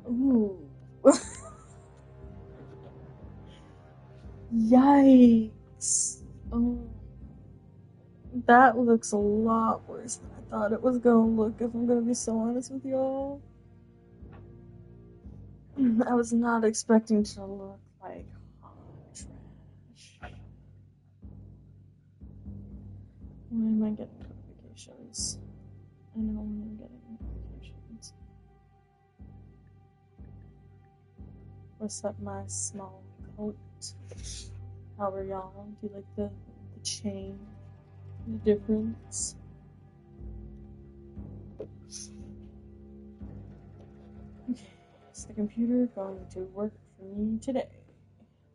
Ooh. Yikes. Oh, that looks a lot worse than I thought it was gonna look, if I'm gonna be so honest with y'all. I was not expecting to look like hot trash. Why am I getting notifications? I know when I'm getting notifications. What's up, my small coat? How are y'all? Do you like the change? The difference? Okay, is the computer going to work for me today?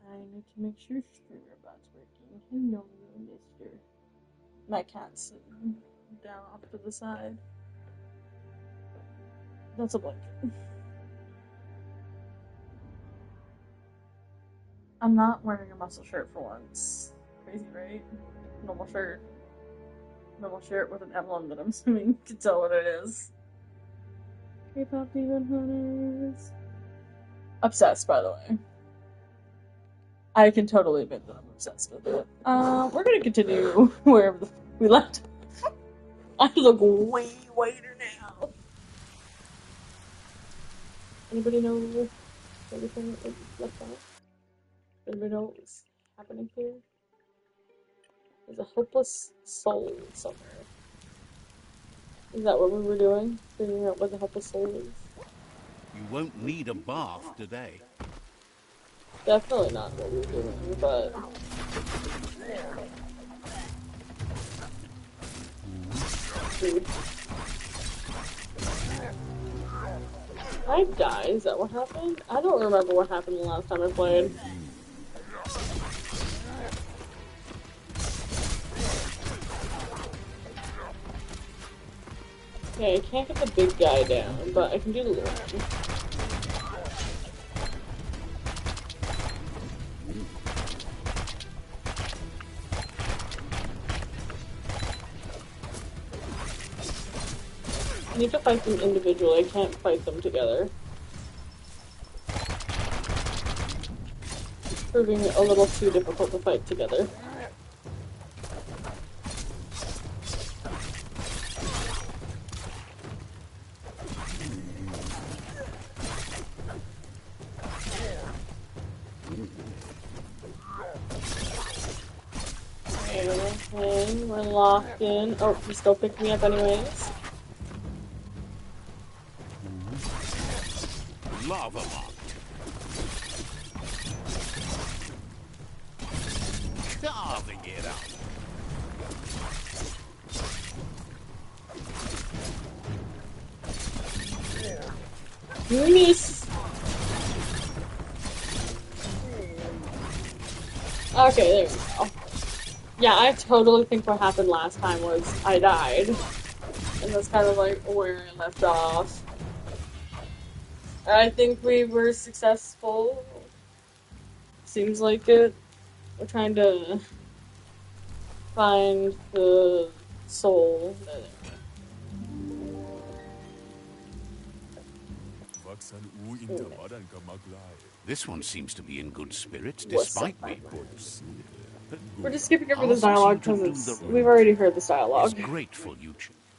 I need to make sure Screwdriver's working. Hello, mister. My cat's sitting down off to the side. That's a blanket. I'm not wearing a muscle shirt for once. Crazy, right? Normal shirt. Normal shirt with an emblem that I'm assuming you can tell what it is. K-pop Demon Hunters. Obsessed, by the way. I can totally admit that I'm obsessed with it. We're gonna continue wherever we left. I look way whiter now. Anybody know everything that we left off? Anybody know what's happening here? There's a hopeless soul somewhere. Is that what we were doing? Figuring out what the hopeless soul is? You won't need a bath today. Definitely not what we were doing, but... Dude. I died? Is that what happened? I don't remember what happened the last time I played. Okay, I can't get the big guy down, but I can do the little one. I need to fight them individually, I can't fight them together. It's proving a little too difficult to fight together. Okay, we're locked in. Oh, you still picked me up anyways. Lava locked. Carving it up. Miss! Okay, there we go. Yeah, I totally think what happened last time was I died. And that's kind of like where I left off. I think we were successful. Seems like it. We're trying to find the soul. This one seems to be in good spirits despite me. We're just skipping over this dialogue because we've already heard this dialogue. It's grateful you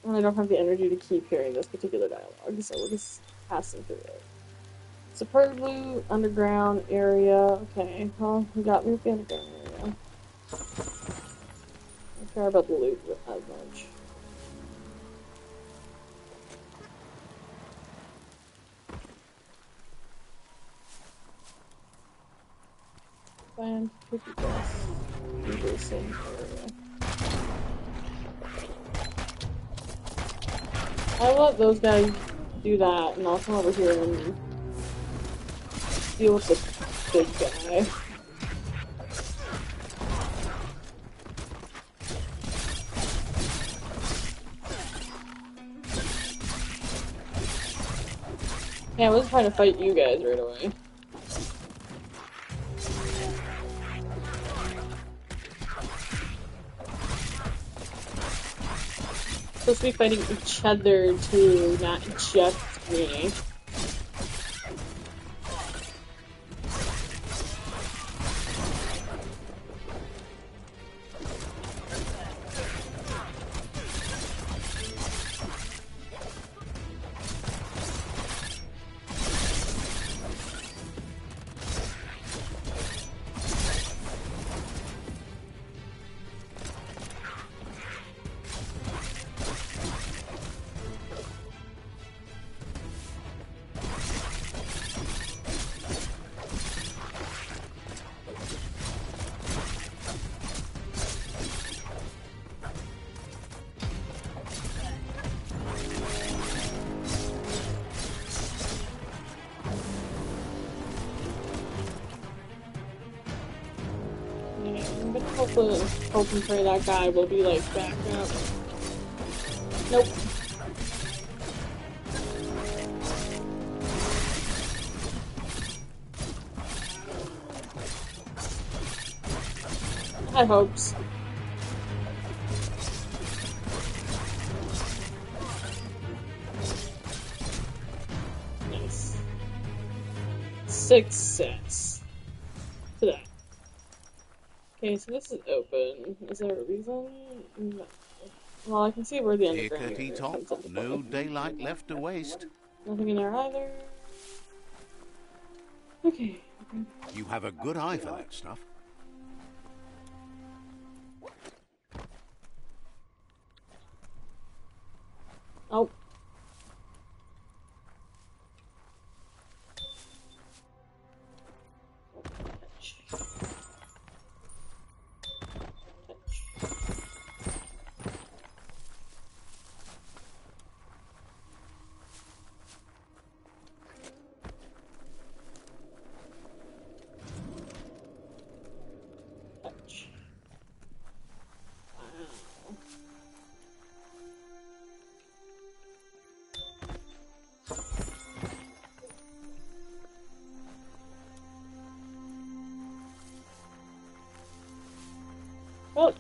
and I don't have the energy to keep hearing this particular dialogue, so we're just passing through it. Superb loot, underground area. Okay, well, we got me with the underground area. I don't care about the loot as much. Find cookie dust. Reversing area. I'll let those guys do that, and I'll come over here and deal with the big guy. Yeah, I was trying to fight you guys right away. Supposed to be fighting each other too, not just me. I'm gonna hope and pray that guy will be like back up. Nope. High hopes. Nice. Success. To that. Okay, so this is open. Is there a reason? No. Well, I can see where the underground area comes into play. No daylight left to waste. Nothing in there either. Okay. You have a good eye for that stuff. Oh. Well,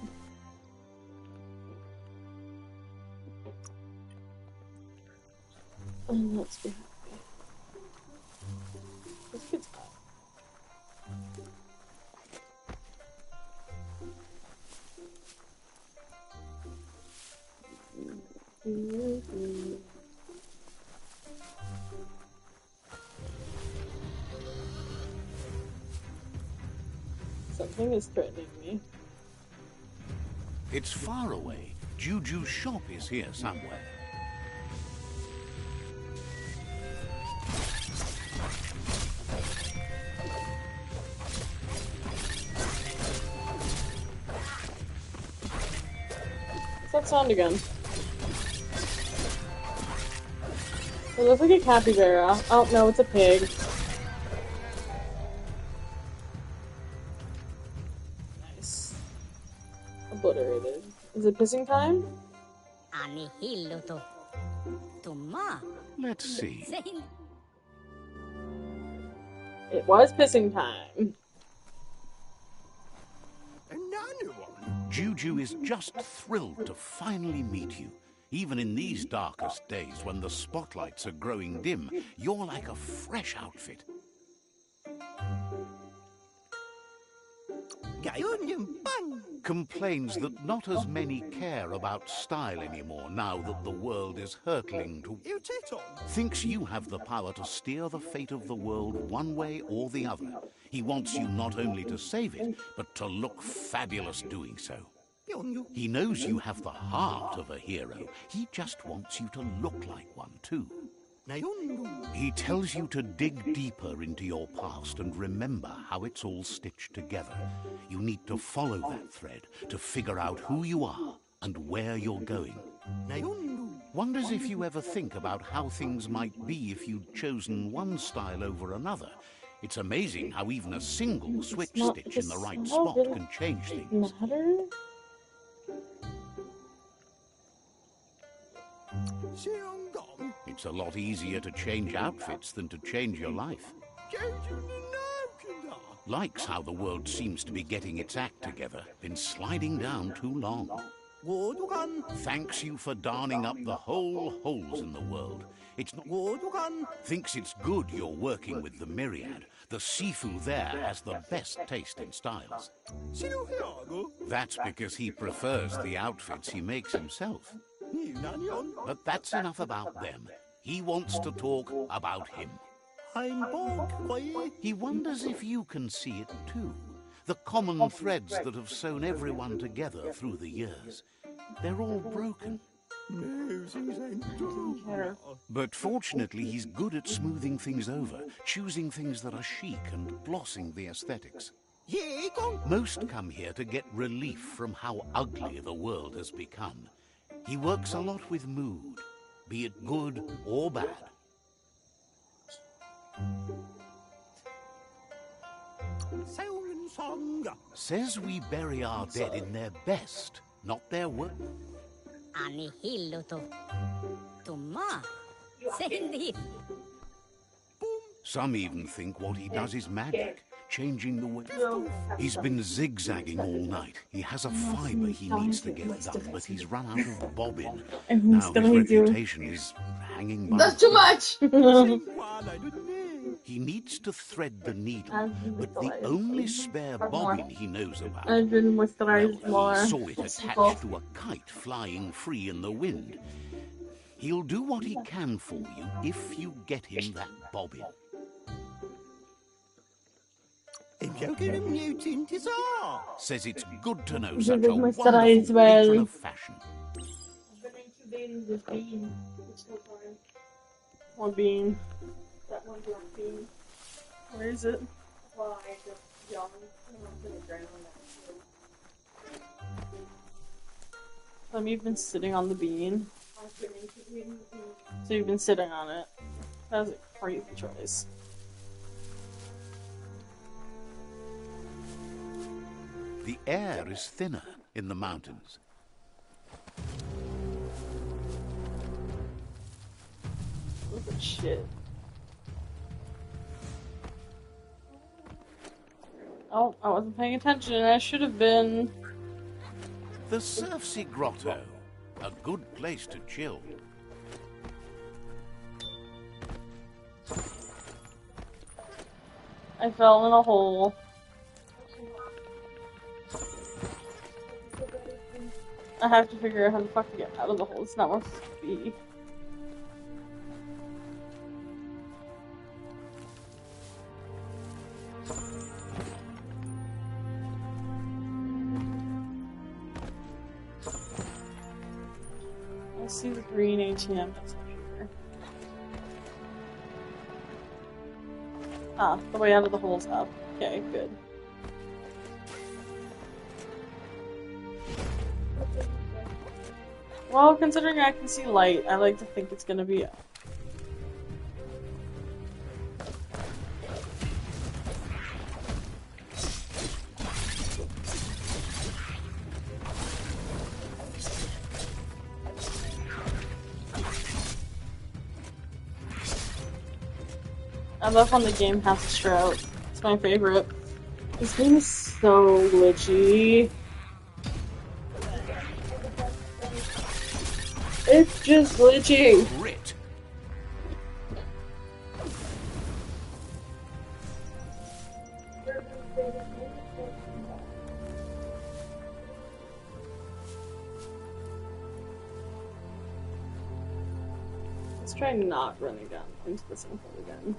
let's be happy. This kid's hot. Something is threatening me. It's far away. Juju's shop is here somewhere. What's that sound again? It looks like a capybara. Oh, no, it's a pig. Nice. Obliterated. Is it pissing time? Let's see. It was pissing time. Juju is just thrilled to finally meet you. Even in these darkest days when the spotlights are growing dim, you're like a fresh outfit. Complains that not as many care about style anymore now that the world is hurtling to... Thinks you have the power to steer the fate of the world one way or the other. He wants you not only to save it, but to look fabulous doing so. He knows you have the heart of a hero. He just wants you to look like one too. He tells you to dig deeper into your past and remember how it's all stitched together. You need to follow that thread to figure out who you are and where you're going. Wonders if you ever think about how things might be if you'd chosen one style over another. It's amazing how even a single switch stitch in the right spot can change things. It's a lot easier to change outfits than to change your life. Likes how the world seems to be getting its act together. Been sliding down too long. Thanks you for darning up the whole holes in the world. It's not... Thinks it's good you're working with the Myriad. The Sifu there has the best taste in styles. That's because he prefers the outfits he makes himself. But that's enough about them. He wants to talk about him. He wonders if you can see it too. The common threads that have sewn everyone together through the years. They're all broken. But fortunately, he's good at smoothing things over, choosing things that are chic and glossing the aesthetics. Most come here to get relief from how ugly the world has become. He works a lot with mood, be it good or bad. Says we bury our dead in their best, not their worst. Some even think what he does is magic, changing the way. He's been zigzagging all night. He has a fibre he needs to get done, but he's run out of bobbin. Now his reputation is hanging by. That's too much! He needs to thread the needle, but the only spare bobbin he knows about, I've been well, moisturized more. he saw it attached to a kite flying free in the wind. He'll do what he can for you if you get him that bobbin. If you're a mutant, it's all. Says it's good to know such a wonderful moisturized well. patron of fashion. I've been incubating this bean. It's so fine. One bean. That one black bean. Where is it? Well, I just yawned and I'm gonna drown that. You've been sitting on the bean. I've been incubating the bean. So you've been sitting on it. That was a crazy choice. The air is thinner in the mountains. Look at shit. Oh, I wasn't paying attention. I should have been. The Surfsea Grotto, a good place to chill. I fell in a hole. I have to figure out how the fuck to get out of the hole. It's not where it's supposed to be. I see the green ATM that's up here. Ah, the way out of the hole's up. Okay, good. Well, considering I can see light, I like to think it's gonna be up. I love when the game has a stroke. It's my favorite. This game is so glitchy. It's just glitchy. Grit. Let's try not running down into the same hole again.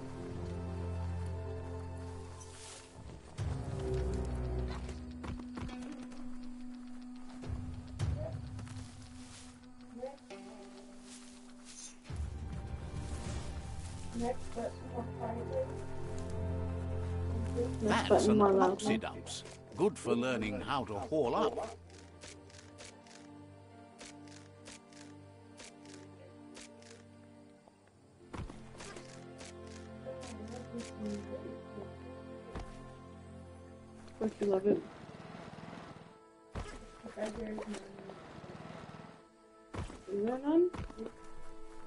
That's an upsy-dumps. Good for learning how to haul up. Of course you love it. Is there none?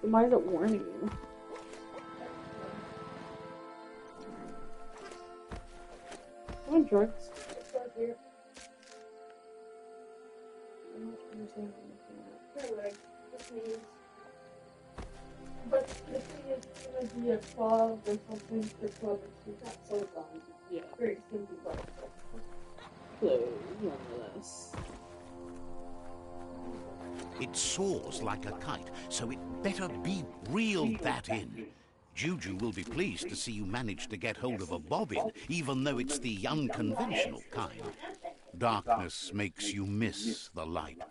Then why is it warning you? Come on, drugs. But the thing is, it's gonna be a 12 or something for 12 and 2 so it's on. Yeah. Very simple, but close, nonetheless. It soars like a kite, so it better be reeled that in. Juju will be pleased to see you manage to get hold of a bobbin, even though it's the unconventional kind. Darkness makes you miss the light.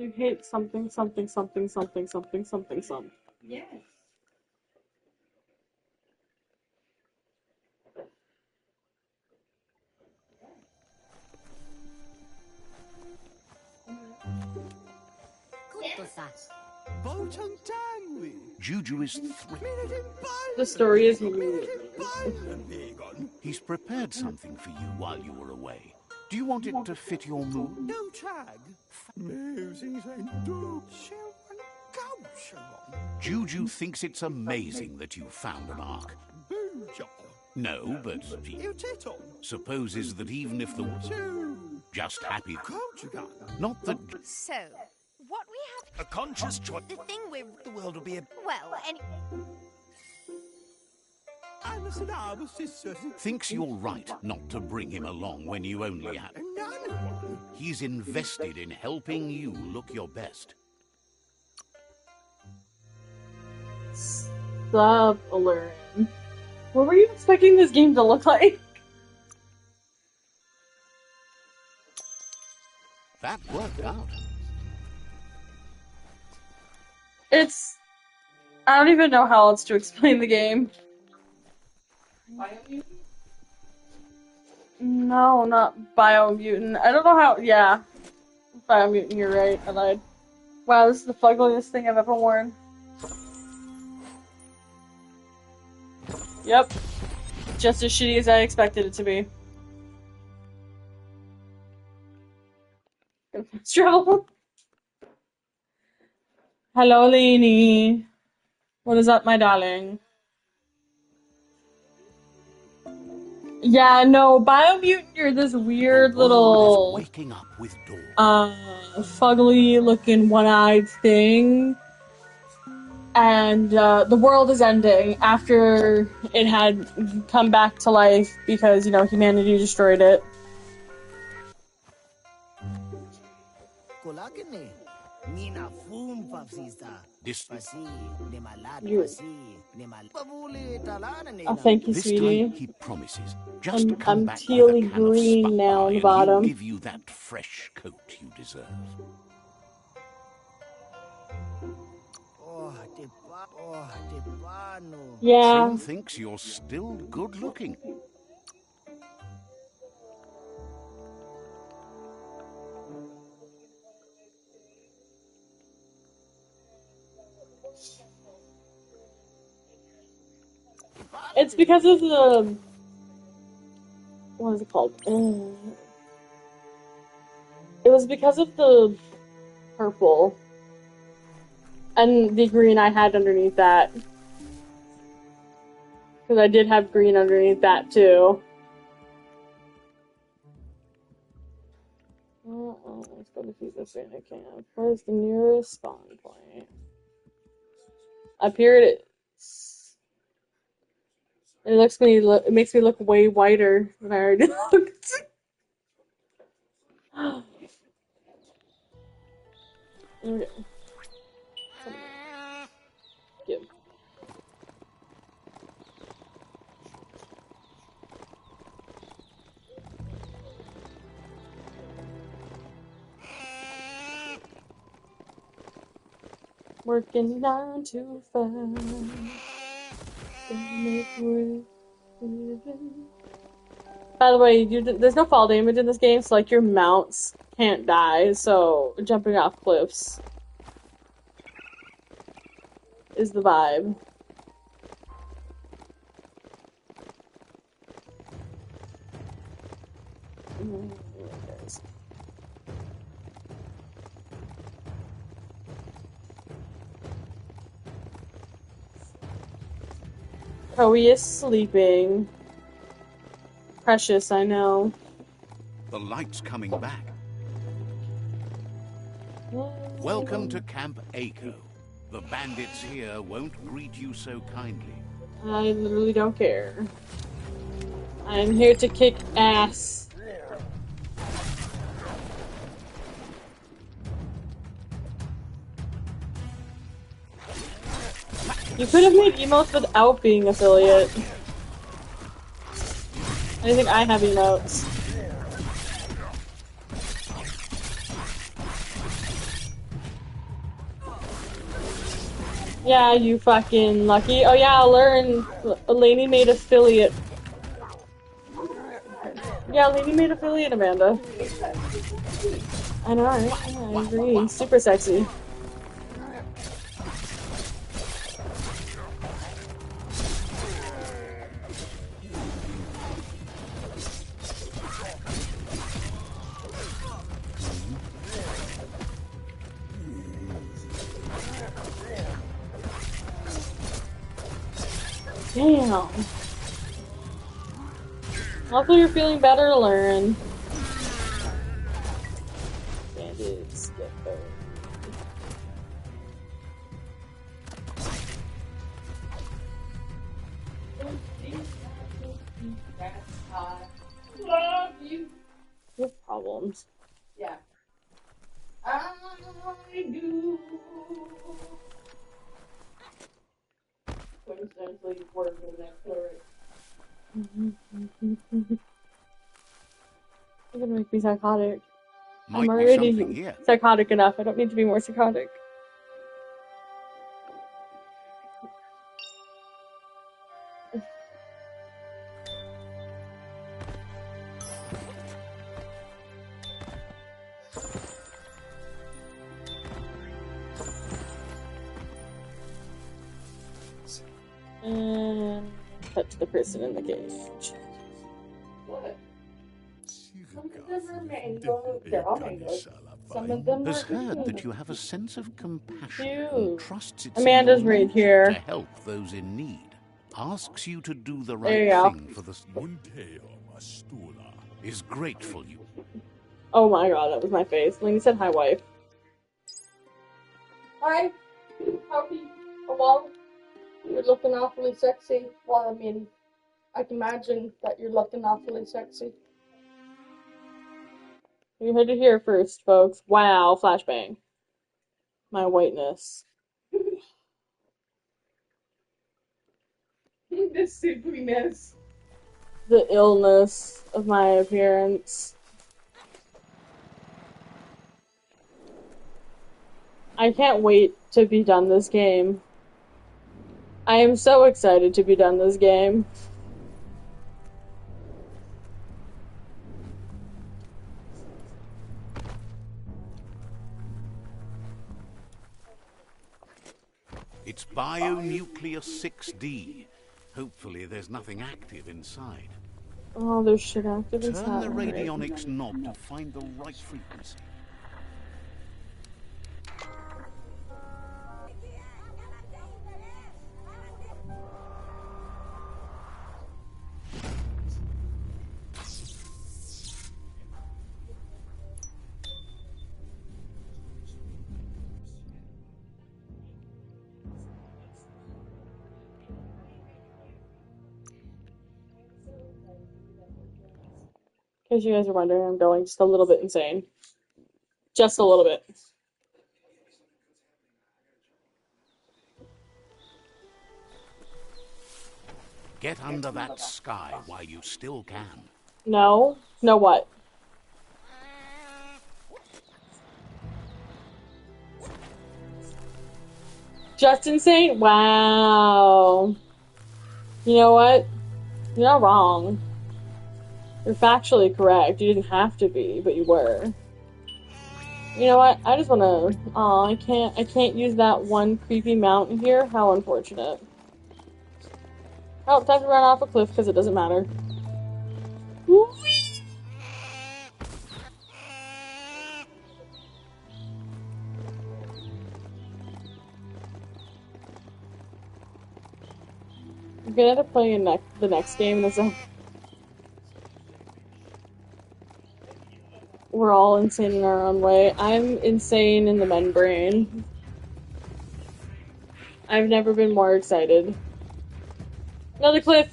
You hate something, something, something, something, something, something, something. Yes. Juju is thrilled. The story is He's prepared something for you while you were away. Do you want it to fit your mood? No tag. Juju thinks it's amazing that you found an ark. No, but he supposes that even if the just happy, not that. So, what we have... A conscious choice. The thing we're... The world will be a... Well, any... Thinks you're right not to bring him along when you only have. He's invested in helping you look your best. Stop alerting. What were you expecting this game to look like? That worked out. It's... I don't even know how else to explain the game. Biomutant? No, not biomutant. I don't know how... Yeah. Biomutant, you're right. I lied. Wow, this is the fuggliest thing I've ever worn. Yep. Just as shitty as I expected it to be. Travel. Hello, Lainey. What is up, my darling? Yeah, no, biomutant, you're this weird The world little, is waking up with dawn. fugly looking one-eyed thing. And, the world is ending after it had come back to life because, you know, humanity destroyed it. Oh, thank you, This sweetie. time he promises. Just come I'm back with a tealy can of green now on the Sputby and bottom. he'll give you that fresh coat you deserve. Yeah. Tim thinks you're still good looking. It's because of the... What is it called? It was because of the purple. And the green I had underneath that. Because I did have green underneath that, too. Let's go defeat this Santa camp. Where's the nearest spawn point? Up here it is. It makes me look way whiter than I already looked. Okay. Give. Working 9 to 5. By the way, there's no fall damage in this game, so like your mounts can't die, so jumping off cliffs is the vibe. Chloe is sleeping. Precious, I know. The light's coming back. Welcome to Camp Aiko. The bandits here won't greet you so kindly. I literally don't care. I'm here to kick ass. You could have made emotes without being affiliate. I think I have emotes. Yeah, you fucking lucky. Oh yeah, learn. Lainey made affiliate. Yeah, Lainey made affiliate, Amanda. I know, right? Yeah, I agree. Super sexy. Damn. Hopefully you're feeling better to learn. Bandits, get burned. Love you. You have problems. Yeah. I do. Coincidentally, word in that lyric. You're gonna make me psychotic. I'm Might be something already here. psychotic enough. I don't need to be more psychotic. And cut to the person in the cage. What? Some of them are mango. They're all mangoes. Some of them Has are heard that green. you have a sense of compassion and Cute. trusts it's Amanda's in your right nature here. to help those in need. Asks you to do the There you right go. thing for the is grateful you. Oh my god, that was my face. Lainey said hi, wife. Hi. Howdy. Hello. You're looking awfully sexy. Well, I mean, I can imagine that you're looking awfully sexy. You heard it here first, folks. Wow, flashbang. My whiteness. The silliness. The illness of my appearance. I can't wait to be done this game. I am so excited to be done this game. It's bionuclear 6D. Hopefully there's nothing active inside. Oh, there's shit active inside. Turn the radionics knob to find the right frequency. In case you guys are wondering, I'm going just a little bit insane. Just a little bit. Get under that sky while you still can. No? No what? Just insane? Wow. You know what? You're not wrong. You're factually correct. You didn't have to be, but you were. You know what? I just wanna... Aw, I can't use that one creepy mountain here. How unfortunate. Oh, time to run off a cliff because it doesn't matter. Whee! I'm gonna end up playing the next game. We're all insane in our own way. I'm insane in the men brain. I've never been more excited. Another cliff!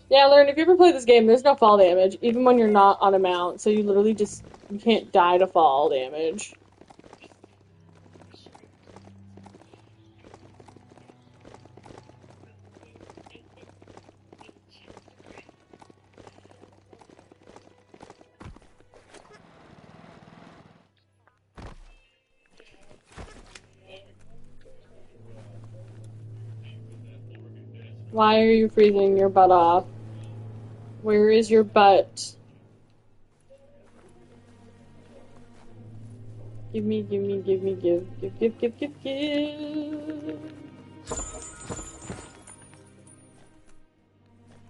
Yeah, learn, if you ever play this game, there's no fall damage, even when you're not on a mount, so you literally just, you can't die to fall damage. Why are you freezing your butt off? Where is your butt? Give me, give.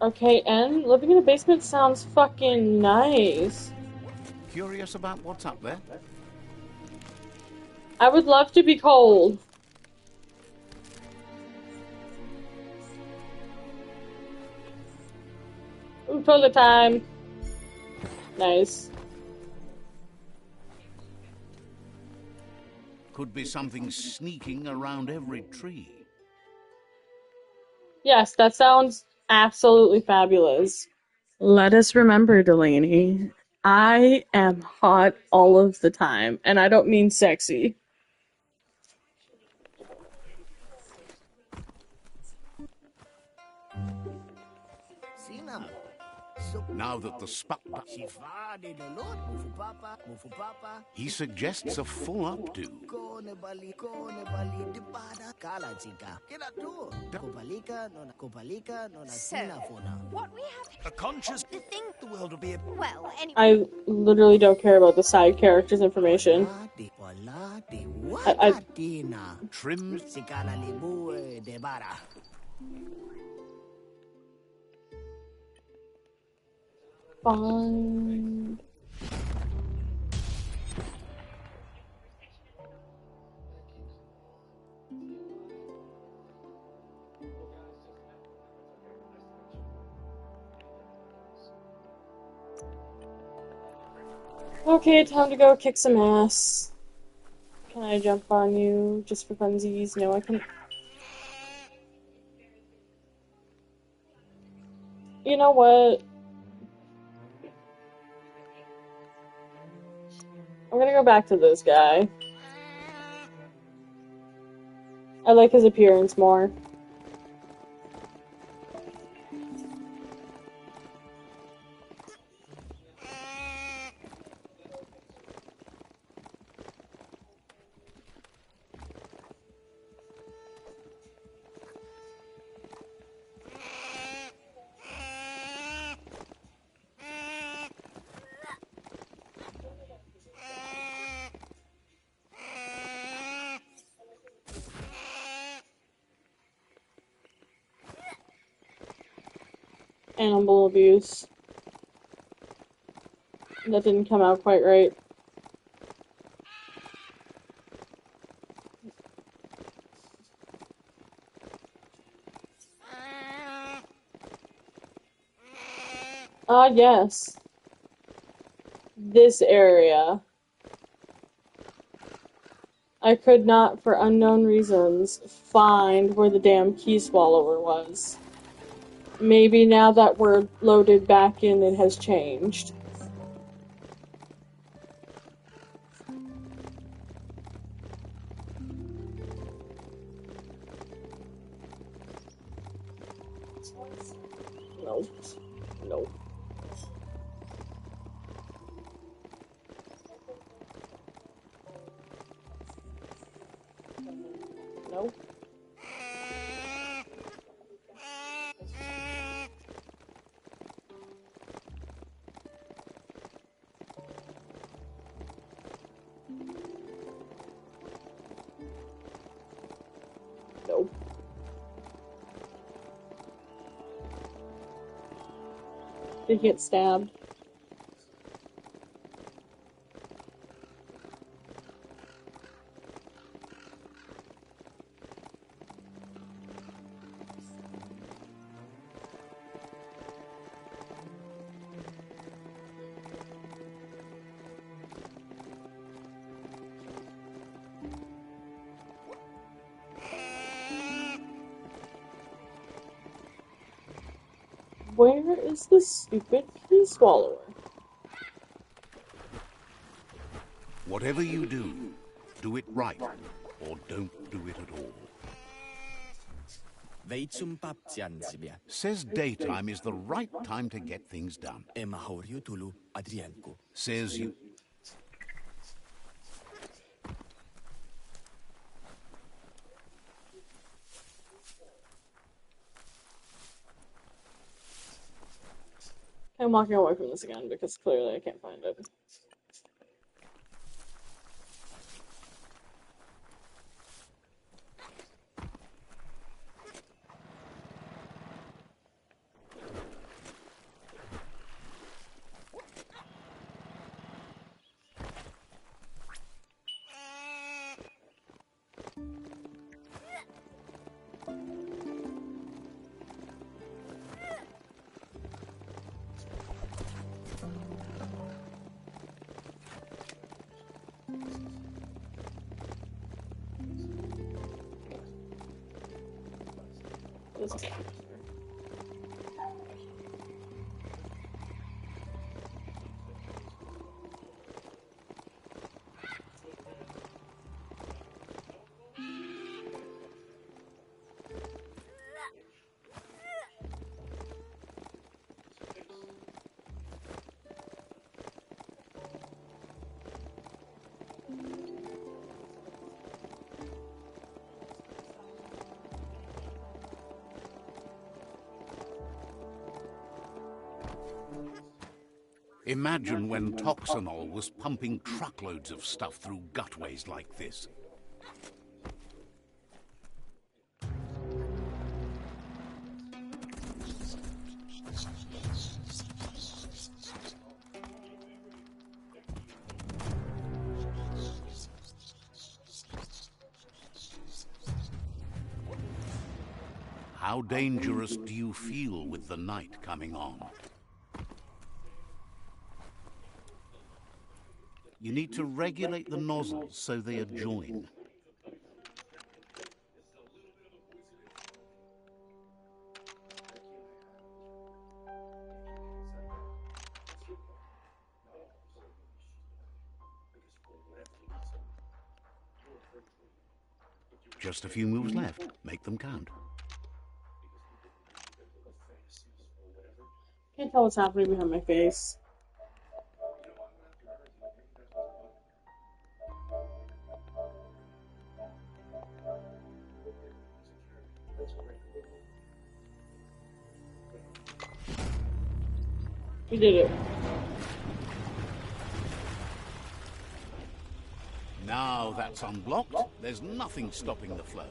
Okay, and living in a basement sounds fucking nice. Curious about what's up there? I would love to be cold. Ooh, toilet time. Nice. Could be something sneaking around every tree. Yes, that sounds absolutely fabulous. Let us remember, Delaney, I am hot all of the time, and I don't mean sexy. Now that the he suggests a full updo. So, what we have... A conscious to think the world will be a... Well, anyway... I literally don't care about the side characters' information. I Trim. Fine. Okay, time to go kick some ass. Can I jump on you just for funsies? No, I can. You know what? I'm gonna go back to this guy. I like his appearance more. Animal abuse. That didn't come out quite right. Ah, yes. This area. I could not, for unknown reasons, find where the damn key swallower was. Maybe now that we're loaded back in, it has changed. Nope. Nope. Nope. Nope. Did he get stabbed? Where is the stupid key swallower? Whatever you do it right, or don't do it at all. Says daytime is the right time to get things done. Says you... I'm walking away from this again because clearly I can't find it. This is Imagine when Toxanol was pumping truckloads of stuff through gutways like this. How dangerous do you feel with the night coming on? You need to regulate the nozzles so they adjoin. Just a few moves left. Make them count. can't tell what's happening behind my face. We did it. Now that's unblocked, there's nothing stopping the flow.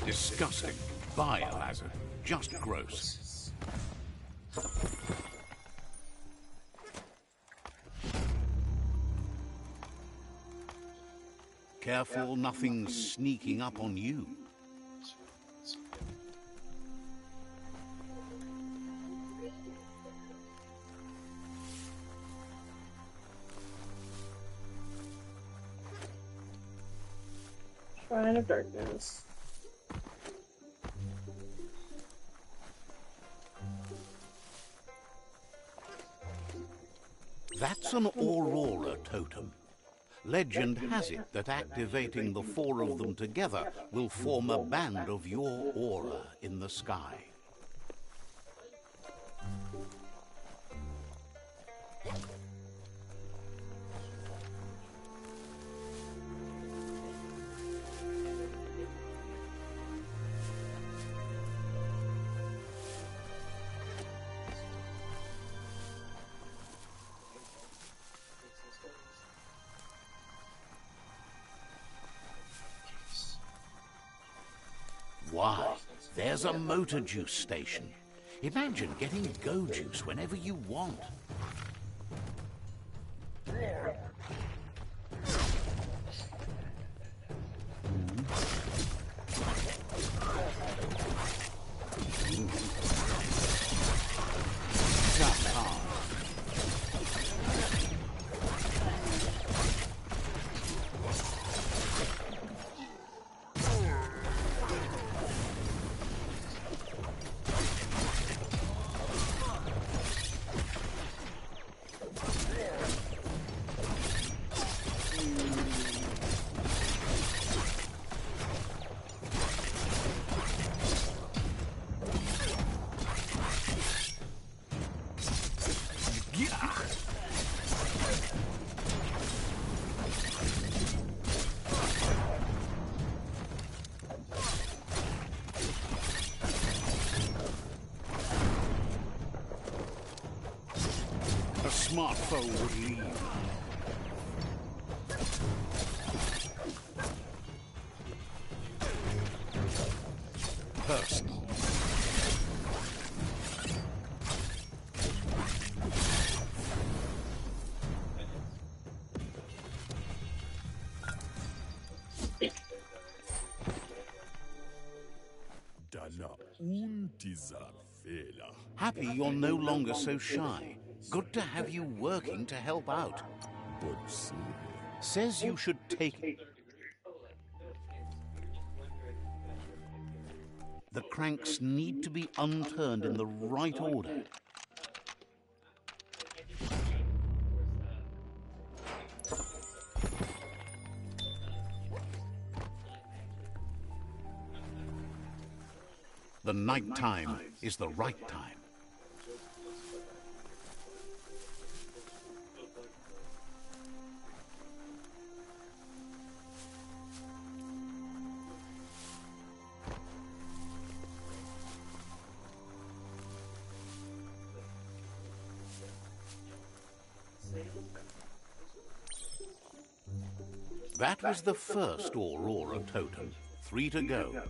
Disgusting. Biohazard. Just gross. Careful nothing's sneaking up on you. Shrine of Darkness. That's an Aurora totem. Legend has it that activating the four of them together will form a band of your aura in the sky. Why, there's a motor juice station. Imagine getting go juice whenever you want. A smart foe would leave. Personal. Happy you're no longer so shy. Good to have you working to help out. Says you should take... The cranks need to be unturned in the right order. The night time is the right time. That was the first Aurora totem. 3 to go.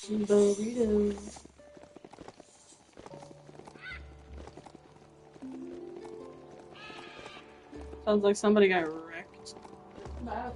Burritos. Sounds like somebody got wrecked. Bad.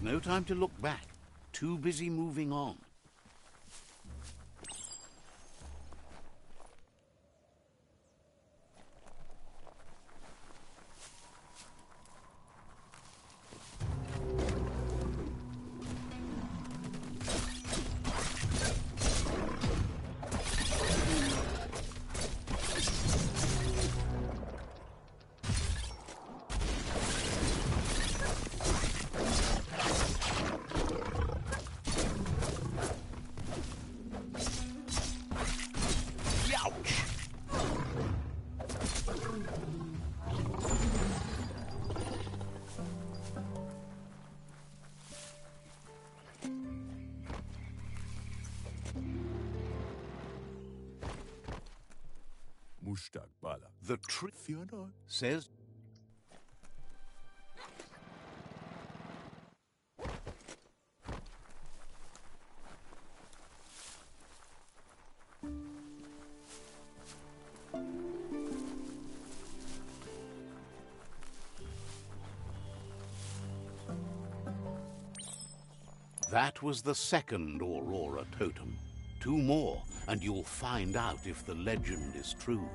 There's no time to look back. Too busy moving on. The tree says... That was the second Aurora totem. 2 more, and you'll find out if the legend is true.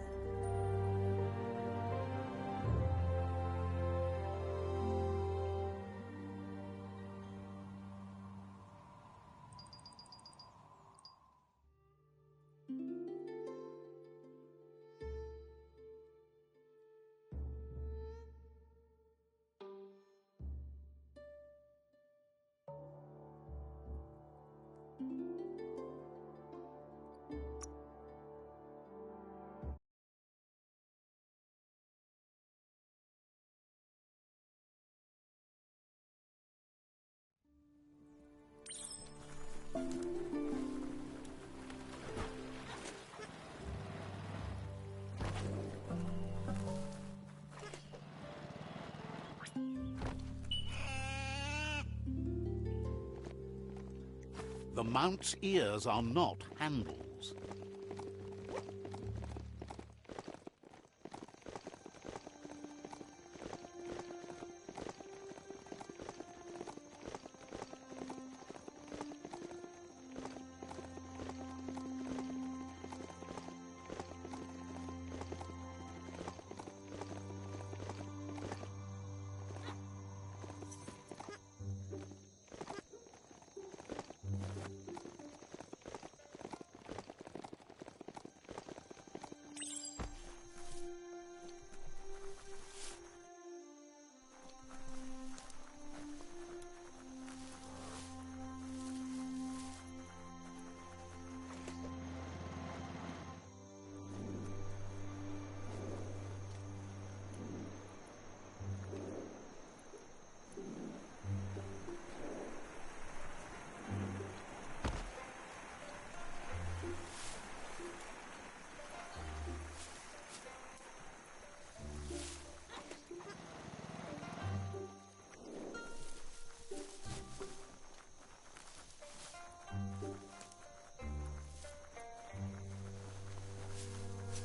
The mount's ears are not handles.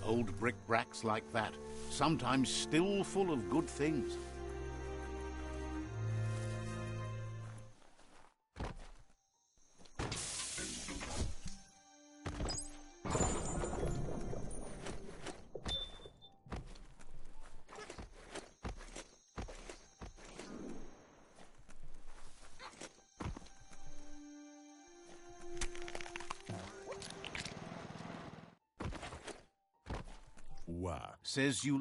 Old brick-bracks like that, sometimes still full of good things. Says you...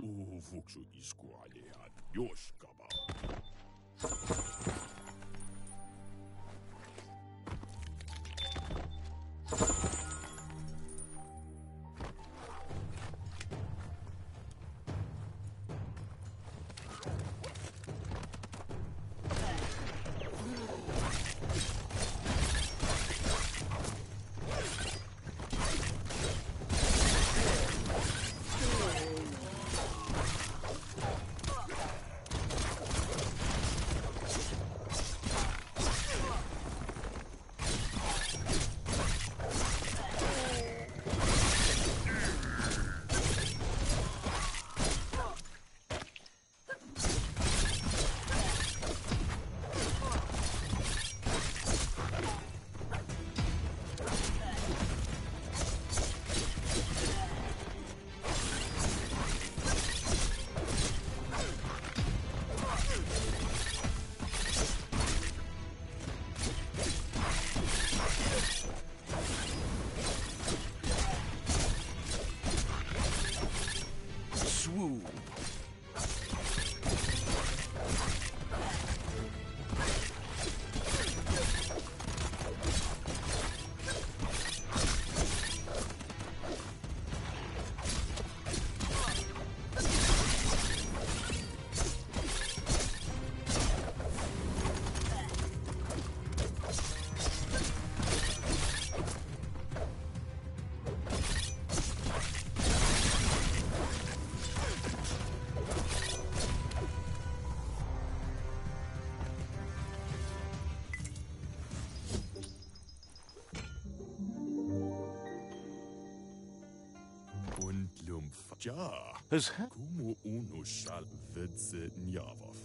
Woo. Ja, Has kumu unu shal vidze njavov.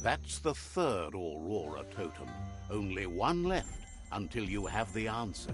That's the third Aurora totem. Only one left until you have the answer.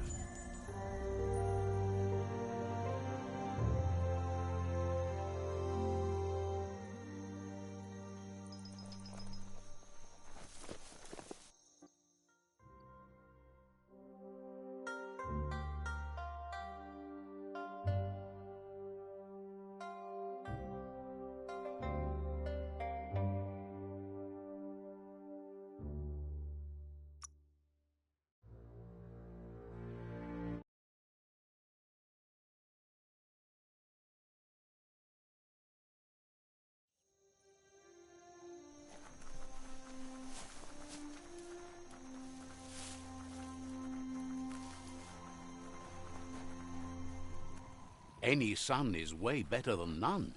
Any sun is way better than none.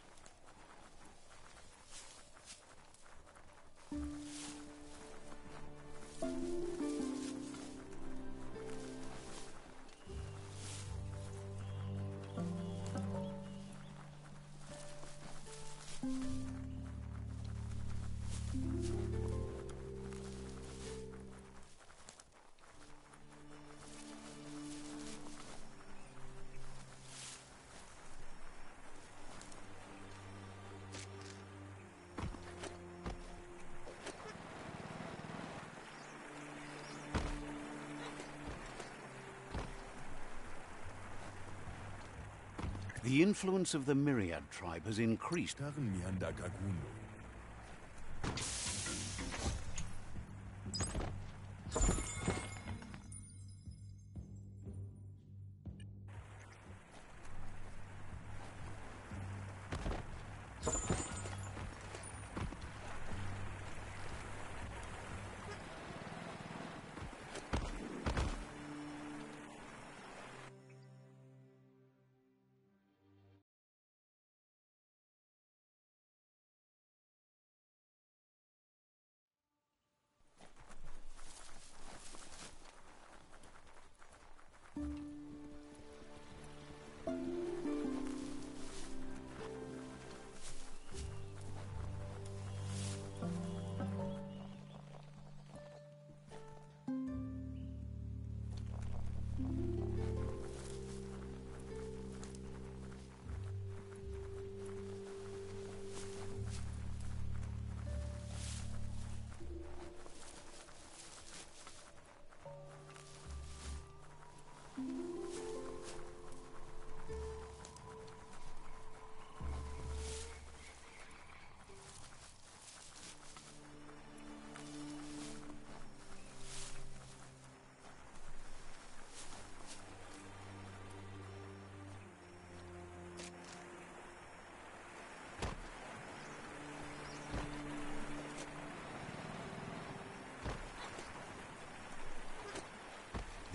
The influence of the Myriad tribe has increased. Tagen mianda kakundo.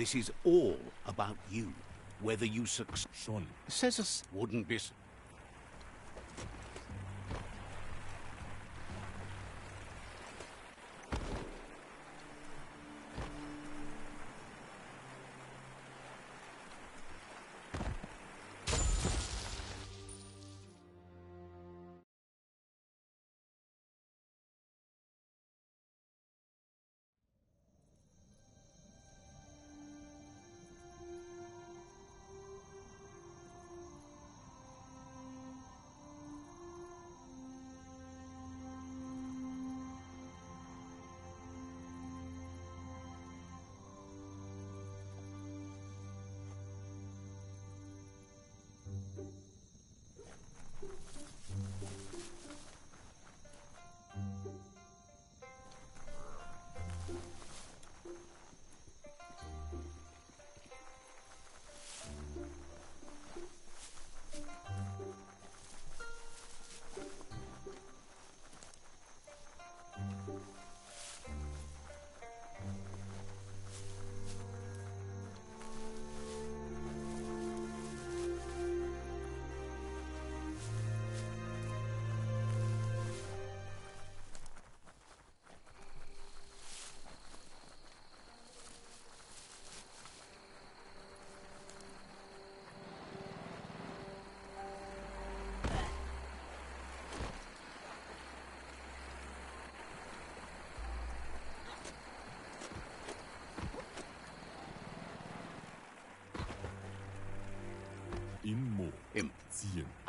This is all about you. Whether you succeed. Says us wouldn't be.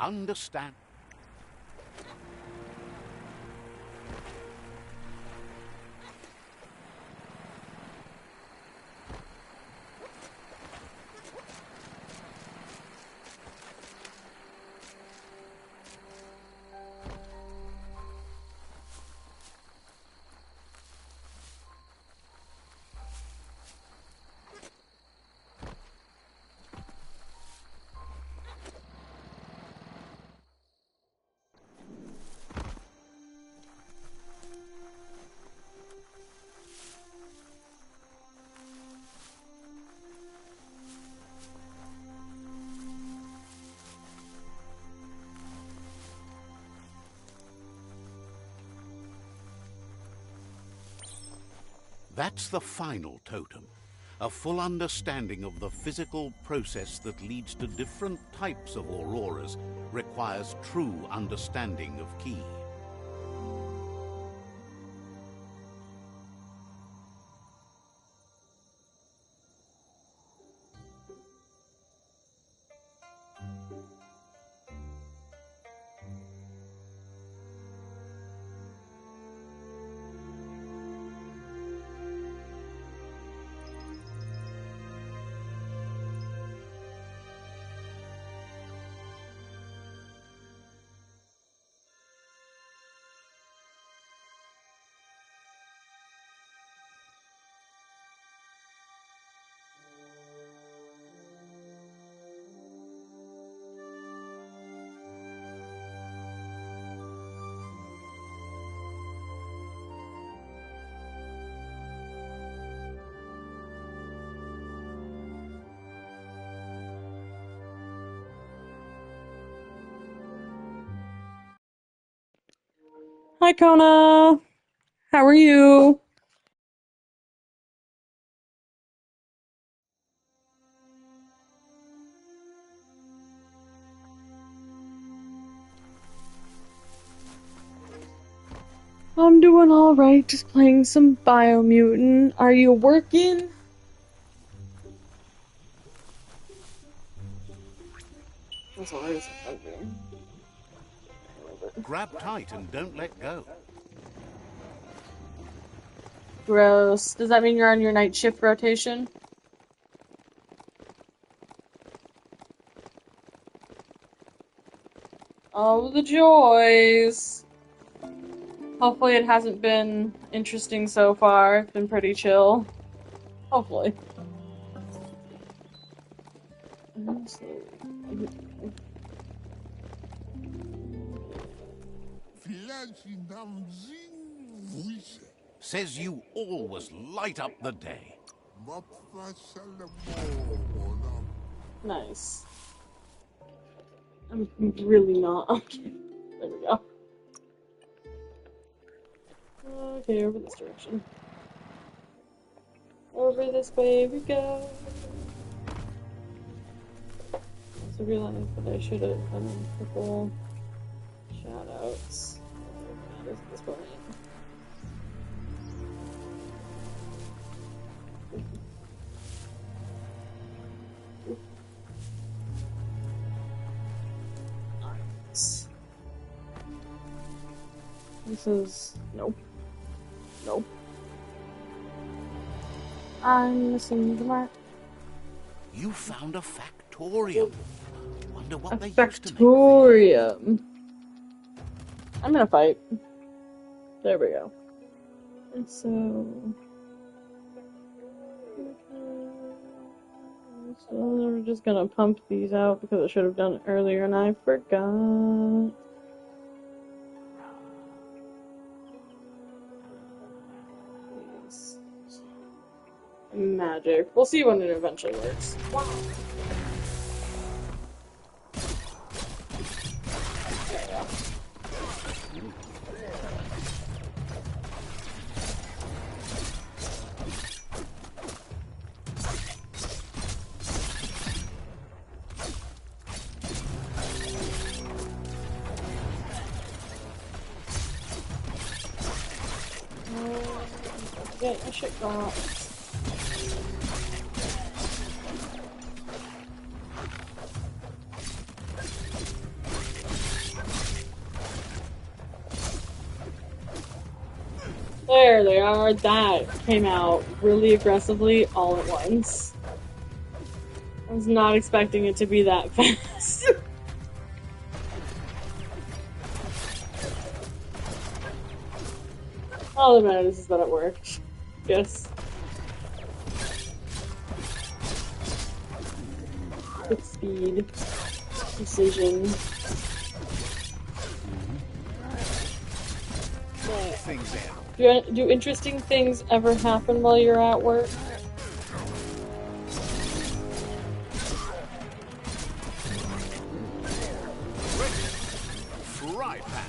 Understand. That's the final totem. A full understanding of the physical process that leads to different types of auroras requires true understanding of Ki. Hi, Kona. How are you? I'm doing all right, just playing some biomutant. Are you working? That's always hungry. Grab tight and don't let go. Gross. Does that mean you're on your night shift rotation? Oh, the joys. Hopefully it hasn't been interesting so far. It's been pretty chill. Hopefully. Says you always light up the day. Nice. I'm really not. Okay. There we go. Okay, over this direction. Over this way we go. I realized that I should have done a couple shoutouts. At this point. Nice. This is nope. Nope. I'm missing the mark. You found a factorium. Wonder what they used to make. Factorium. I'm gonna fight. There we go. And so we're just gonna pump these out because I should have done it earlier and I forgot. Magic. We'll see when it eventually works. Wow. Get my shit going. There they are. That came out really aggressively all at once. I was not expecting it to be that fast. All that matters is that it worked. Yes. With speed. Precision. Do interesting things ever happen while you're at work? Fry pan.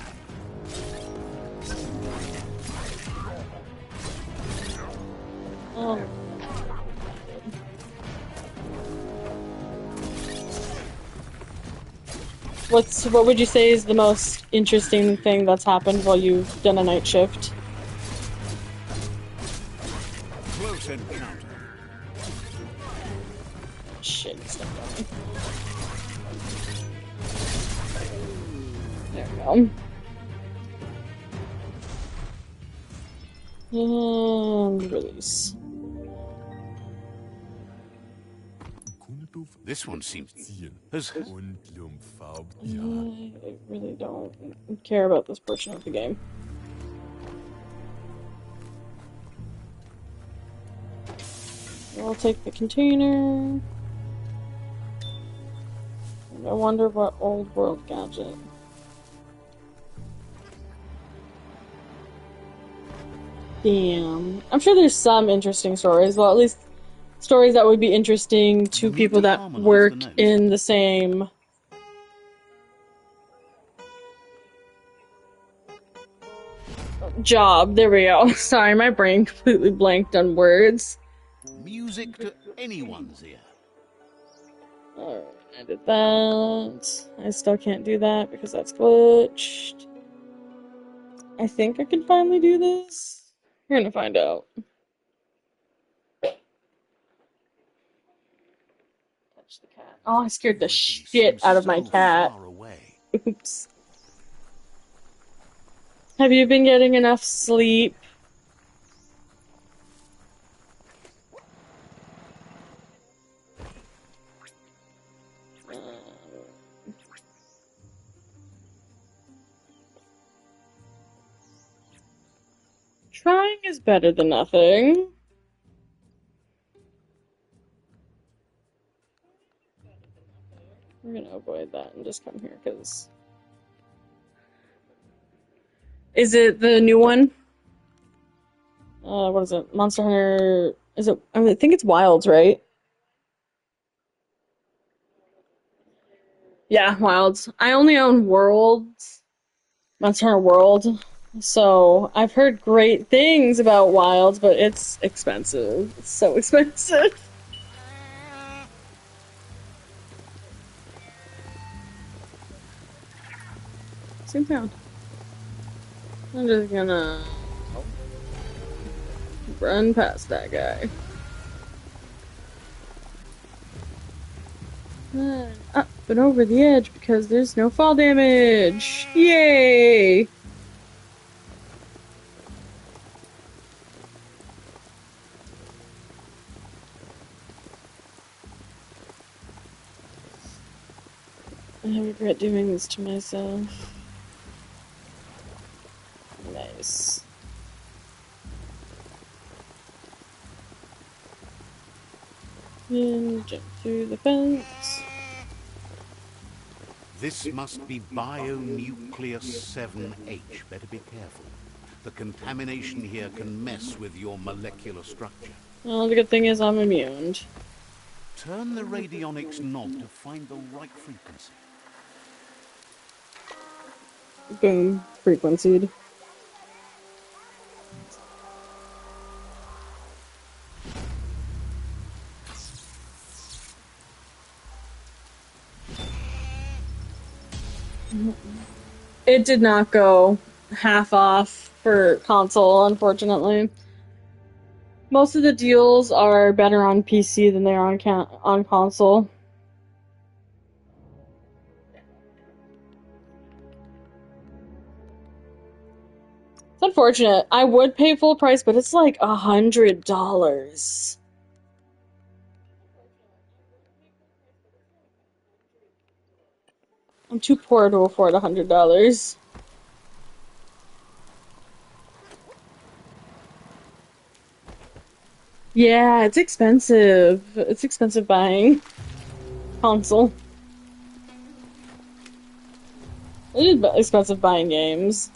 Oh. What would you say is the most interesting thing that's happened while you've done a night shift? Close encounter. Shit, it's not funny. There we go. And release. This one seems... I really don't care about this portion of the game. I'll take the container. I wonder what old world gadget. Damn. I'm sure there's some interesting stories. Well, at least stories that would be interesting to people that work in the same job. There we go. Sorry, my brain completely blanked on words. Music to anyone's ear. Alright, I did that. I still can't do that because that's glitched. I think I can finally do this. We're gonna find out. Touch the cat. Oh, I scared the shit out of my cat. Oops. Have you been getting enough sleep? Trying is better than nothing. We're gonna avoid that and just come here, because... Is it the new one? What is it? Monster Hunter Is it? I think it's Wilds, right? Yeah, Wilds. I only own Worlds, Monster Hunter World, so I've heard great things about Wilds, but it's expensive. It's so expensive. Same town. I'm just gonna run past that guy. Up and over the edge because there's no fall damage. Yay! I regret doing this to myself. Nice. And jump through the fence. This must be bionucleus 7H. Better be careful. The contamination here can mess with your molecular structure. Well, the good thing is I'm immune. Turn the radionics knob to find the right frequency. Boom. Frequencied. It did not go half off for console, unfortunately. Most of the deals are better on PC than they are on console. It's unfortunate. I would pay full price, but it's like $100. I'm too poor to afford $100. Yeah, it's expensive. It's expensive buying console. It is expensive buying games.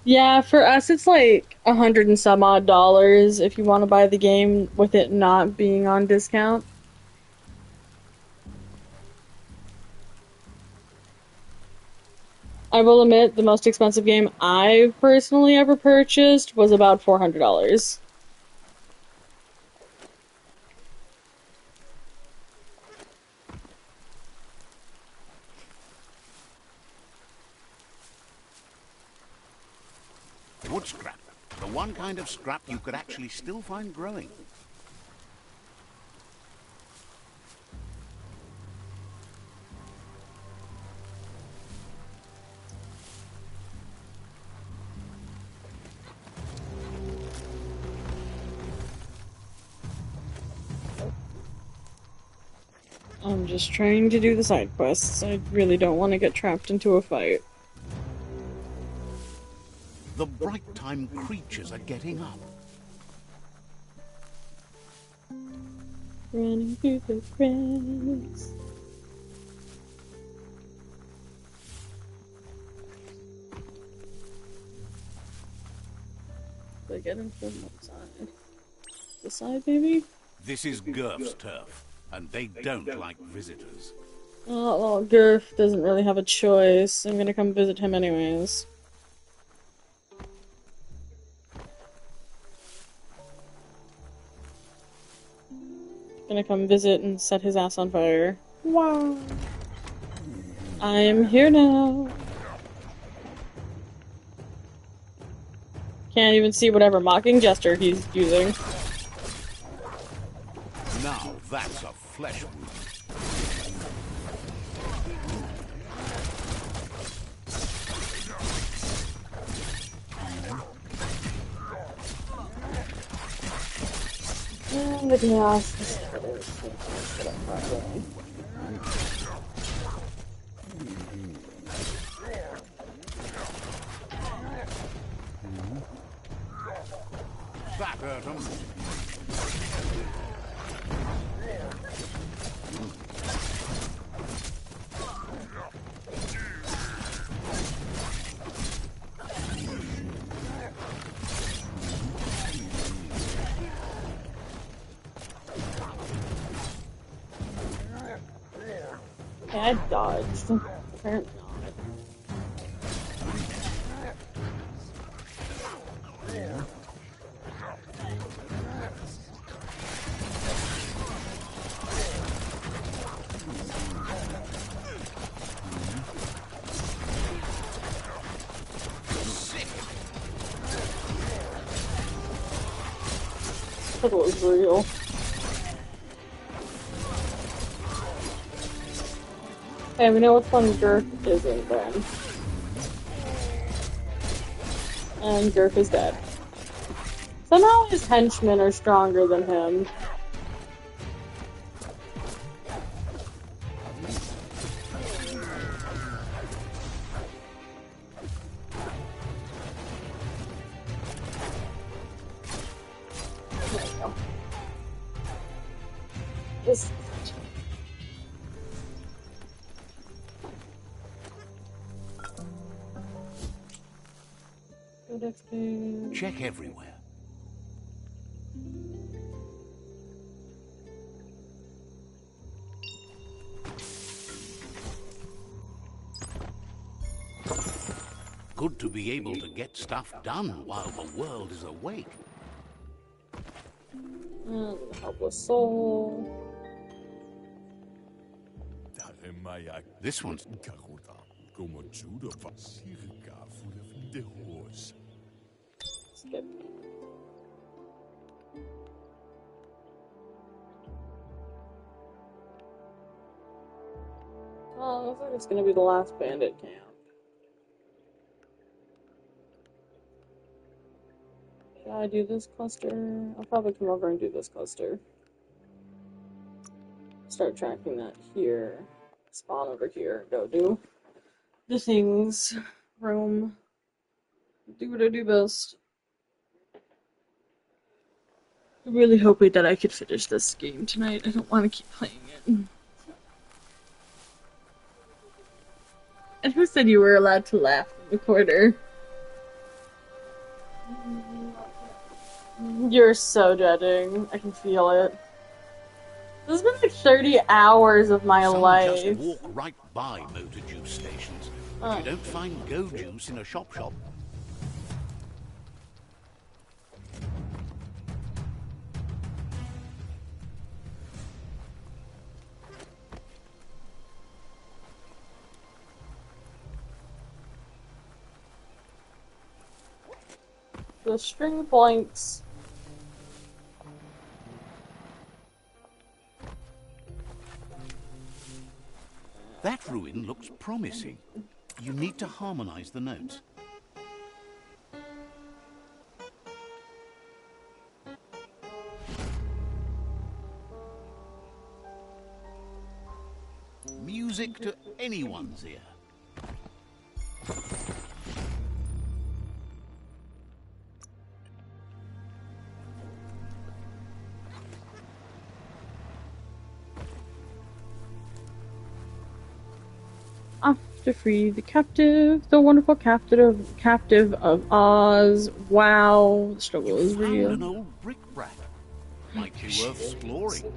Yeah, for us it's like 100 and some odd dollars if you want to buy the game with it not being on discount. I will admit the most expensive game I've personally ever purchased was about $400. Wood scrap. The one kind of scrap you could actually still find growing. I'm just trying to do the side quests. I really don't want to get trapped into a fight. The bright time creatures are getting up. Running through the grass. Did I get him from what side? The side, maybe? This is Gurf's turf, and they don't like visitors. Oh, well, Gurf doesn't really have a choice. I'm gonna come visit him anyways. Gonna come visit and set his ass on fire. Wow. I'm here now. Can't even see whatever mocking gesture he's using. Now that's a flesh wound. The glass. That hurt him. Okay, I dodged. Apparently not. That was real. Okay, we know which one Gurk isn't then. And Gurk is dead. Somehow his henchmen are stronger than him. There we go. Just... Check everywhere. Good to be able to get stuff done while the world is awake. Helpless soul. This one's... Skip. Oh, looks like it's gonna be the last bandit camp. Should I do this cluster? I'll probably come over and do this cluster. Start tracking that here. Spawn over here. Go do the things. Roam. Do what I do best. I'm really hoping that I could finish this game tonight. I don't want to keep playing it. And who said you were allowed to laugh in the corner? You're so judging. I can feel it. This has been like 30 hours of my Some life. just walk right by motor juice stations. You don't find Go Juice in a shop. The string points. That ruin looks promising. You need to harmonize the notes. Music to anyone's ear. Off to free the captive, the wonderful captive of Oz. Wow, the struggle is Found real. an old brick-brack. Might be worth exploring.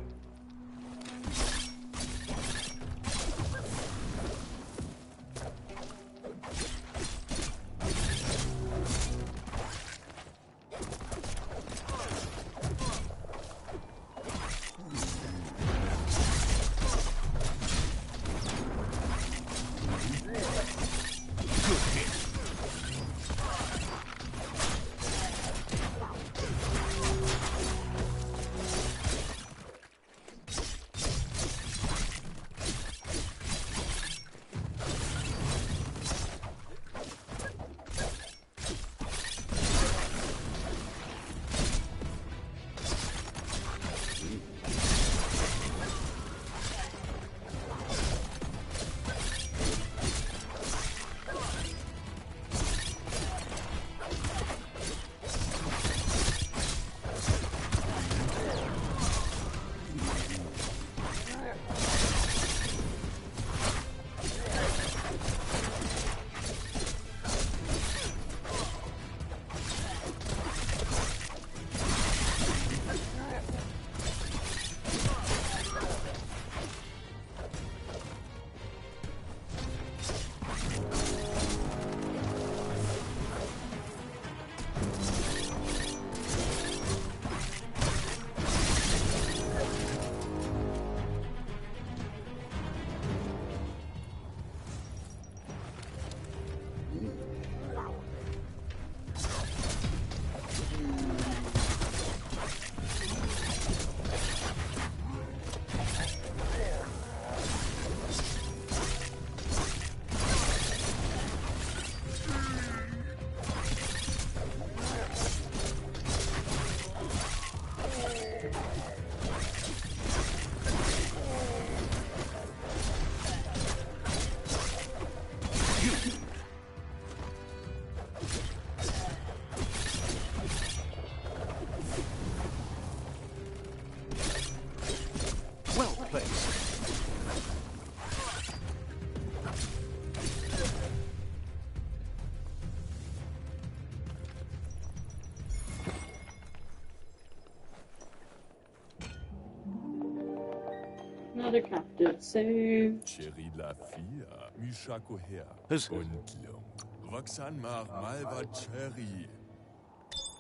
Another captive saved. Cherry la fia, Mishako her. Has- Und Lung. Roxanne mar malva cherry.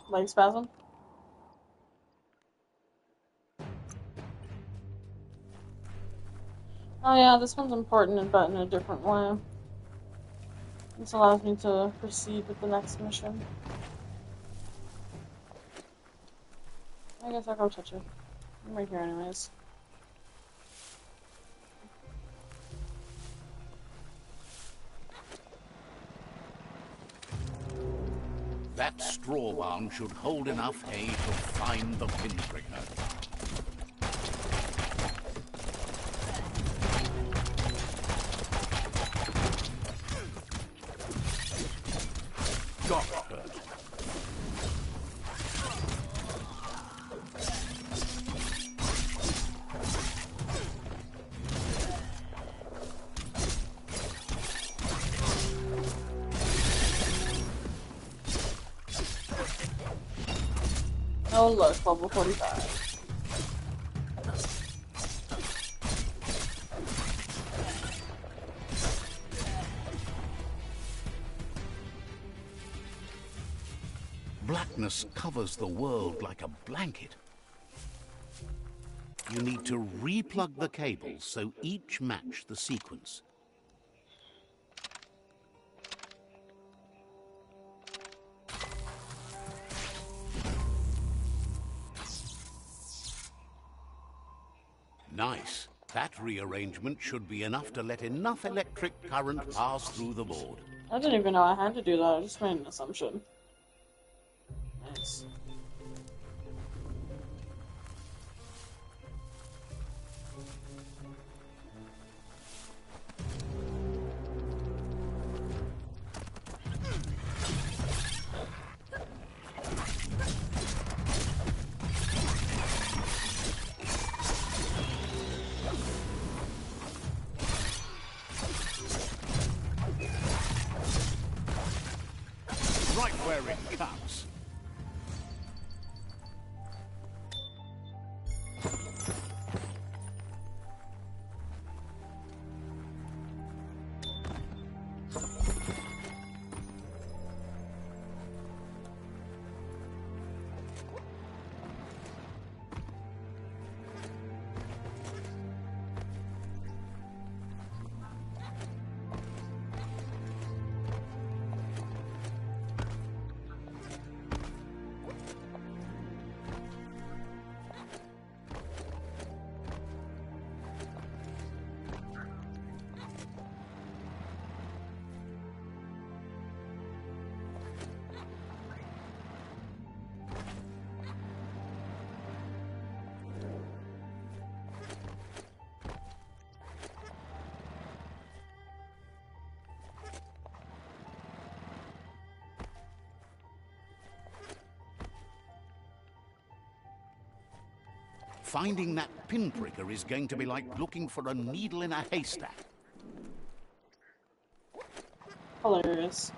Leg spasm. Oh yeah, this one's important but in a different way. This allows me to proceed with the next mission. I guess I'll go touch it. I'm right here anyways. That straw barn should hold enough hay to find the pinpricker. Got hurt. Oh look, level 45. Blackness covers the world like a blanket. You need to replug the cables so each match the sequence. Nice. That rearrangement should be enough to let enough electric current pass through the board. I didn't even know I had to do that, I just made an assumption. Nice. Right where it cuts. Finding that pinpricker is going to be like looking for a needle in a haystack. Hilarious.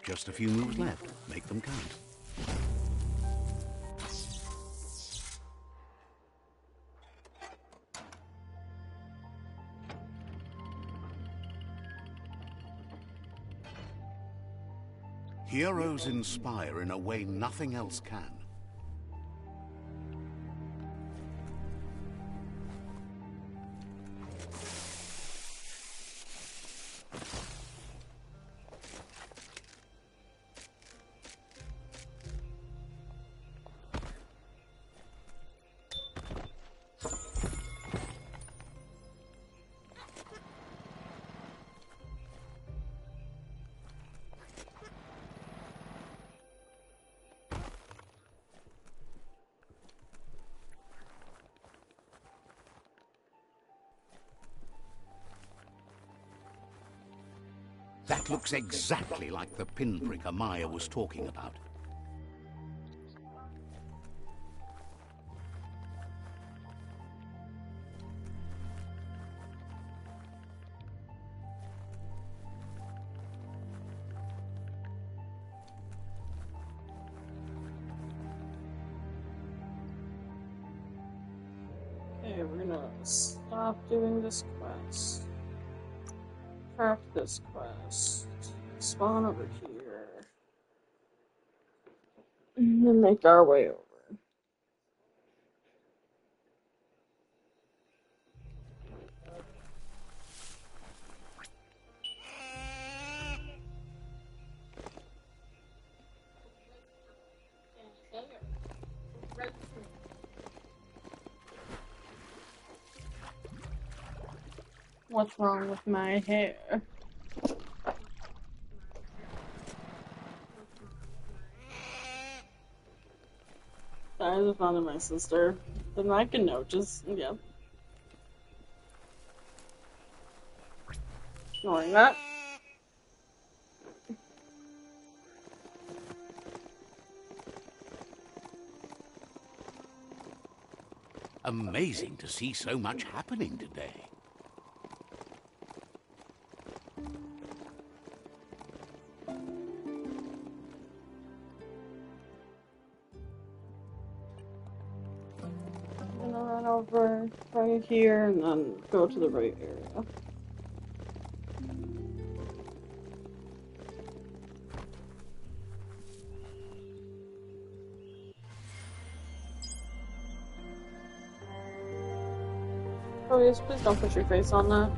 Just a few moves left. Make them count. Heroes inspire in a way nothing else can. That looks exactly like the pinpricker Maya was talking about. Okay, we're gonna stop doing this quest. Craft this quest. Spawn over here. And then make our way over. What's wrong with my hair? Sorry, I just found my sister. Then I can know, just, yeah. Ignoring that. Amazing to see so much happening today. I'm gonna run over right here and then go to the right area. Oh yes, please don't put your face on that.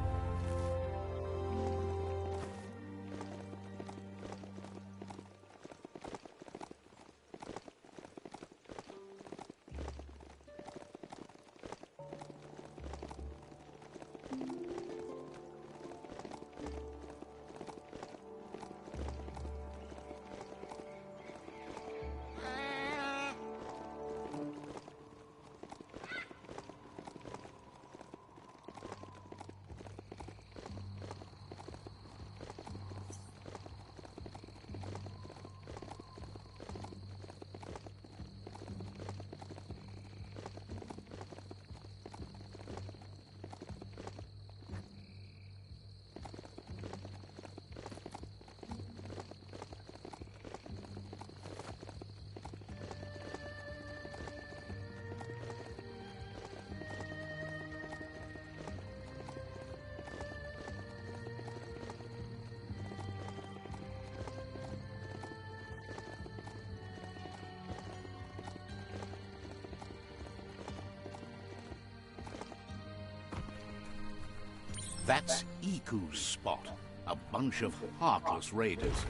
That's Iku's spot. A bunch of heartless raiders.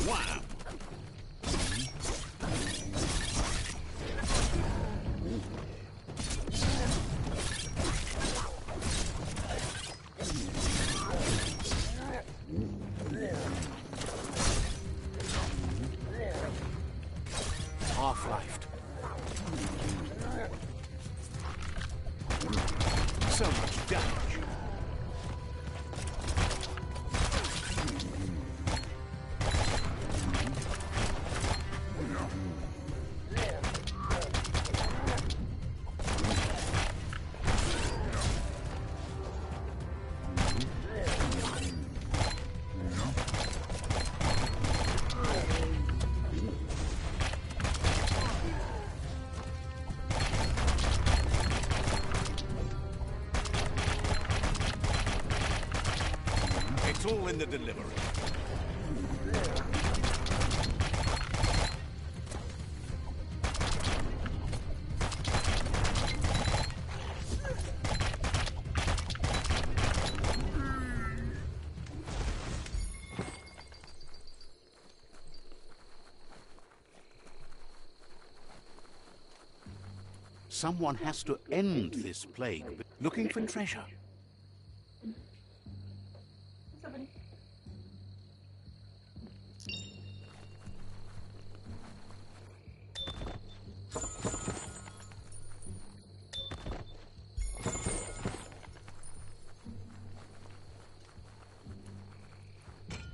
Wow. Half-lifed. So much damage. It's all in the delivery. Someone has to end this plague. Looking for treasure.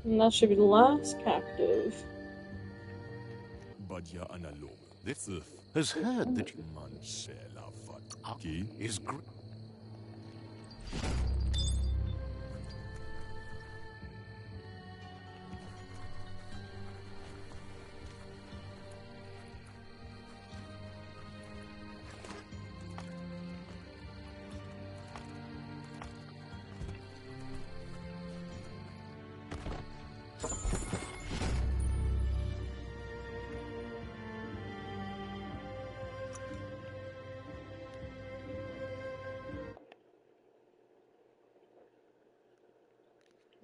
And that should be the last captive. Badja analog. This has heard that Manchela up Fatki. is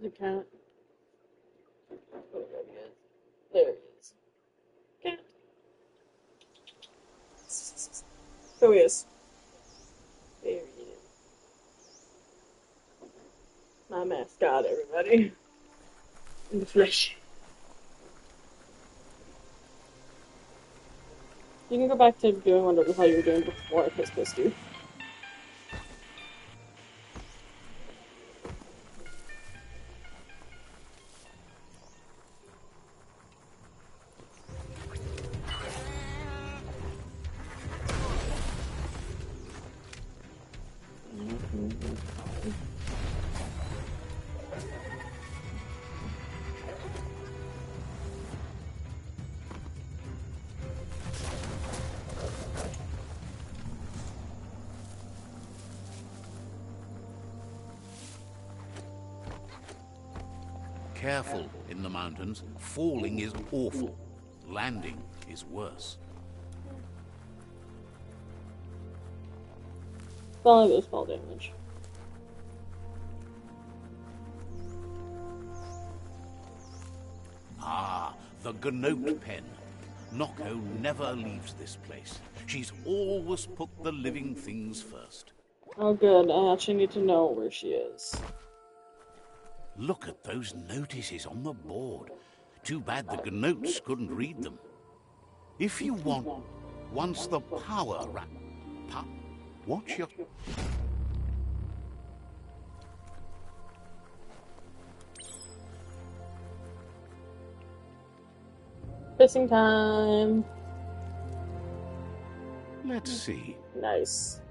The cat. Oh, there he is. There he is. Cat. There he is. There he is. My mascot, everybody. In the flesh. You can go back to doing whatever the hell you were doing before I pissed you. careful in the mountains. Falling is awful. Landing is worse. Probably those fall damage. Ah, the Gnote pen. Noko never leaves this place. She's always put the living things first. Oh good, I actually need to know where she is. Look at those notices on the board. Too bad the Gnotes couldn't read them. If you want, once the power watch your... Pissing time. Let's see. Nice.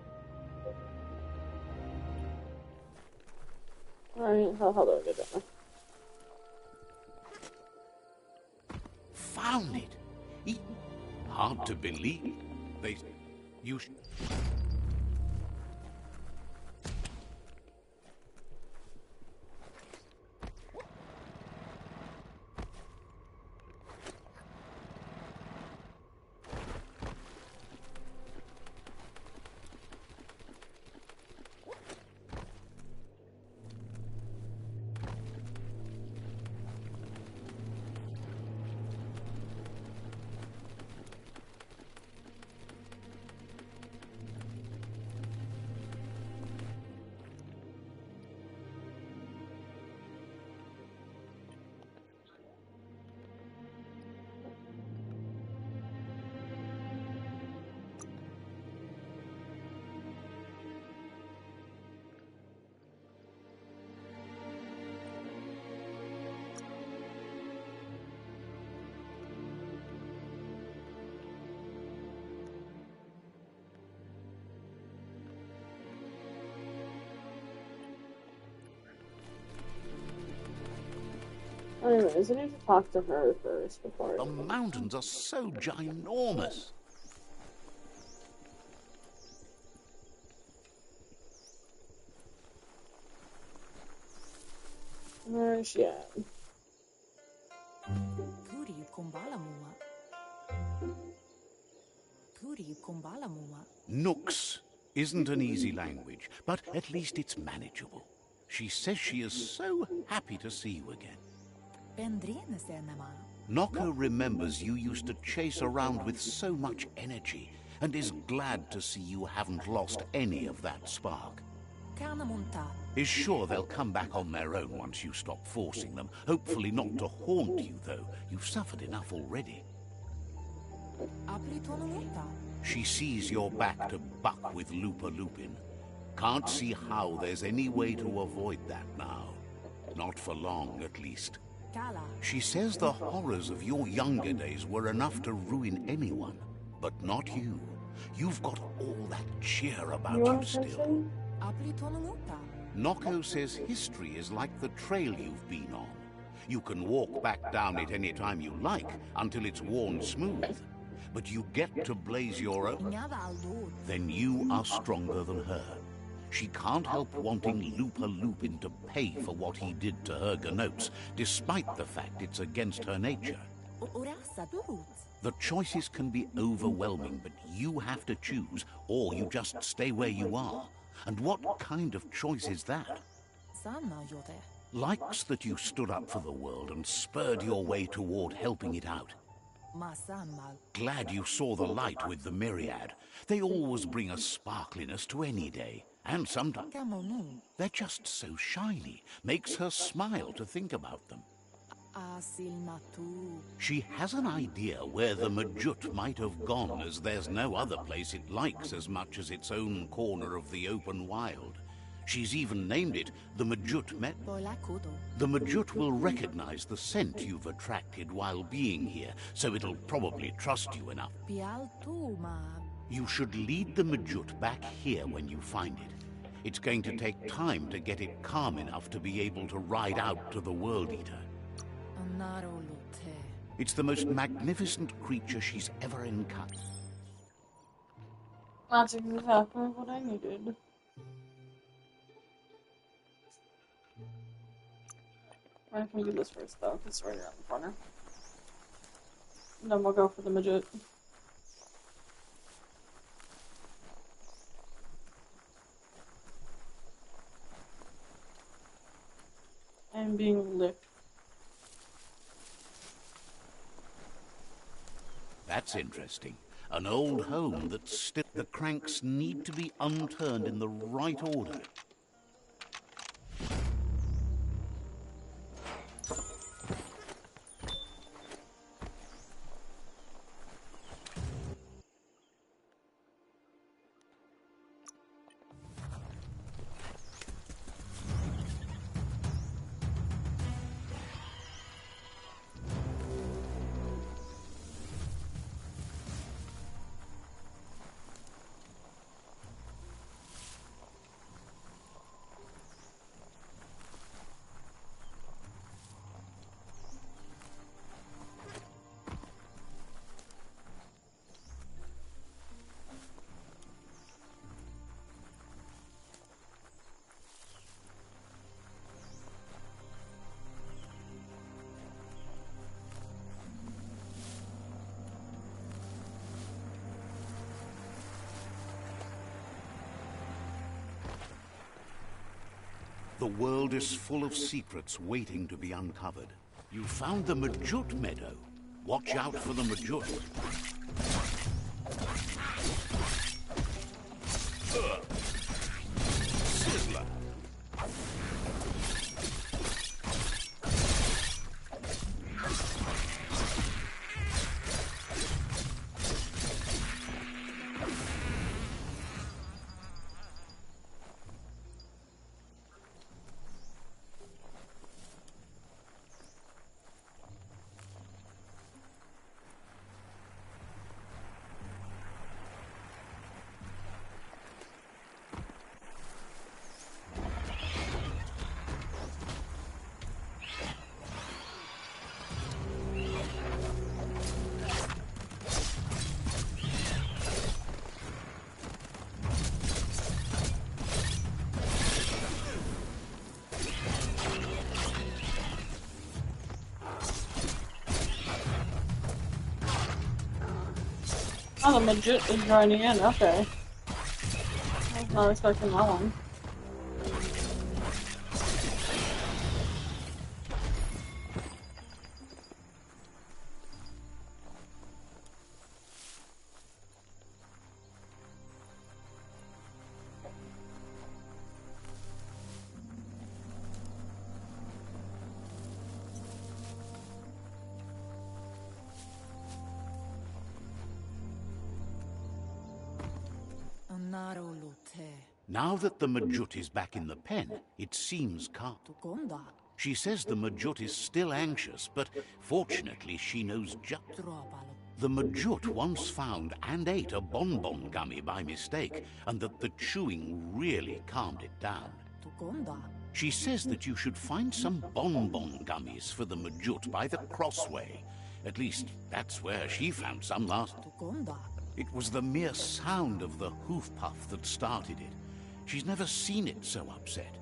Alright, how do I get that? Found it. Hard to believe. You... Anyways, I need to talk to her first before The mountains are so ginormous. Where is she at? Nooks isn't an easy language, but at least it's manageable. She says she is so happy to see you again. Noko remembers you used to chase around with so much energy and is glad to see you haven't lost any of that spark. Is sure they'll come back on their own once you stop forcing them. Hopefully not to haunt you, though. You've suffered enough already. She sees you're back to buck with Lupa Lupin. Can't see how there's any way to avoid that now. Not for long, at least. She says the horrors of your younger days were enough to ruin anyone, but not you. You've got all that cheer about you still. Noko says history is like the trail you've been on. You can walk back down it any time you like until it's worn smooth. But you get to blaze your own, then you are stronger than her. She can't help wanting Looper Lupin to pay for what he did to her Gnotes, despite the fact it's against her nature. The choices can be overwhelming, but you have to choose, or you just stay where you are. And what kind of choice is that? Likes that you stood up for the world and spurred your way toward helping it out. Glad you saw the light with the myriad. They always bring a sparkliness to any day. And sometimes they're just so shiny. Makes her smile to think about them. She has an idea where the Majut might have gone, as there's no other place it likes as much as its own corner of the open wild. She's even named it the Majut Met. The Majut will recognize the scent you've attracted while being here, so it'll probably trust you enough. You should lead the Majut back here when you find it. It's going to take time to get it calm enough to be able to ride out to the World Eater. It's the most magnificent creature she's ever encountered. That's exactly what I needed. I'm gonna do this first though, because it's right around the corner. And then we'll go for the Majut. I'm being licked. That's interesting. An old home that's still... The cranks need to be unturned in the right order. The world is full of secrets waiting to be uncovered. You found the Majut meadow. Watch out for the Majut. Sizzler. Oh, the Majut is joining in, okay. I was not expecting that one. Now that the Majut is back in the pen, it seems calm. She says the Majut is still anxious, but fortunately she knows the Majut once found and ate a bonbon gummy by mistake, and that the chewing really calmed it down. She says that you should find some bonbon gummies for the Majut by the crossway. At least, that's where she found some last. It was the mere sound of the hoof puff that started it. She's never seen it so upset.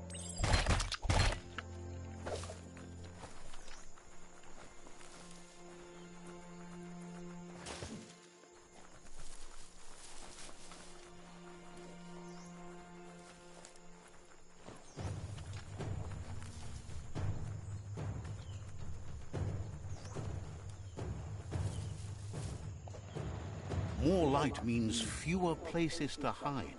More light means fewer places to hide.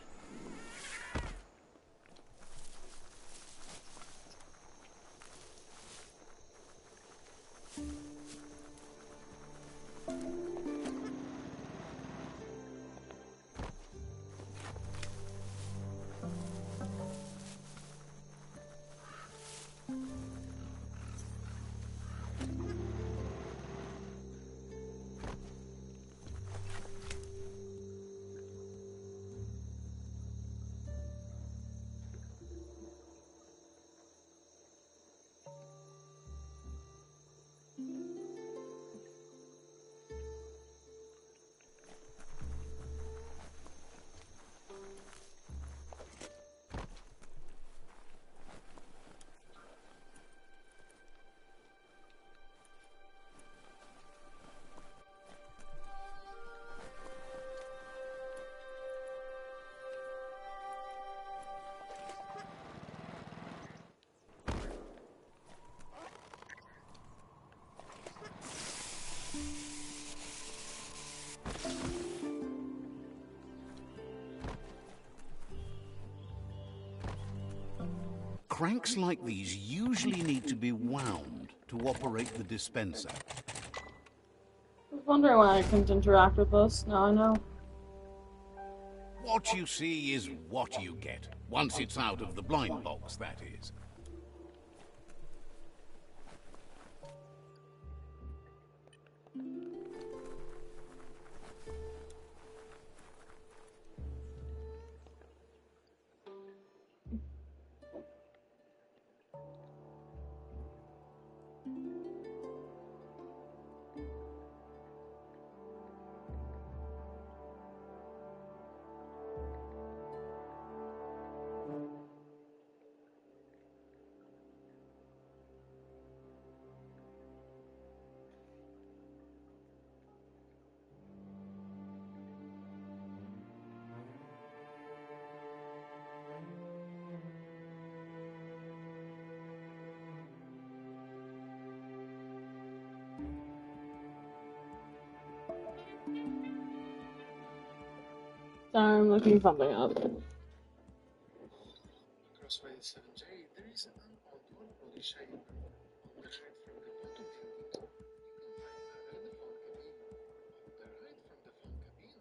Cranks like these usually need to be wound to operate the dispenser. I was wondering why I couldn't interact with this. Now I know. What you see is what you get. Once it's out of the blind box, that is. Sorry, I'm looking something up. Crossway 7J, there is an uncontrollable shape. On the right from the bottom building, you can find a red phone cabin. On the right from the phone cabin, you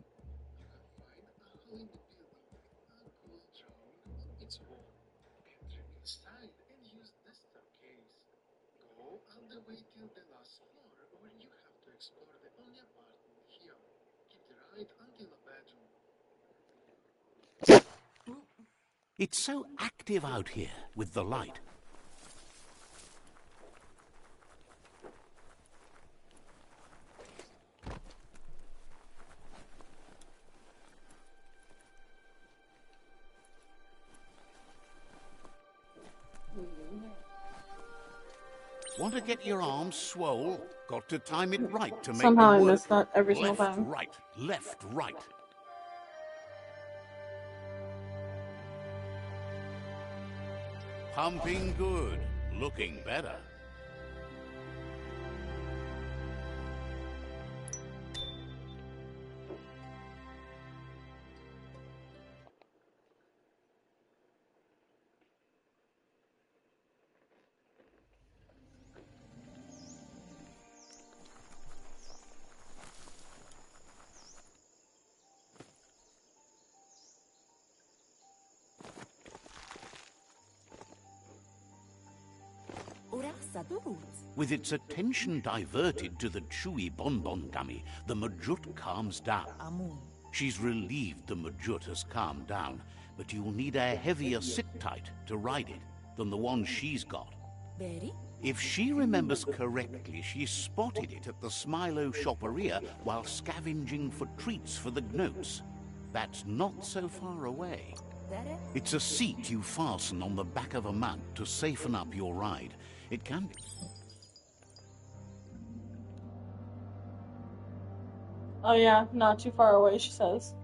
can find a hole in the building with a cool drawing on its wall. Enter inside and use the staircase. Go all the way till the last floor, where you have to explore the only apartment here. Keep the right until a bedroom. It's so active out here with the light. Want to get your arms swole? Got to time it right to make Somehow I them work. missed that every single Left, time. right, left, right. Pumping good, looking better. With its attention diverted to the chewy bonbon gummy, the Majut calms down. She's relieved the Majut has calmed down, but you'll need a heavier sit-tight to ride it than the one she's got. If she remembers correctly, she spotted it at the Smilo Shopperia while scavenging for treats for the Gnotes. That's not so far away. It's a seat you fasten on the back of a mount to safen up your ride. It can be... Oh yeah, not too far away, she says.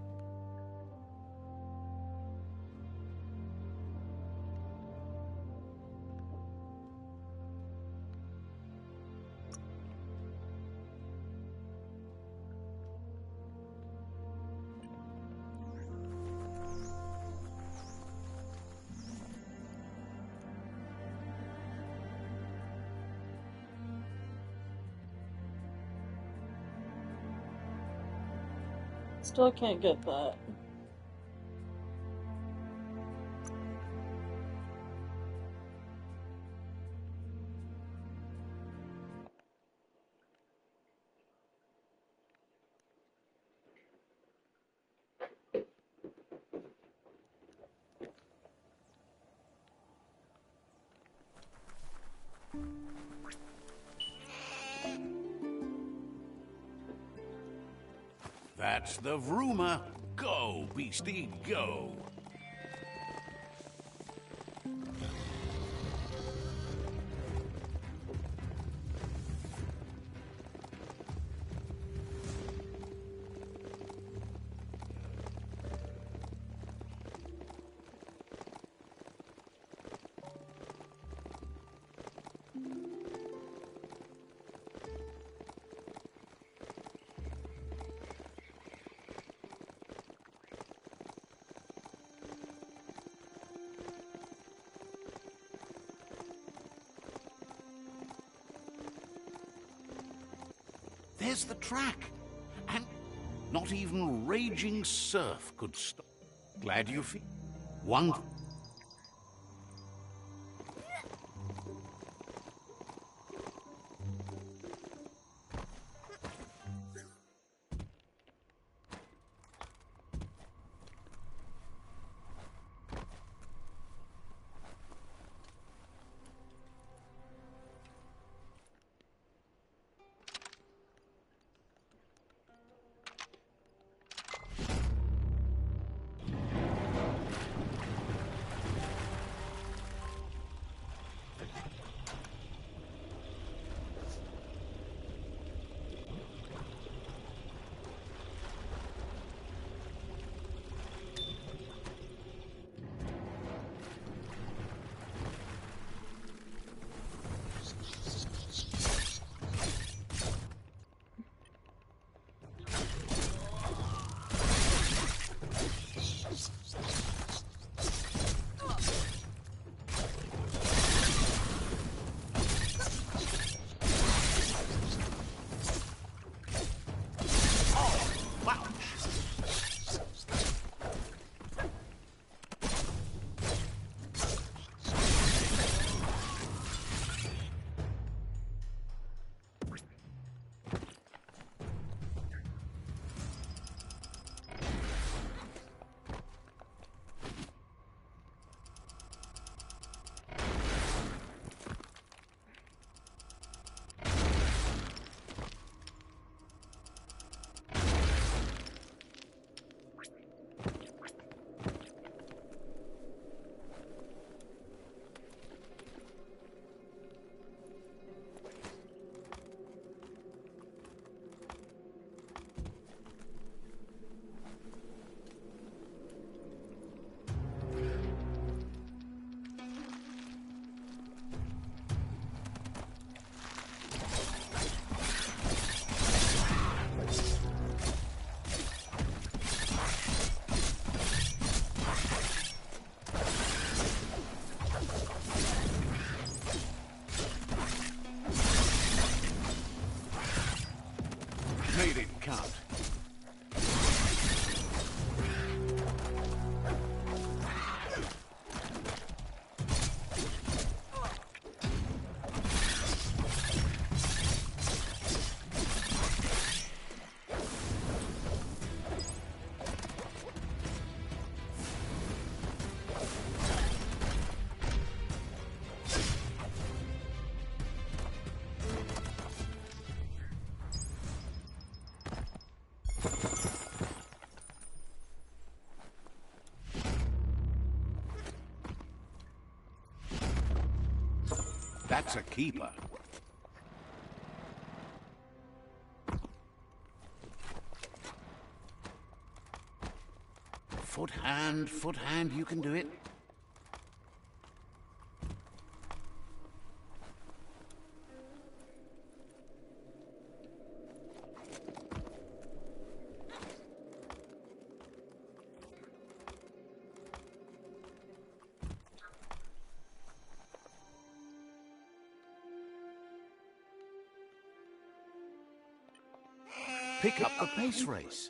Still can't get that. That's the Vroomer. Go, beastie, go. There's the track. And not even raging surf could stop. Glad you feel... One... That's a keeper. Foot hand, you can do it. Pick up the pace race.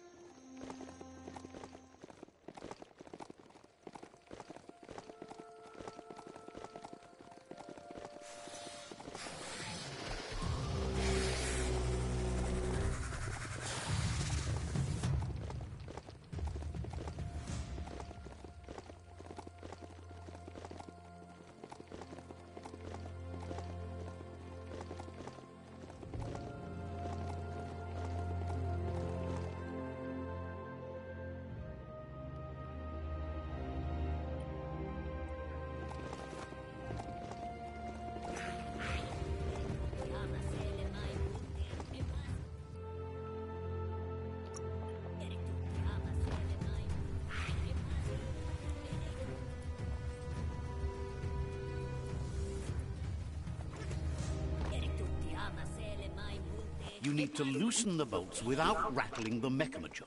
You need to loosen the bolts without rattling the mechanism.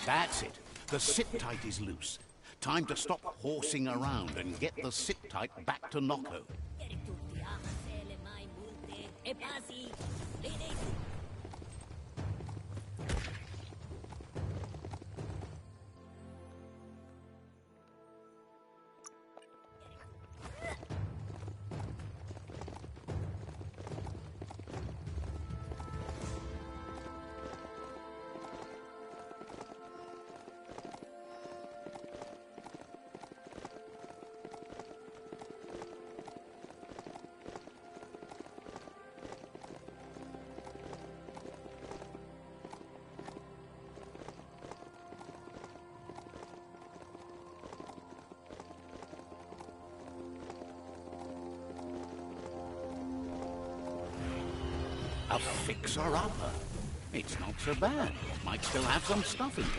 That's it. The sit-tight is loose. Time to stop horsing around and get the sit-tight back to Nocco. A fixer-upper. It's not so bad. Might still have some stuff in it.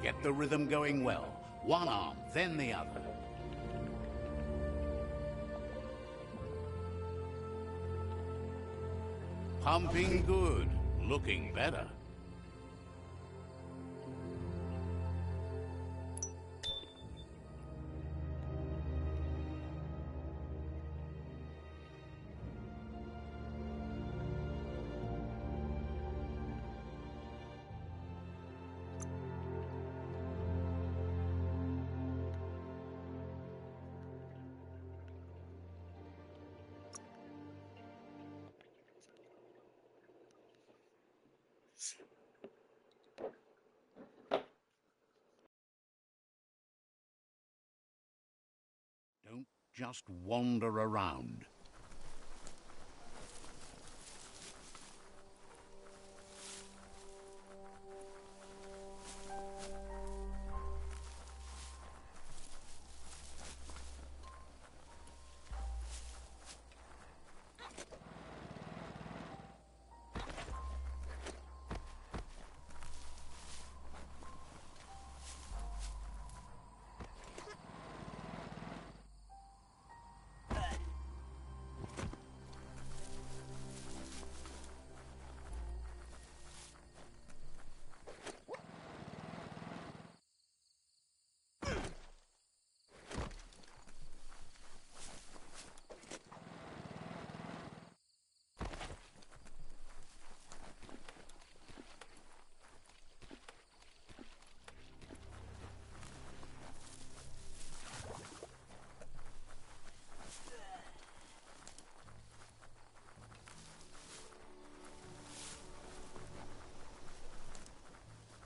Get the rhythm going well. One arm, then the other. Pumping good. Looking better. Don't just wander around.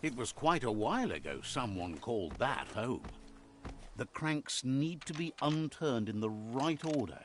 It was quite a while ago someone called that home. The cranks need to be unturned in the right order.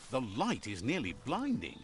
The light is nearly blinding.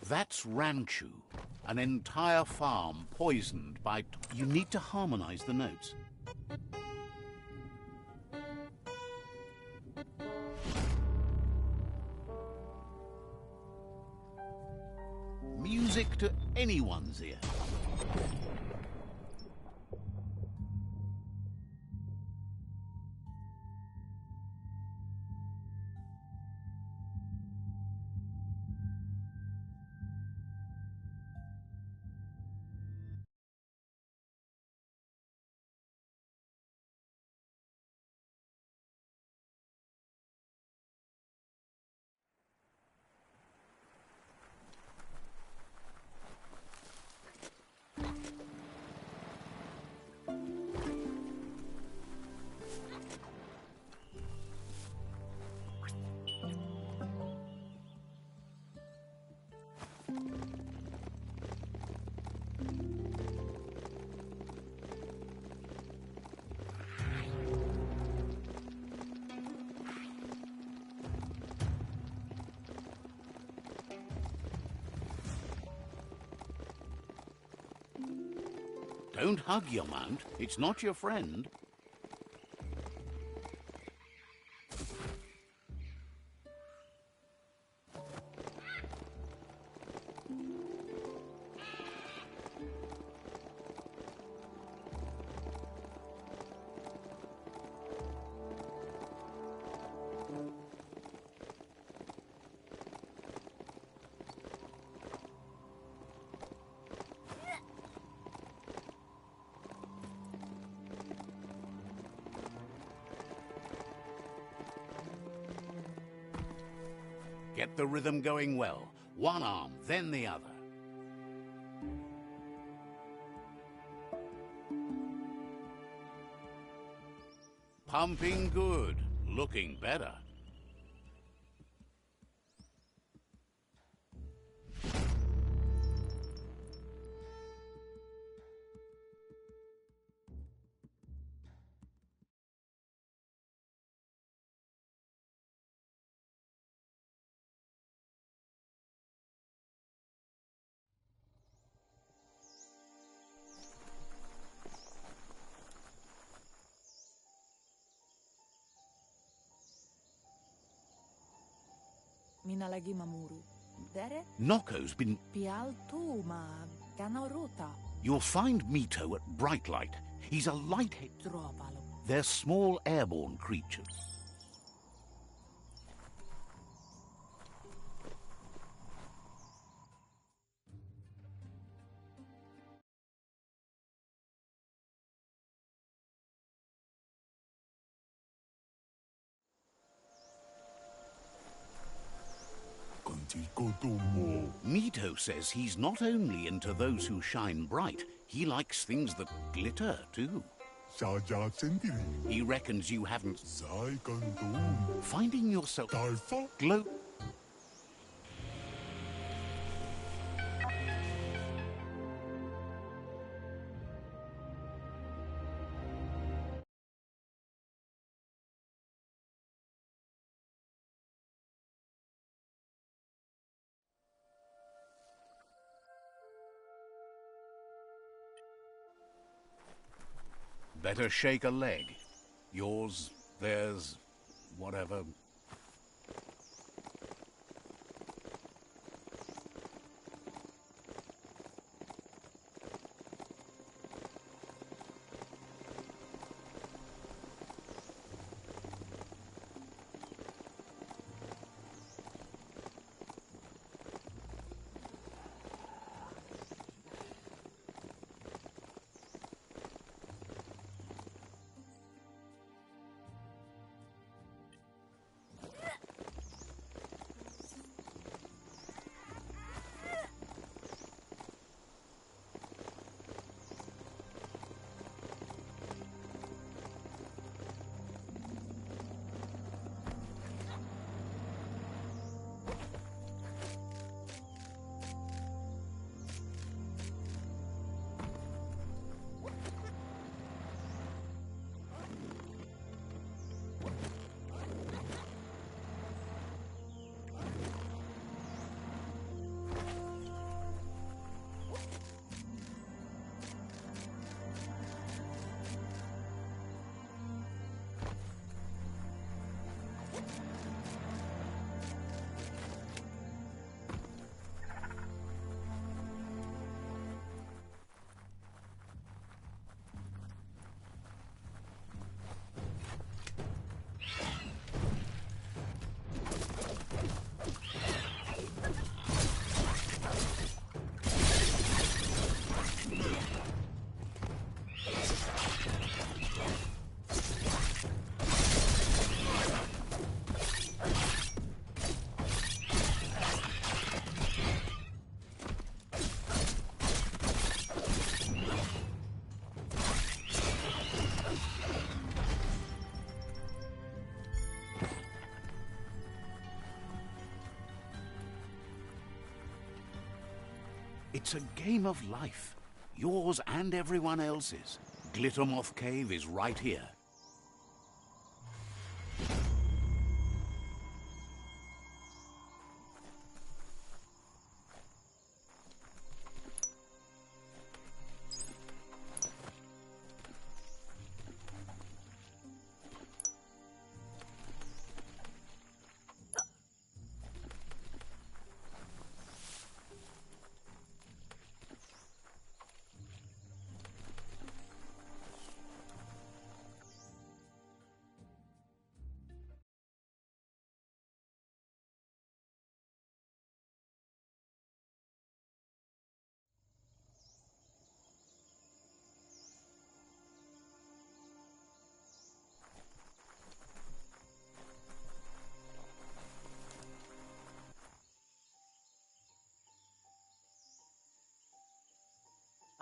That's Ranchu, an entire farm poisoned by... You need to harmonize the notes. Music to anyone's ear. Don't hug your mount. It's not your friend. Get the rhythm going well. One arm, then the other. Pumping good. Looking better. Minä lagi mamuru. Dere? Noko's been... Pial tu ma ganorota. You'll find Mito at Bright Light. He's a light-head. Trovalo. They're small airborne creatures. Mito says he's not only into those who shine bright, he likes things that glitter, too. He reckons you haven't... Finding yourself... Glow... Better shake a leg. Yours, theirs, whatever. It's a game of life. Yours and everyone else's. Glittermoth Cave is right here.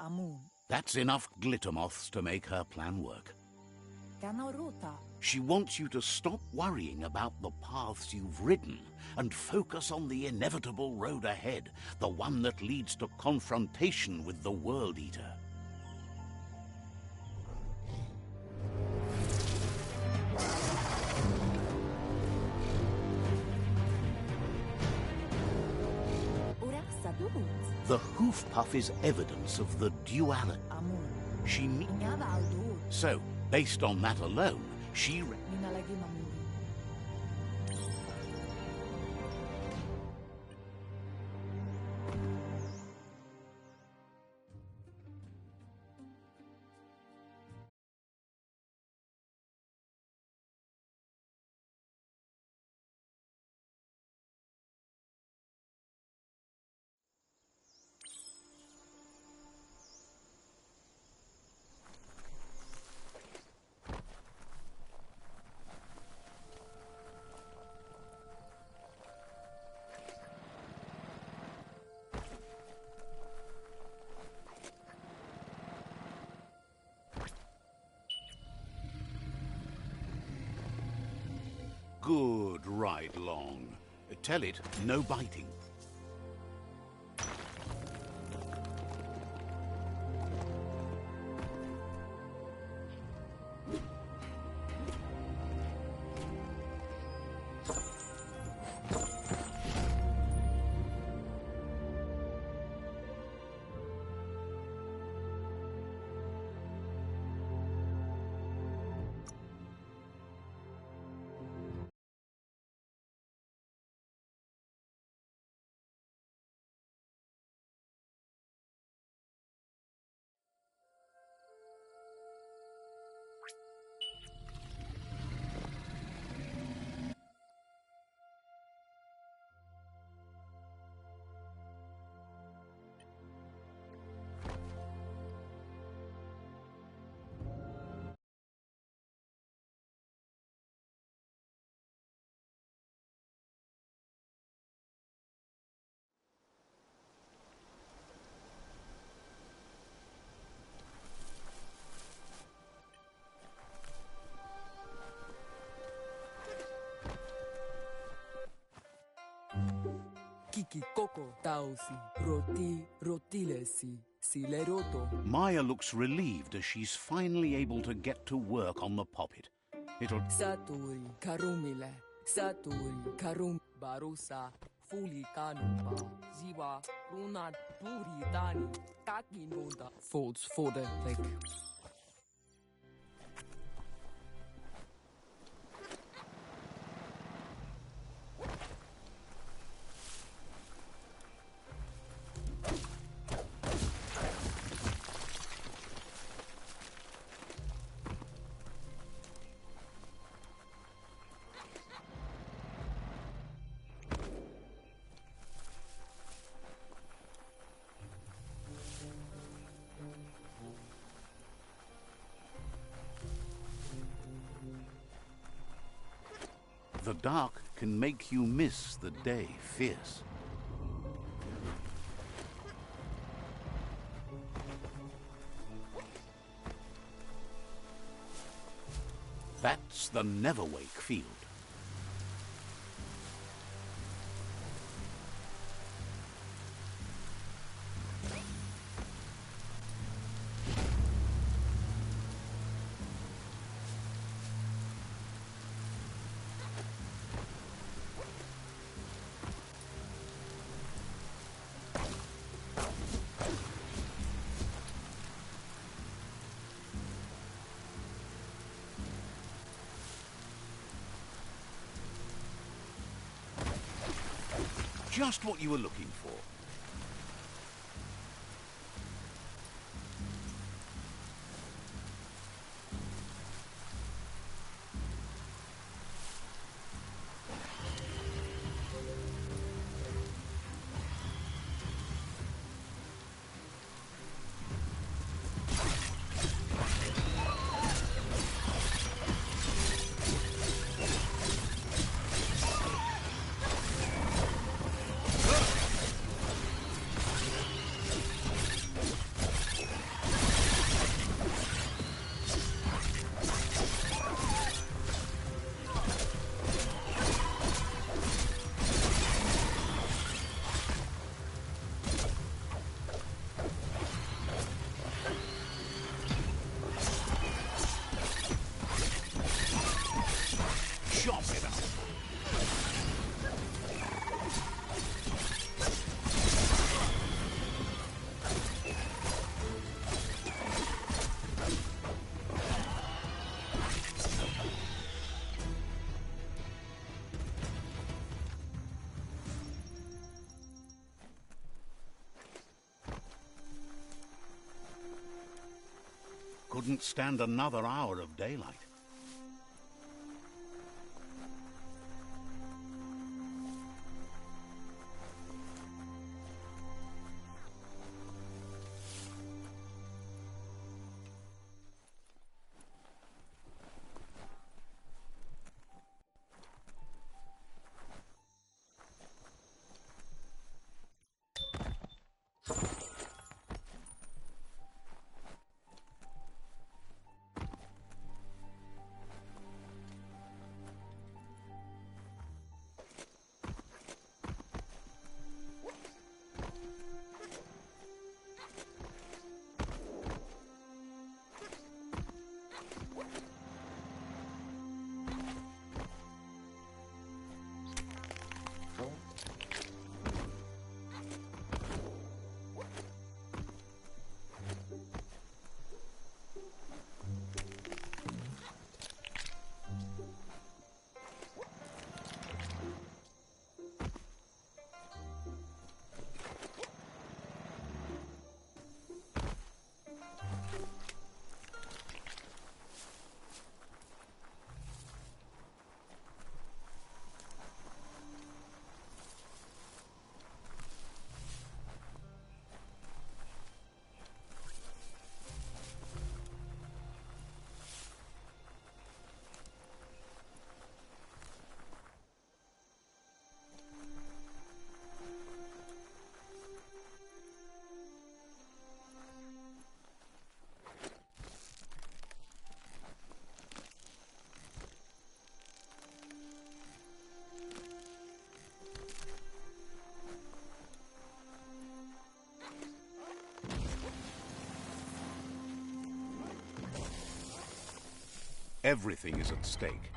Amun. That's enough glittermoths to make her plan work. Ganarota. She wants you to stop worrying about the paths you've ridden and focus on the inevitable road ahead, the one that leads to confrontation with the World Eater. The hoof puff is evidence of the duality. She needs. So, based on that alone, she... Good ride, Long. Tell it, no biting. Kiki Coco Tausi, Roti Rotilesi, Sileroto. Maya looks relieved as she's finally able to get to work on the poppet. It'll... Saturi Karumile, Saturi Karum Barusa, Fuli Kanumba, Ziwa, Runa Puri Dani, Kaki Noda, Folds for the leg. The dark can make you miss the day fierce. That's the Neverwake field. Just what you were looking for. Couldn't stand another hour of daylight. Everything is at stake.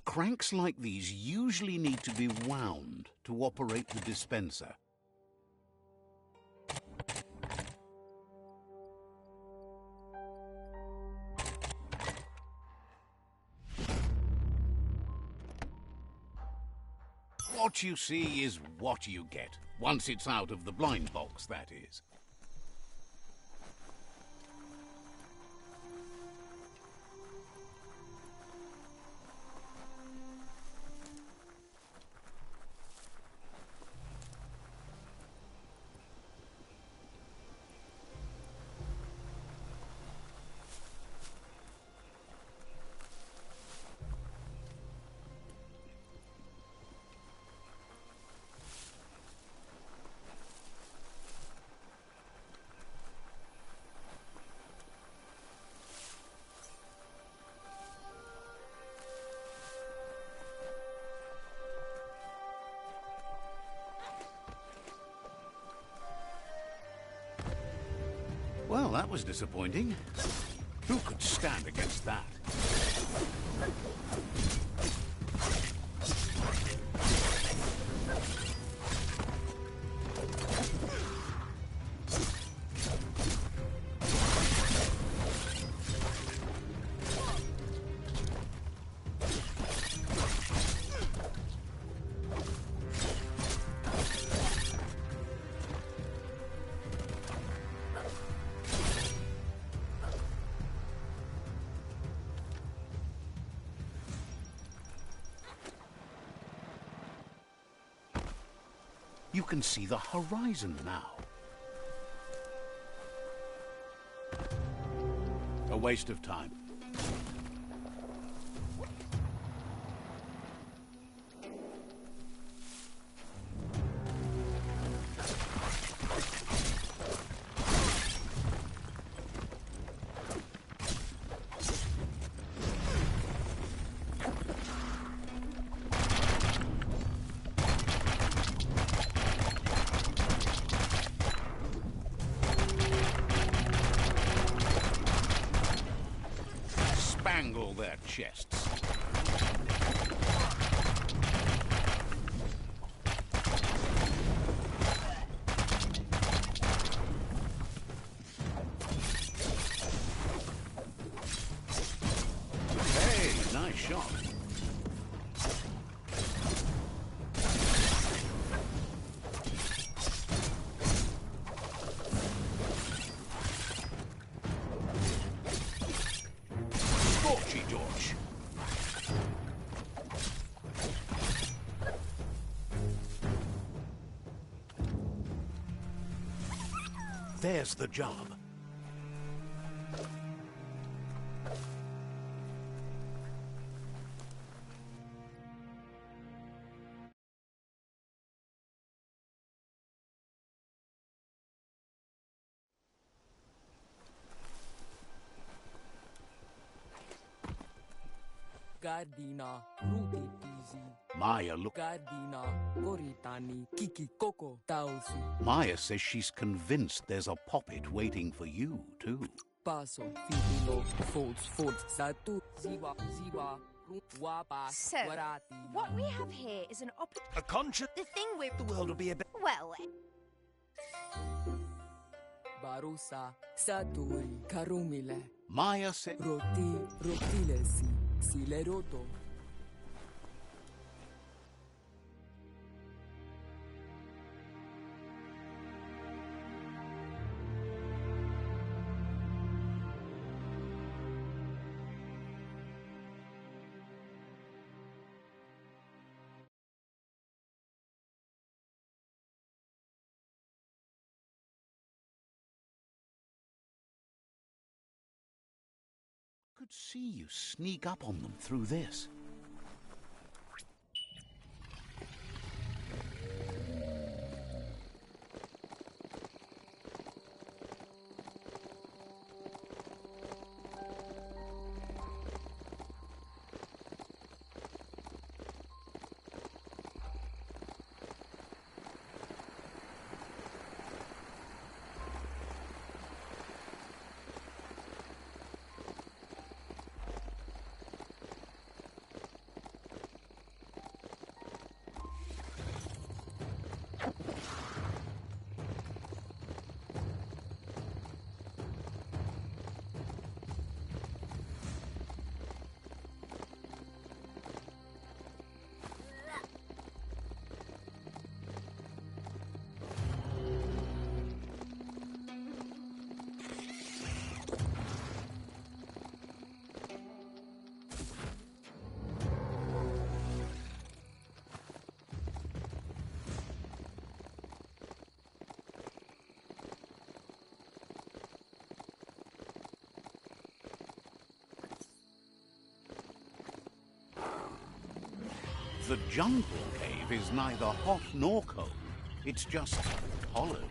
Cranks like these usually need to be wound to operate the dispenser. What you see is what you get, once it's out of the blind box, that is. Well, that was disappointing. Who could stand against that? You can see the horizon now. A waste of time. chests. Hey, nice shot. Scorchy George. There's the job. Gardina, ruti tizi. Maya, look. Gardina, koritani, kiki koko, tausi. Maya says she's convinced there's a poppet waiting for you, too. Paso, fitilo, folds, folds, satu, ziwa, ziwa, wapa, So, warati. what we have here is an A conscious. The thing with The world will be a bit. well, Barusa, satui, karumile. Maya said. Roti, rotilesi, sile roto. Could see you sneak up on them through this. The jungle cave is neither hot nor cold. It's just hollow.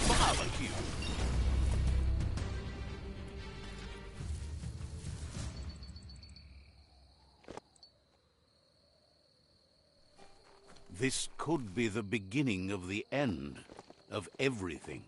Barbecue. This could be the beginning of the end of everything.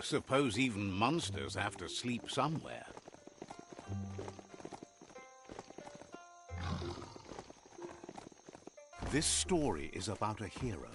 Suppose even monsters have to sleep somewhere. This story is about a hero.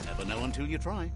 Never know until you try.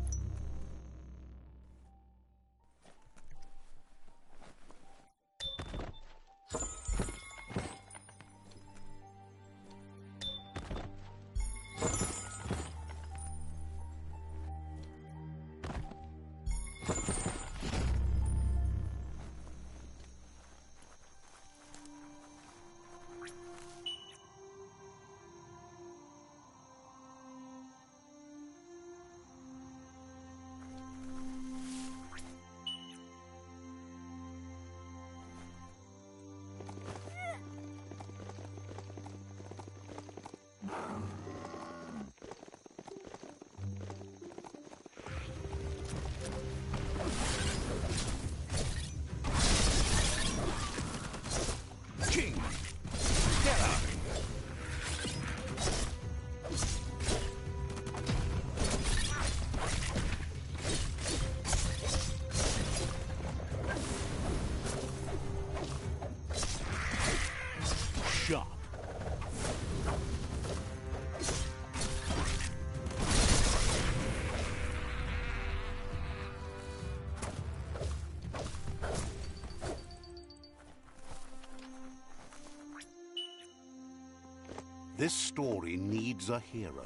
King, get out of here. Sharp. This story needs a hero.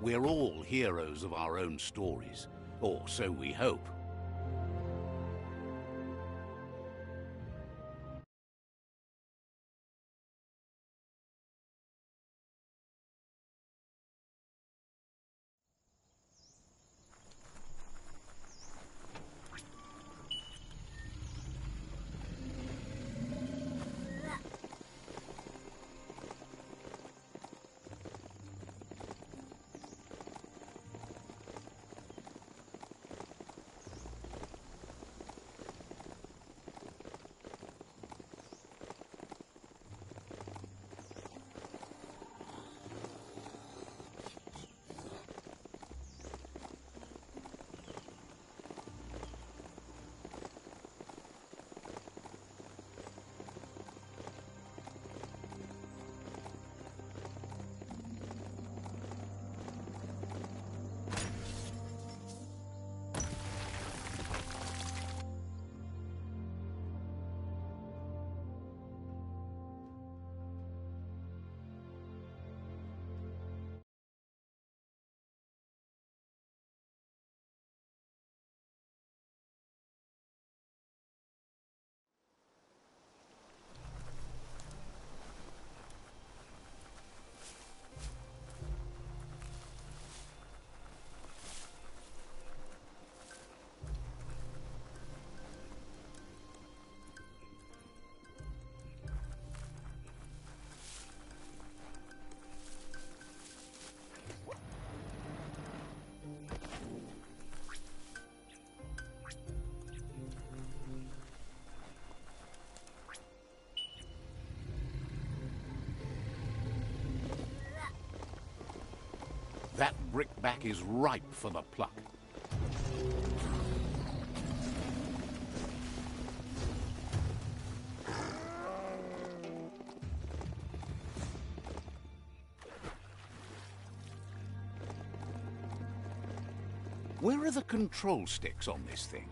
We're all heroes of our own stories, or so we hope. That brickbat is ripe for the pluck. Where are the control sticks on this thing?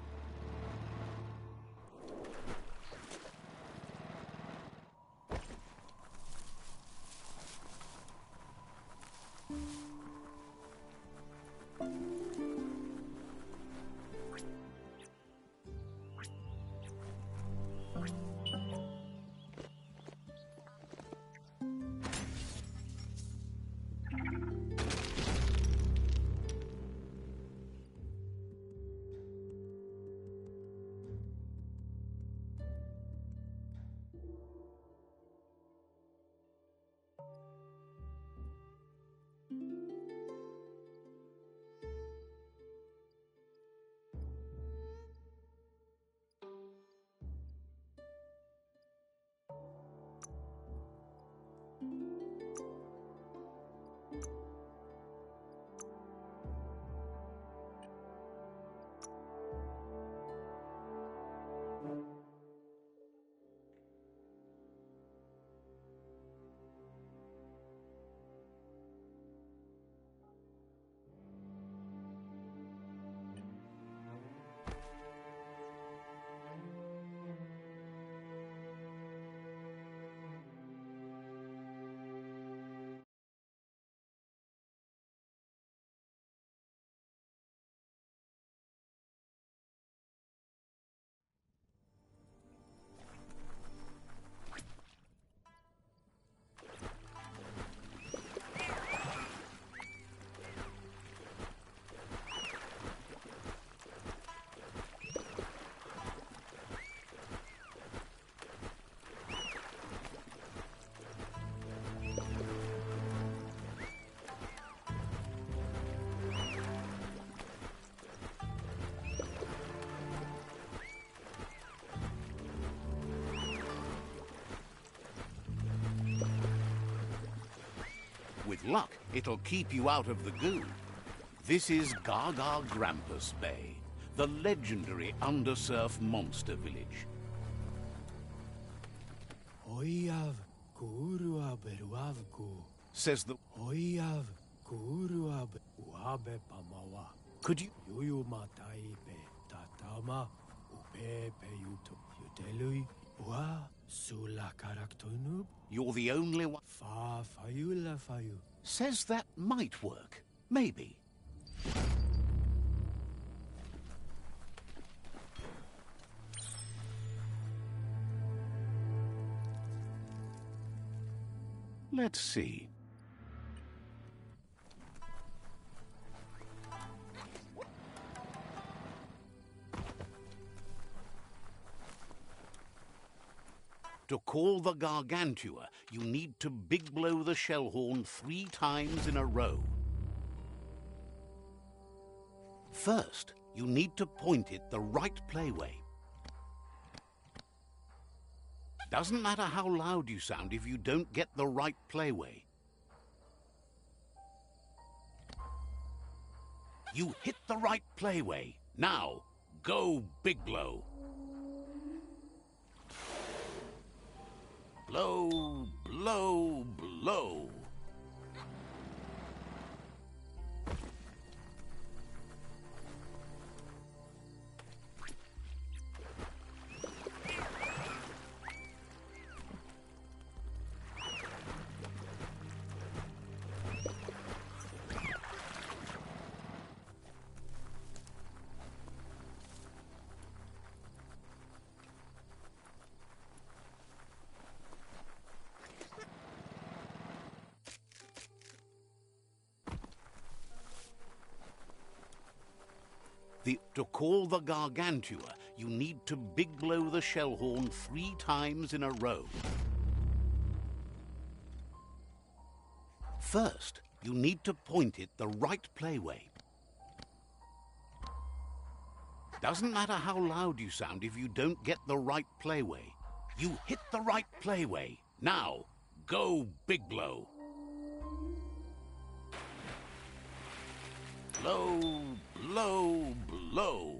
With luck, it'll keep you out of the goo. This is Gaga Grampus Bay, the legendary undersurf monster village. Oyav kuruab ruavku. Says the... Oyav kuruab uabe pamawa. Could you... Yuyu matai pe tatama upe pe yuto. Yutelui ua sula karaktonub. You're the only one... Fa fayula fayu. Says that might work. Maybe. Let's see. To call the Gargantua, you need to big blow the shell horn 3 times in a row. First, you need to point it the right playway. Doesn't matter how loud you sound if you don't get the right playway. You hit the right playway. Now, go big blow. Blow, blow, blow. To call the Gargantua, you need to big blow the shell horn 3 times in a row. First, you need to point it the right playway. Doesn't matter how loud you sound if you don't get the right playway. You hit the right playway. Now, go big blow. Blow, blow, blow.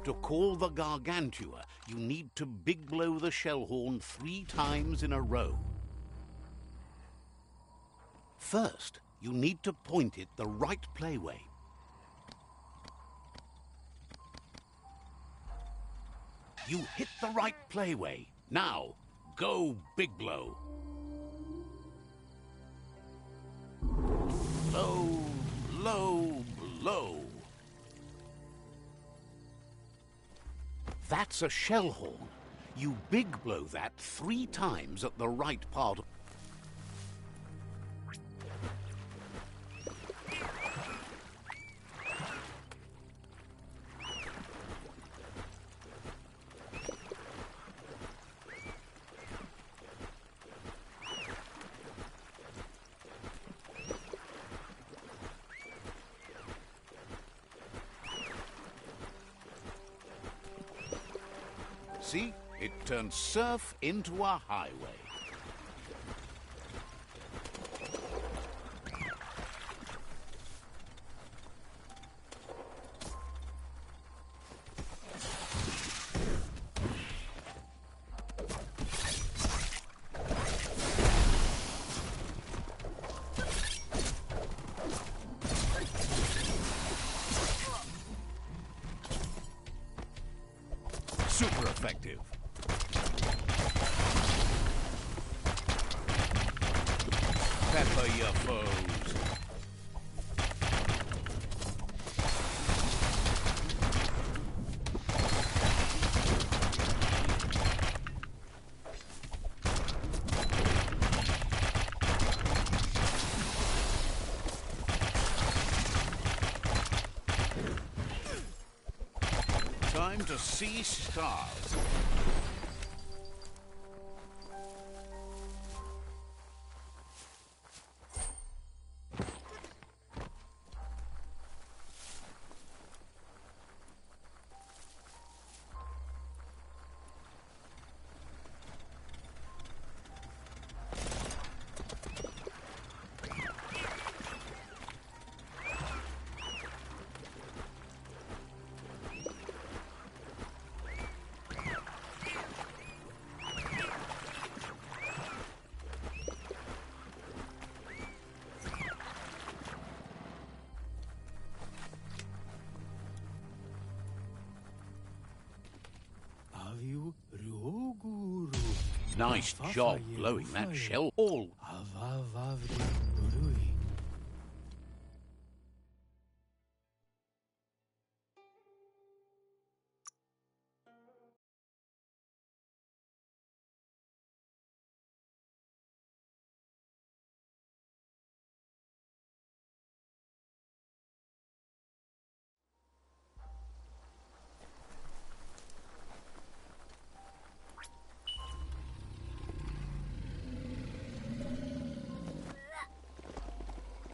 To call the Gargantua, you need to big blow the shell horn 3 times in a row. First, you need to point it the right playway. You hit the right playway. Now, go big blow. Blow, blow, blow. That's a shell horn. You big blow that 3 times at the right part. See? It turns surf into a highway. Super effective. Pepper your foes. Time to see stars. Nice job blowing that shell all.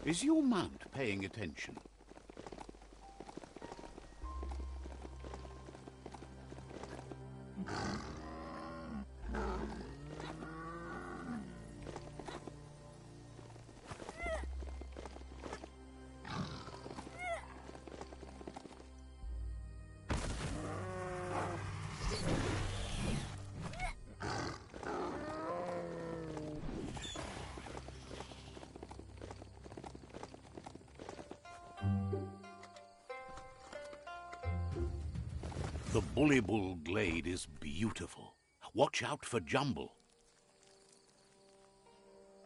Is your mount paying attention? The Bullybul glade is beautiful. Watch out for Jumble.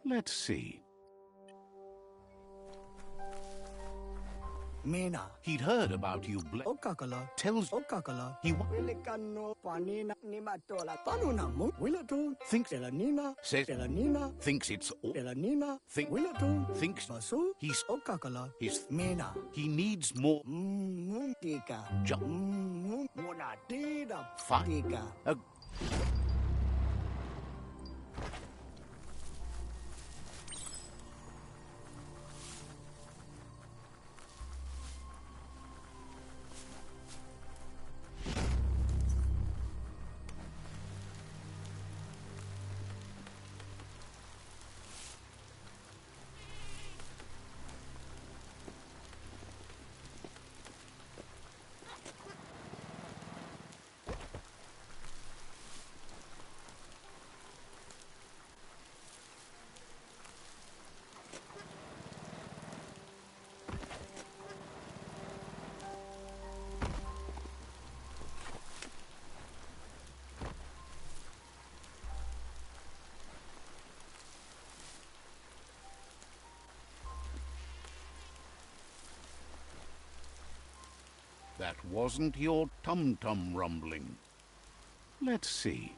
Let's see. Mina. He'd heard about you. Okakala. Tells Okakala. he Wilikano panina nimatola. Panuna mu. Wilato. thinks Telanina. says Telanina. thinks it's all. Telanina. Think Wilato. thinks Basu. he's Okakala. he's Mina. he needs more. Tika. Monatida. Fine. Tika. That wasn't your tum-tum rumbling. Let's see.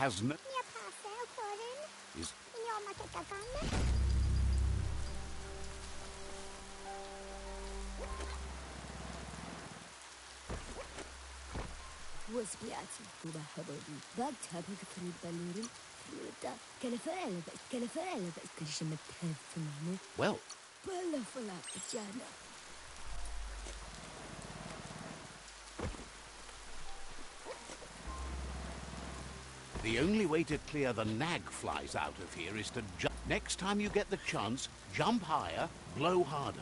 Has no... Is... وسبيعتي وبحبودي بعد حبك فريد بالوري فريدا كلا فعلا كل شيء متهفن Well... بلا فلا بجانا The only way to clear the nag flies out of here is to jump. Next time you get the chance, jump higher, blow harder.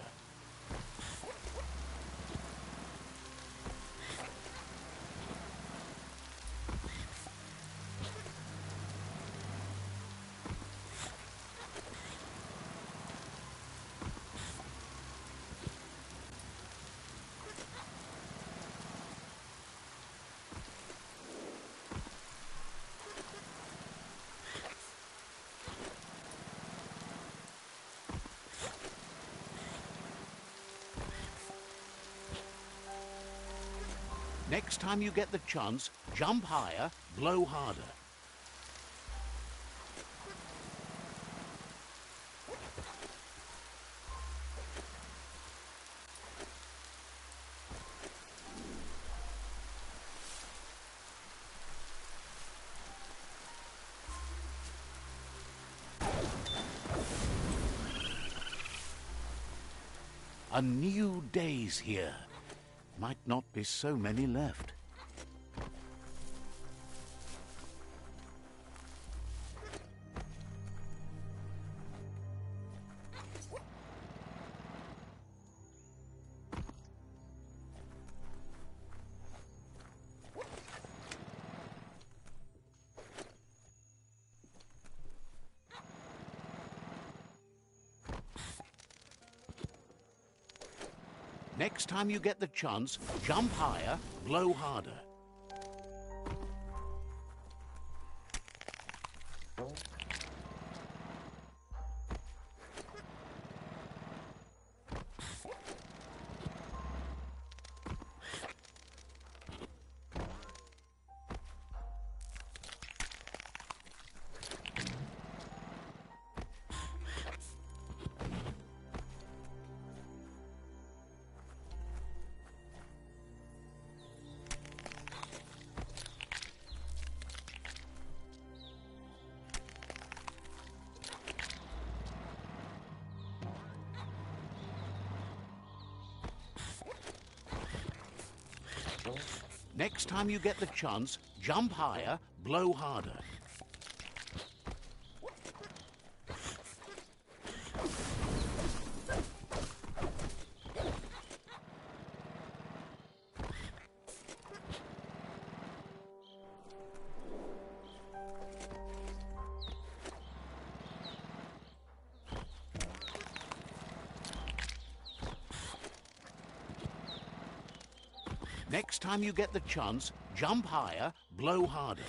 Next time you get the chance, jump higher, blow harder. A new day's here. Might not be so many left. Next time you get the chance, jump higher, blow harder. Next time you get the chance, jump higher, blow harder. Next time you get the chance, jump higher, blow harder.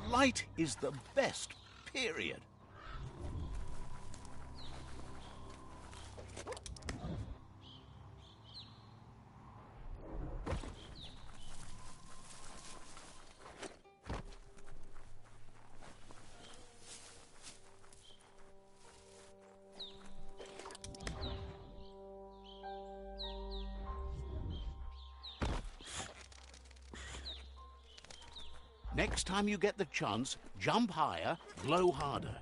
Light is the best, period. Next time you get the chance, jump higher, blow harder.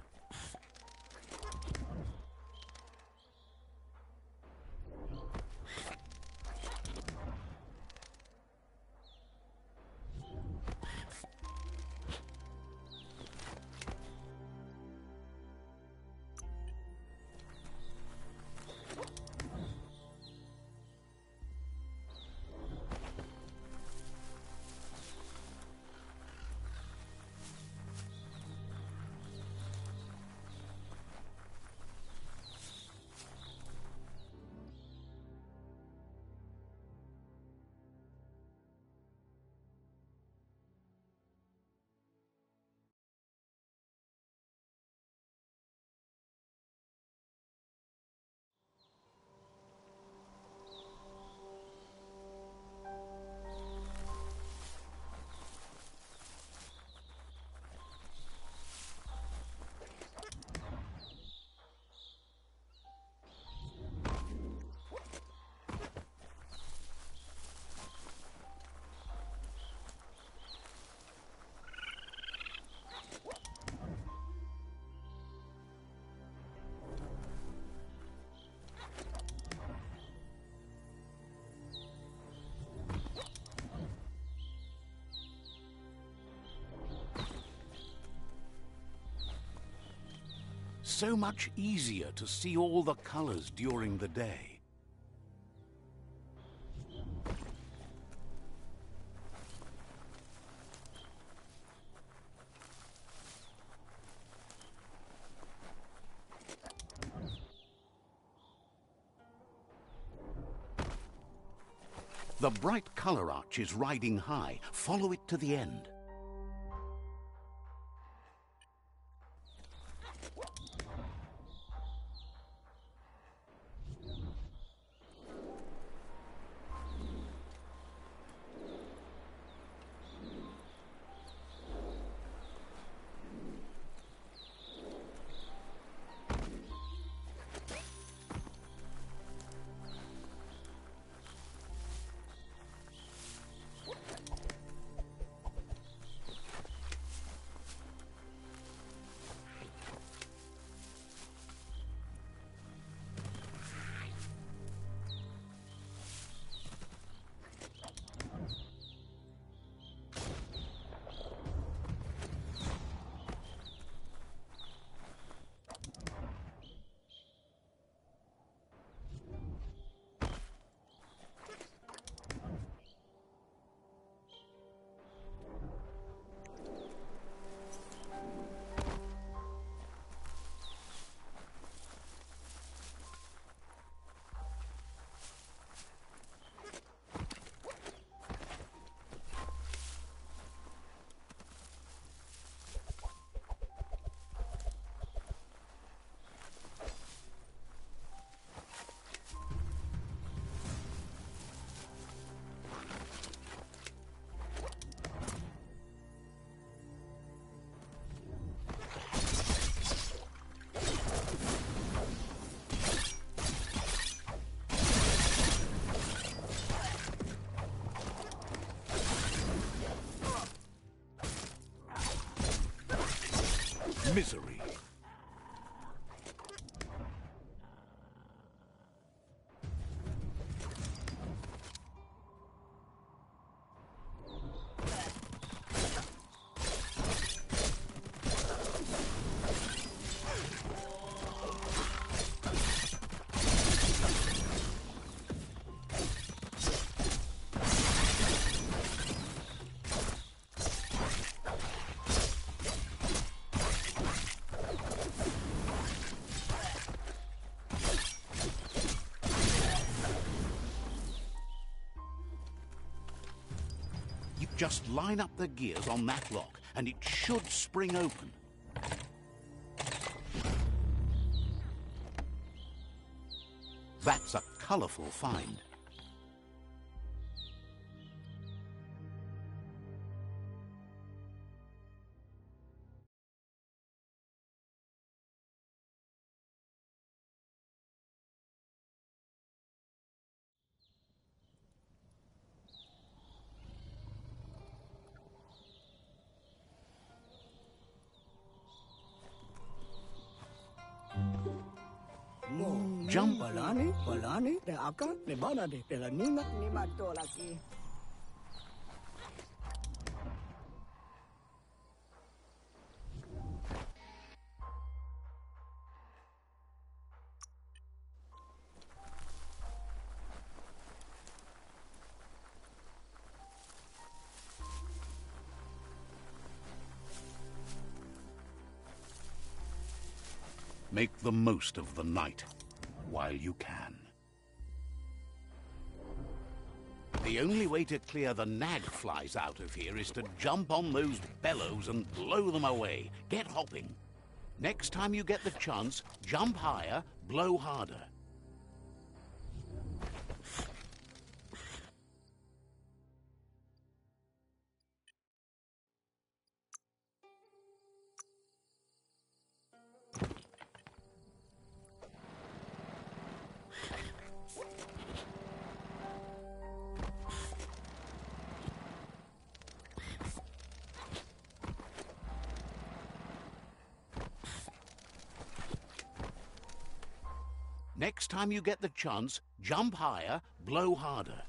So much easier to see all the colors during the day. The bright colour arch is riding high. Follow it to the end. Misery. Just line up the gears on that lock, and it should spring open. That's a colourful find. Jump. Balani, de aka, de bana de pelanina, ni matolaki. Make the most of the night while you can. The only way to clear the nag flies out of here is to jump on those bellows and blow them away. Get hopping. Next time you get the chance, jump higher, blow harder. Next time you get the chance, jump higher, blow harder.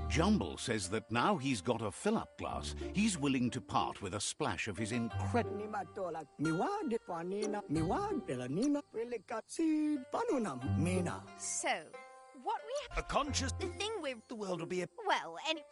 Jumble says that now he's got a fill-up glass, he's willing to part with a splash of his incredible... So, what we have... A conscious... The thing we're... The world will be a... Well, any...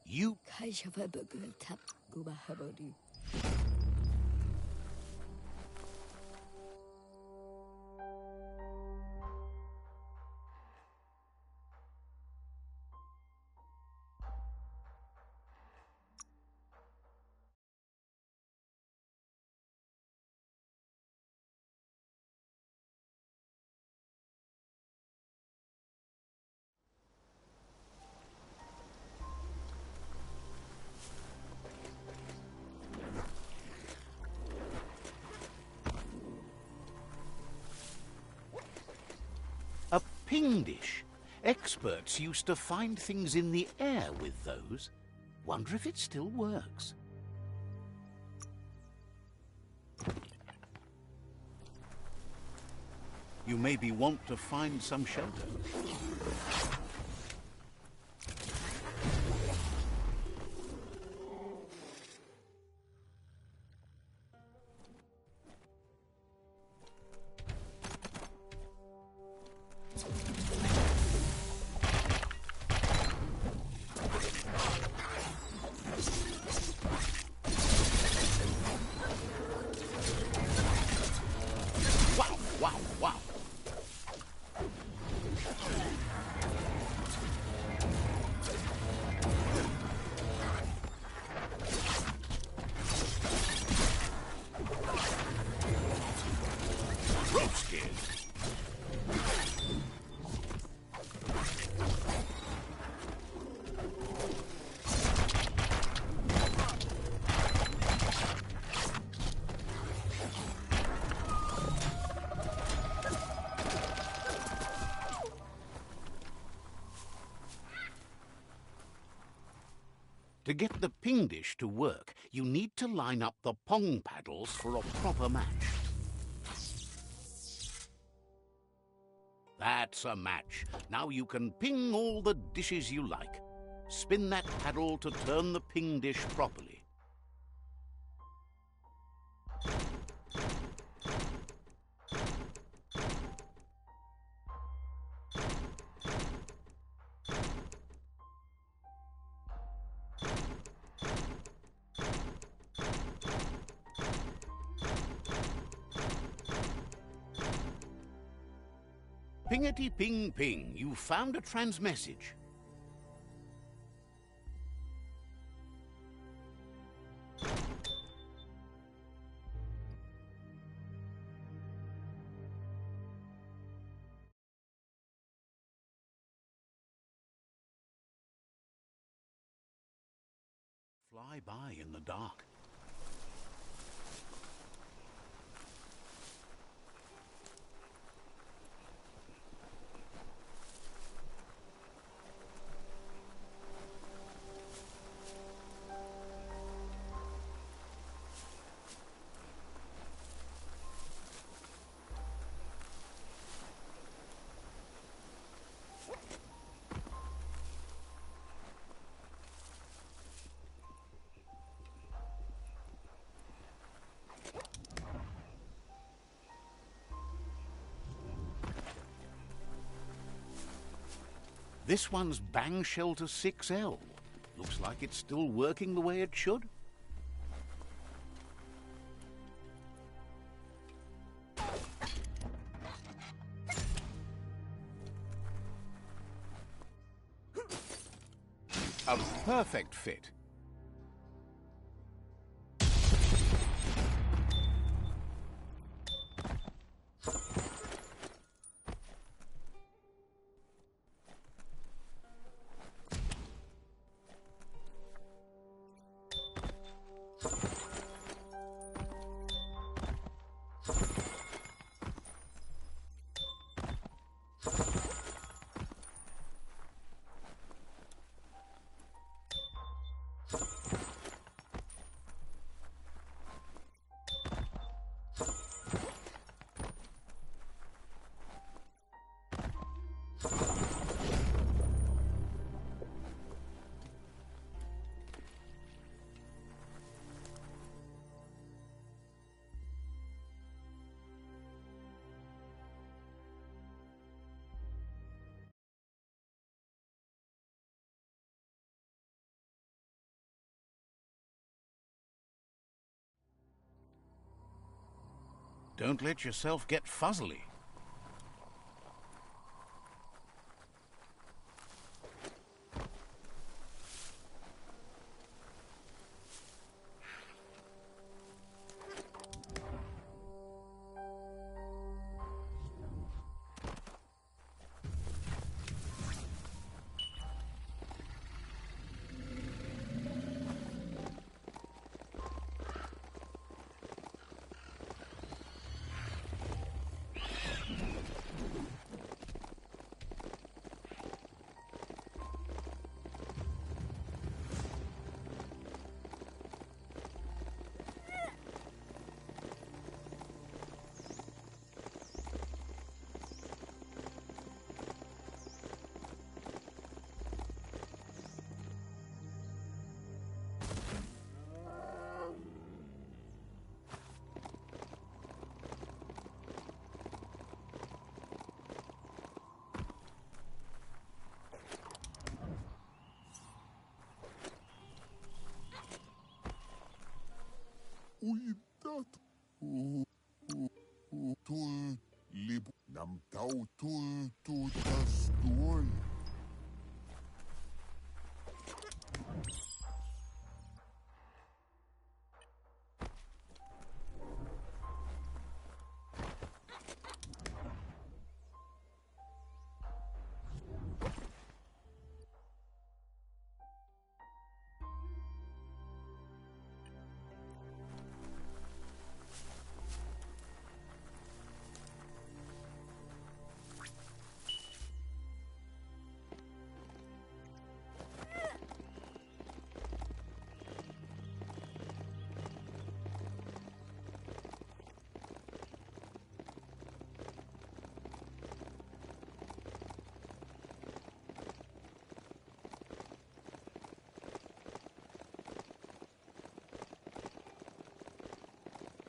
You... A ping dish. Experts used to find things in the air with those. Wonder if it still works. You maybe want to find some shelter. To get the ping dish to work, you need to line up the pong paddles for a proper match. That's a match. Now you can ping all the dishes you like. Spin that paddle to turn the ping dish properly. Pingety ping ping, you found a transmessage. fly by in the dark. This one's Bang Shelter 6L. Looks like it's still working the way it should. A perfect fit. Don't let yourself get fuzzily. Uitat. Tul lib nam tau tul tas tuoi.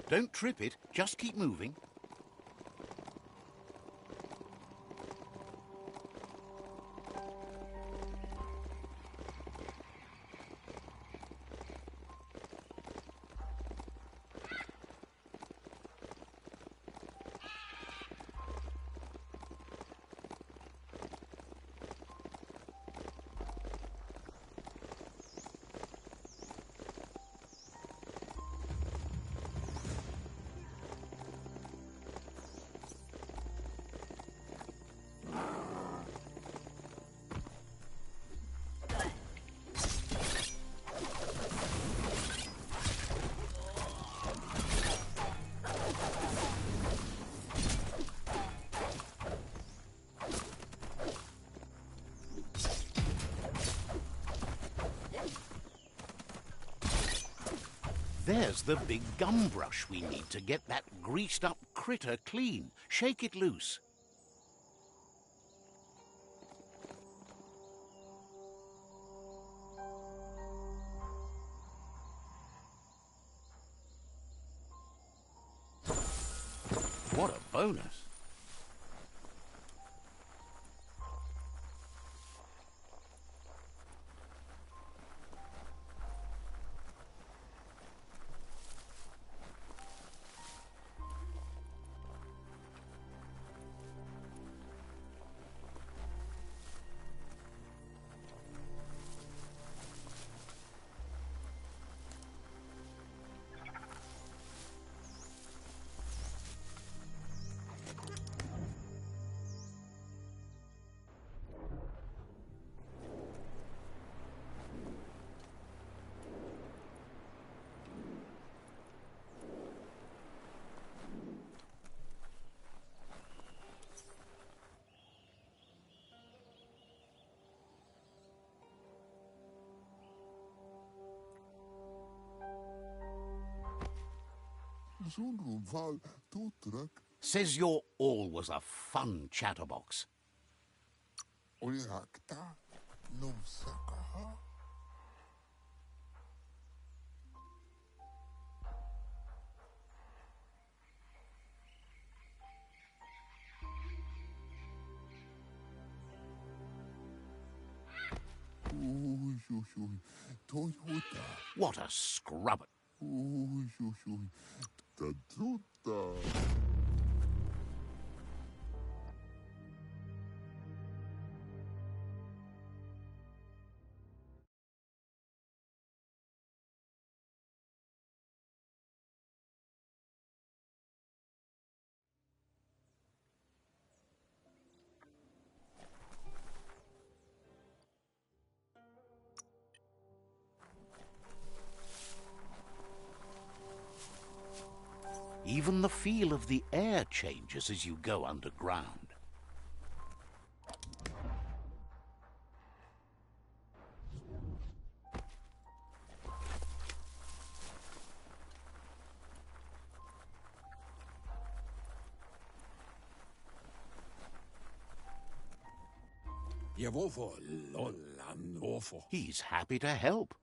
Don't trip it, just keep moving. There's the big gum brush we need to get that greased-up critter clean. Shake it loose. What a bonus. Says you're always a fun chatterbox. What a scrubber. Even the feel of the air changes as you go underground. He's happy to help.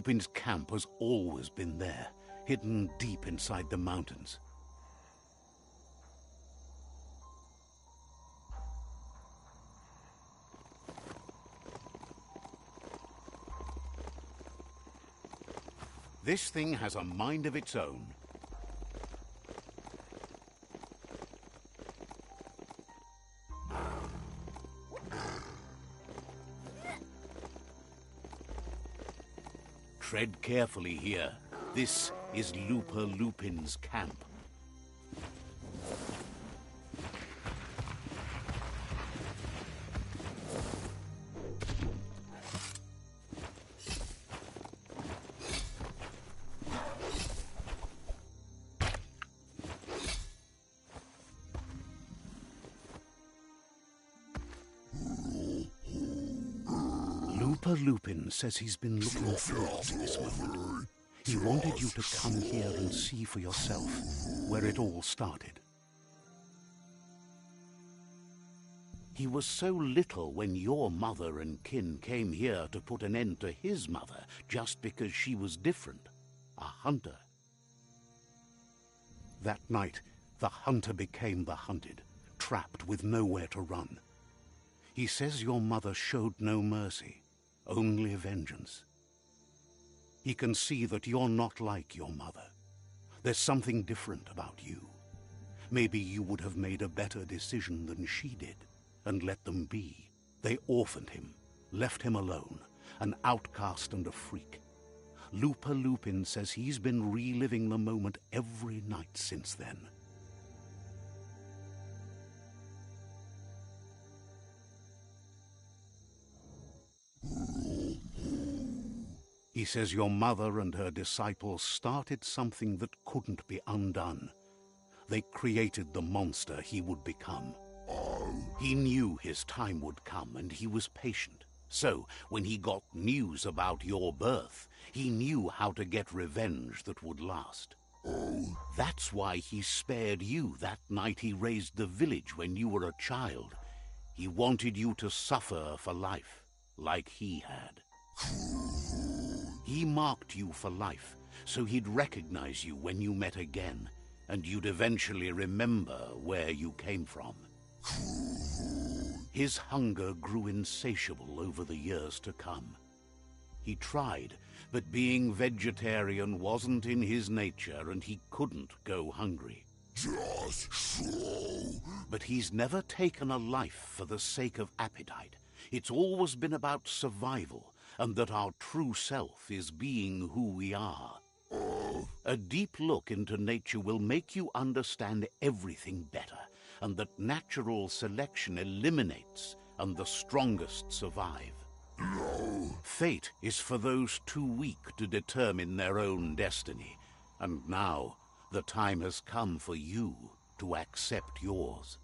Lupin's camp has always been there, hidden deep inside the mountains. This thing has a mind of its own. Tread carefully here. This is Lupin's camp. Looper Lupin says he's been looking forward to this moment. He wanted you to come here and see for yourself where it all started. He was so little when your mother and kin came here to put an end to his mother just because she was different, a hunter. That night, the hunter became the hunted, trapped with nowhere to run. He says your mother showed no mercy, only vengeance. He can see that you're not like your mother. There's something different about you. Maybe you would have made a better decision than she did, and let them be. They orphaned him, left him alone, an outcast and a freak. Looper Lupin says he's been reliving the moment every night since then. He says your mother and her disciples started something that couldn't be undone. They created the monster he would become. He knew his time would come, and he was patient. So, when he got news about your birth, he knew how to get revenge that would last. That's why he spared you that night he raised the village when you were a child. He wanted you to suffer for life, like he had. He marked you for life, so he'd recognize you when you met again, and you'd eventually remember where you came from. His hunger grew insatiable over the years to come. He tried, but being vegetarian wasn't in his nature, and he couldn't go hungry. Just so. But he's never taken a life for the sake of appetite. It's always been about survival, and that our true self is being who we are. A deep look into nature will make you understand everything better, and that natural selection eliminates, and the strongest survive. No. Fate is for those too weak to determine their own destiny, and now the time has come for you to accept yours.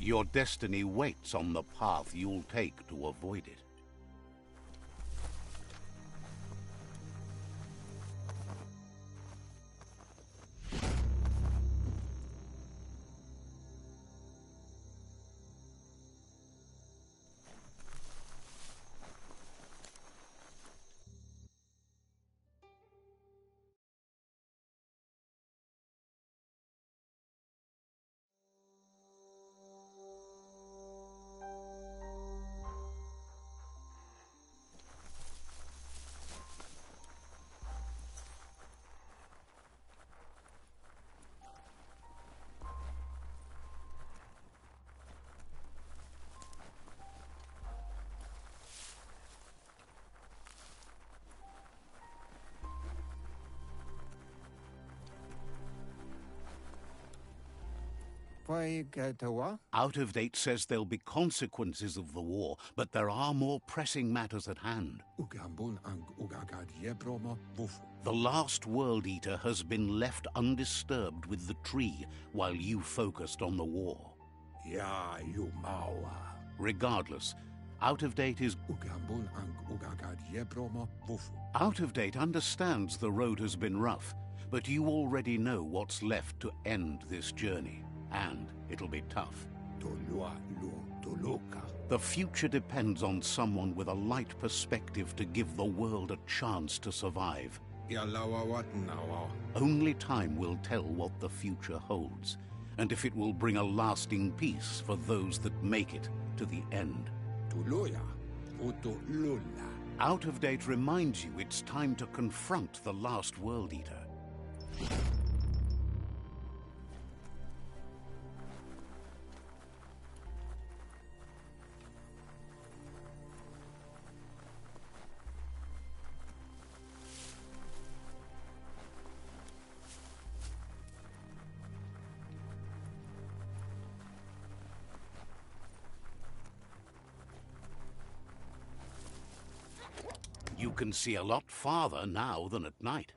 Your destiny waits on the path you'll take to avoid it. Out of Date says there'll be consequences of the war, but there are more pressing matters at hand. The last World Eater has been left undisturbed with the tree while you focused on the war. Regardless, Out of Date is... Out of Date understands the road has been rough, but you already know what's left to end this journey. And it'll be tough. The future depends on someone with a light perspective to give the world a chance to survive. Only time will tell what the future holds, and if it will bring a lasting peace for those that make it to the end. Out of Date reminds you it's time to confront the last World Eater. You can see a lot farther now than at night.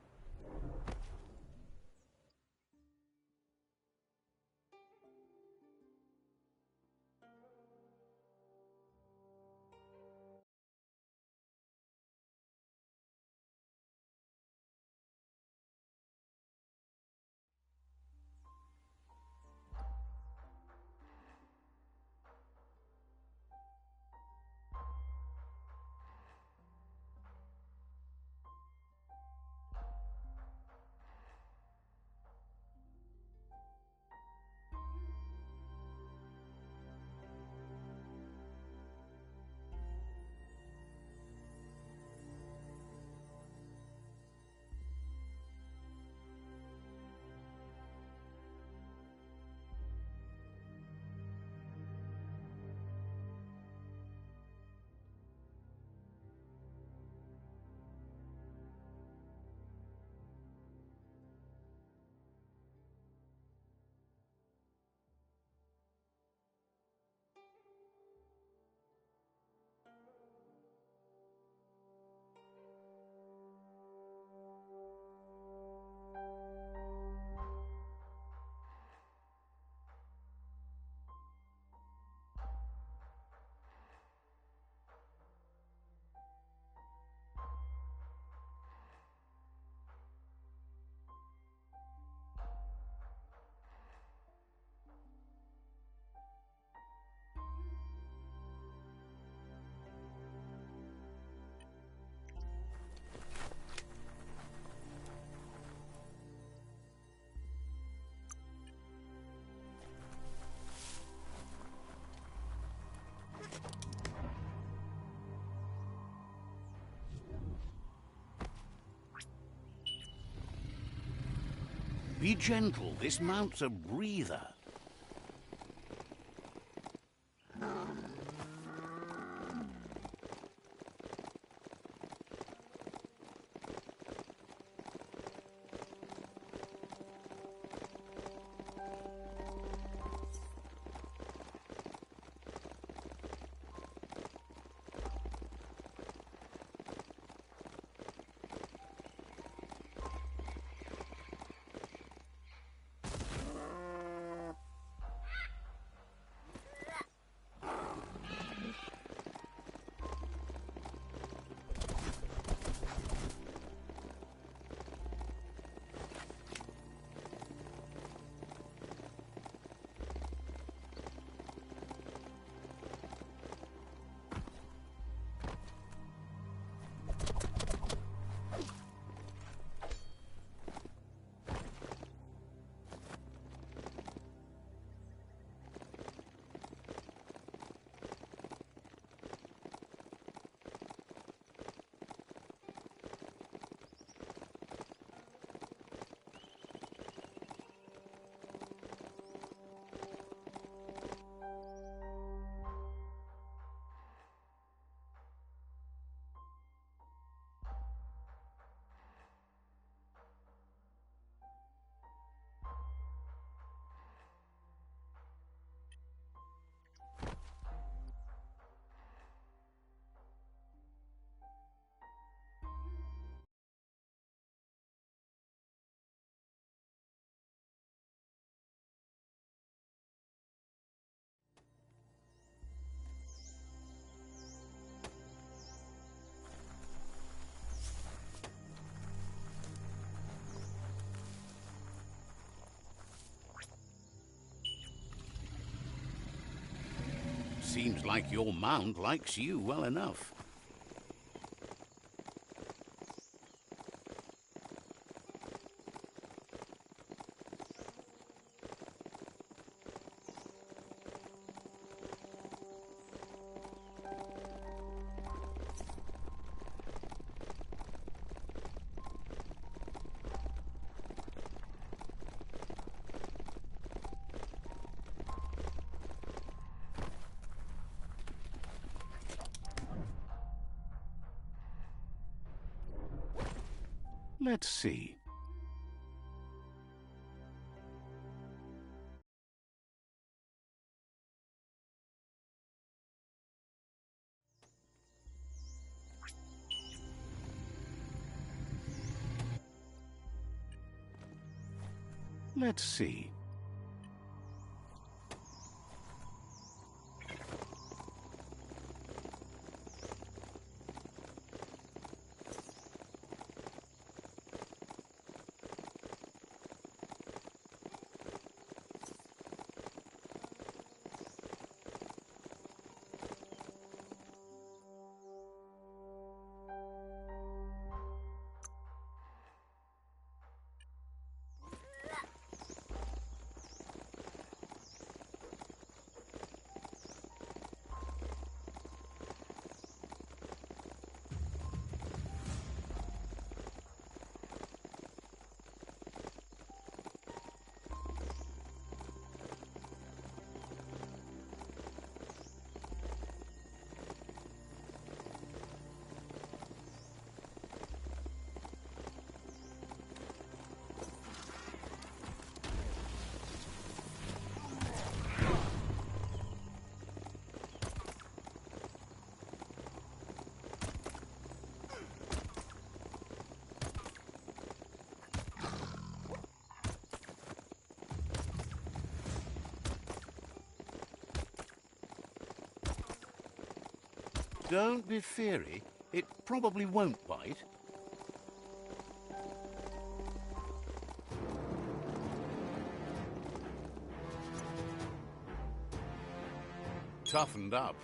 Be gentle, this mount's a breather. Seems like your mount likes you well enough. Let's see. Let's see. Don't be feary. It probably won't bite. Toughened up.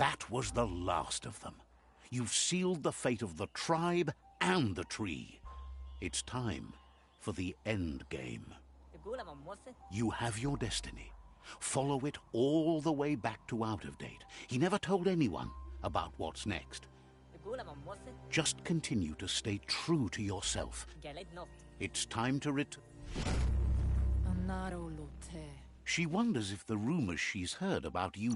That was the last of them. You've sealed the fate of the tribe and the tree. It's time for the end game. You have your destiny. Follow it all the way back to Out of Date. He never told anyone about what's next. Just continue to stay true to yourself. It's time to She wonders if the rumors she's heard about you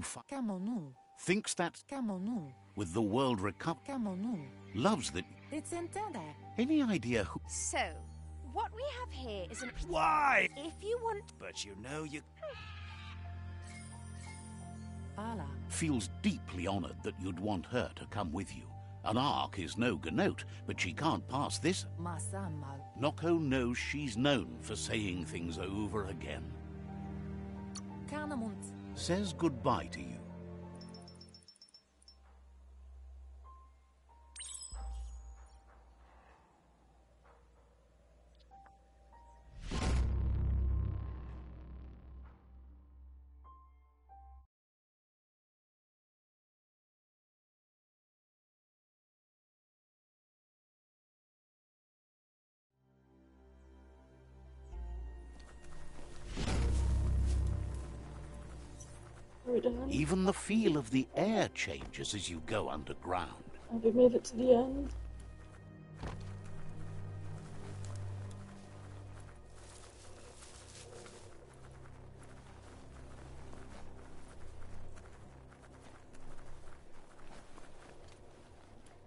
thinks that with the world loves that. Any idea who? So, what we have here is an... Why? If you want... But you know you... Feels deeply honored that you'd want her to come with you. An ark is no ganote, but she can't pass this. Noko knows she's known for saying things over again. Says goodbye to you. Even the feel of the air changes as you go underground. Have we made it to the end?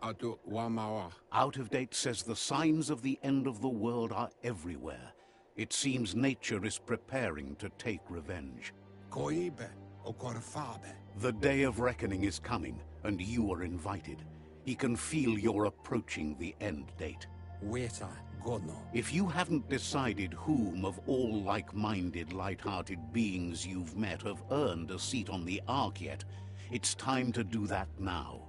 Out of Date says the signs of the end of the world are everywhere. It seems nature is preparing to take revenge. The day of reckoning is coming, and you are invited. He can feel you're approaching the end date. If you haven't decided whom of all like-minded, light-hearted beings you've met have earned a seat on the Ark yet, it's time to do that now.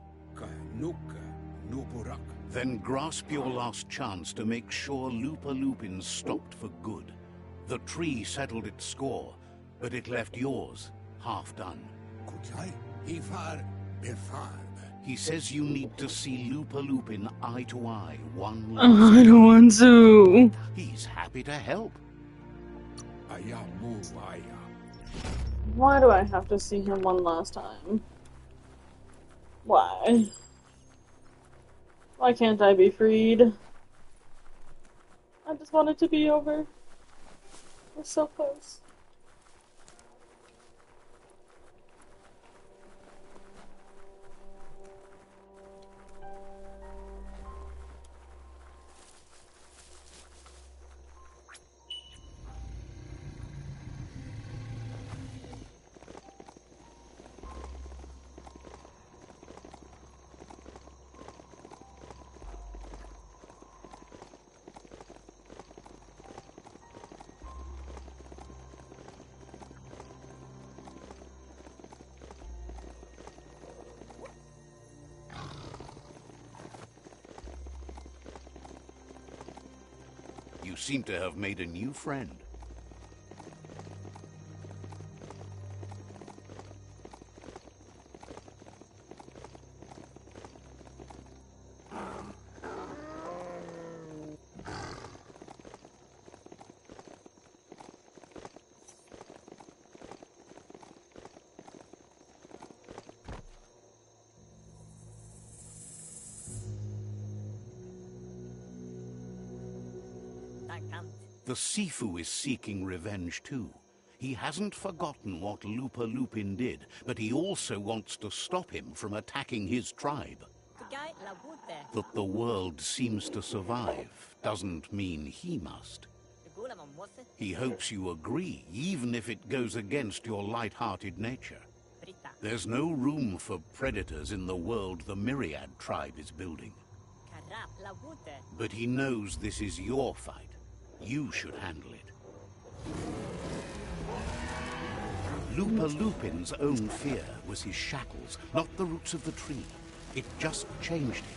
Then grasp your last chance to make sure Lupa Lupin's stopped for good. The tree settled its score, but it left yours half done. He says you need to see Lupa Lupin eye to eye one last time. I don't want to. He's happy to help. Why do I have to see him one last time? Why? Why can't I be freed? I just want it to be over. We're so close. You seem to have made a new friend. The Sifu is seeking revenge too. He hasn't forgotten what Lupa Lupin did, but he also wants to stop him from attacking his tribe. That the world seems to survive doesn't mean he must. He hopes you agree, even if it goes against your light-hearted nature. There's no room for predators in the world the Myriad tribe is building. But he knows this is your fight. You should handle it. Lupa Lupin's own fear was his shackles, not the roots of the tree. It just changed him.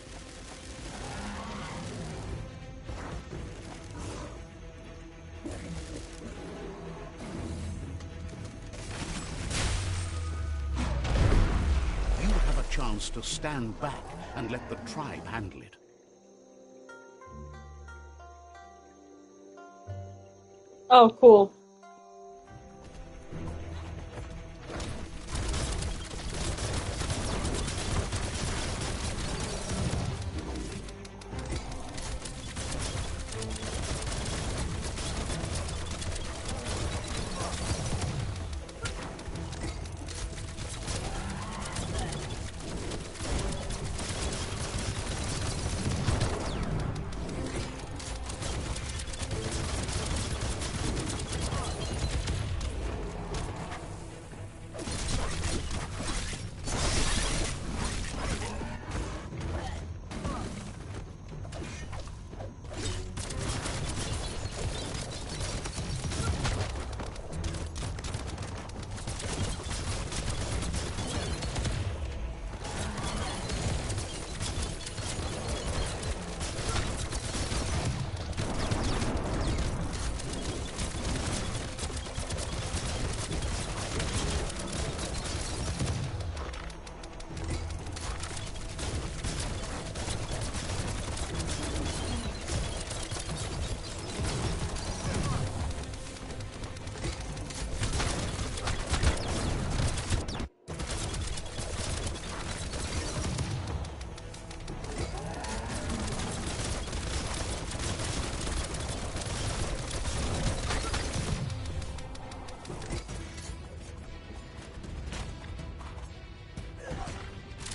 You have a chance to stand back and let the tribe handle it. Oh, cool.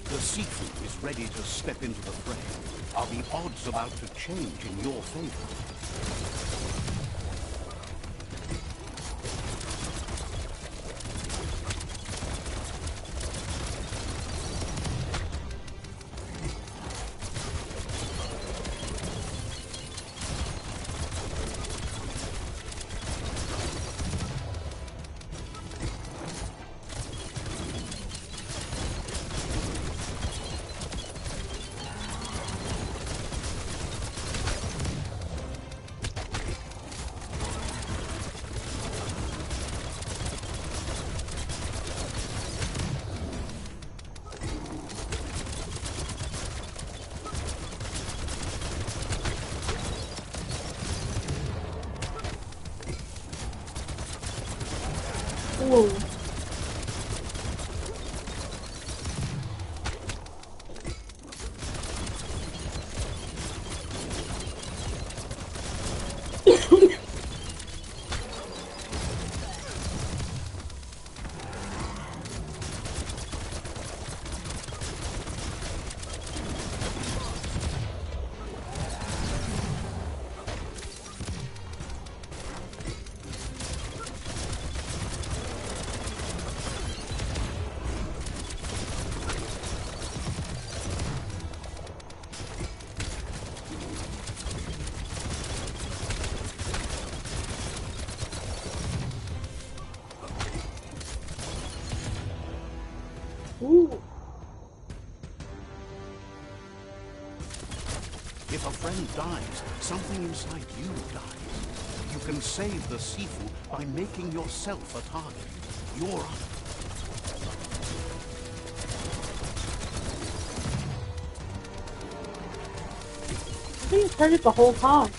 The Sifu is ready to step into the fray. Are the odds about to change in your favor? Whoa. Ooh. If a friend dies, something inside you dies. You can save the Sifu by making yourself a target. You're up. I think it's target the whole time.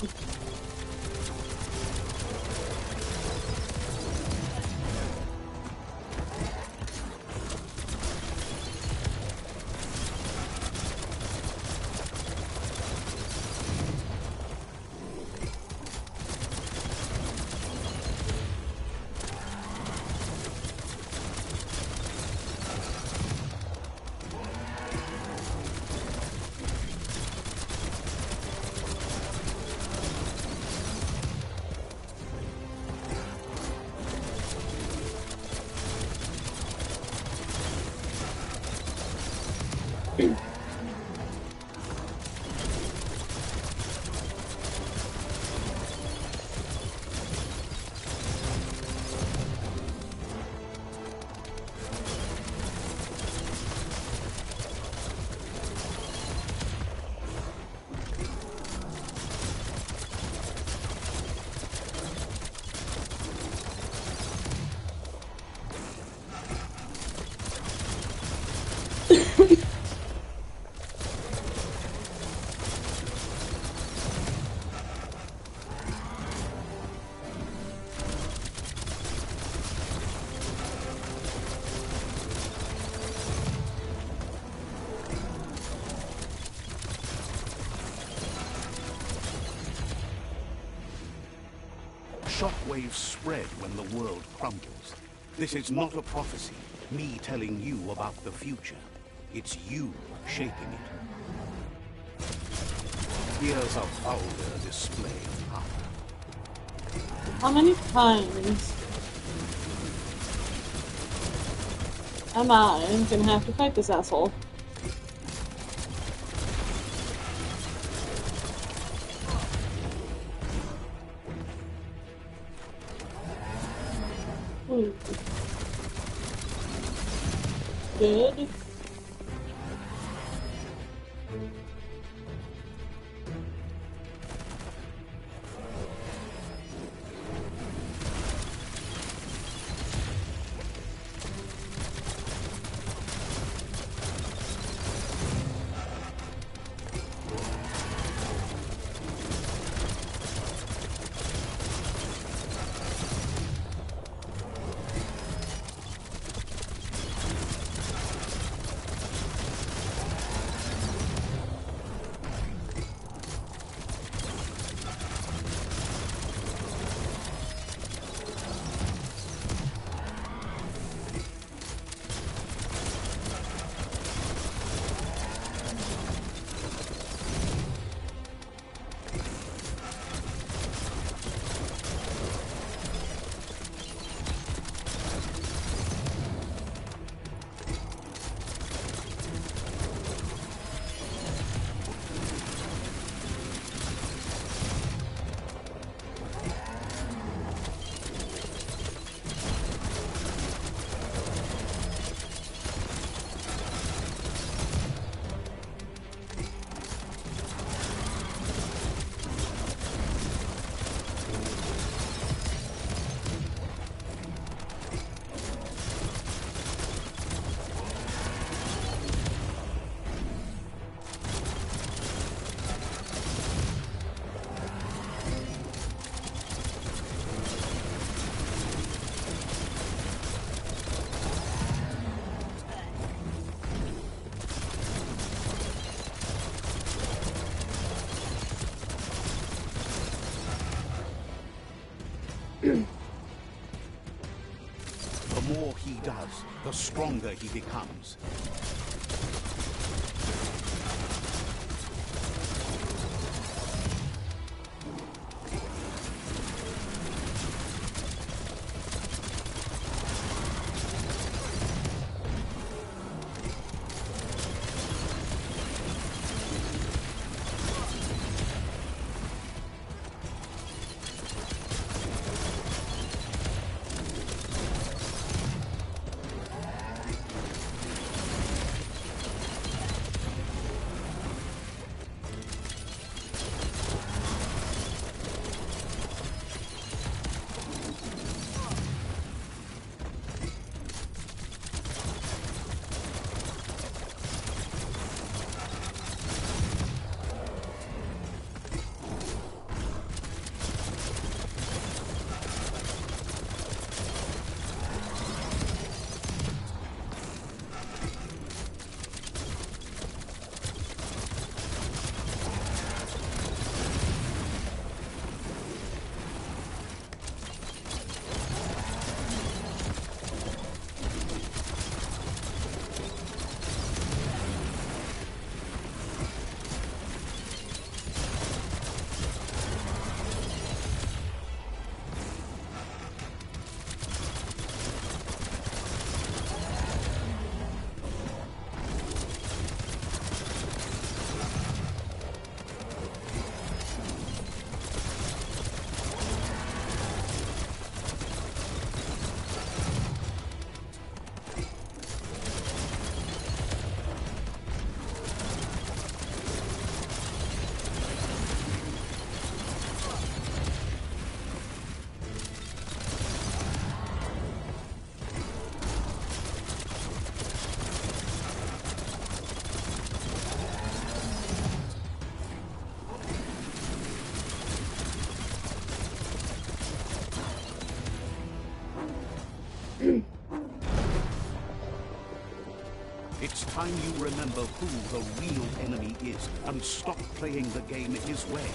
shockwaves spread when the world crumbles. This is not a prophecy, me telling you about the future. It's you shaping it. Here's a vulgar display of power. How many times am I gonna have to fight this asshole? Good. The more he does, the stronger he becomes. It's time you remember who the real enemy is and stop playing the game his way.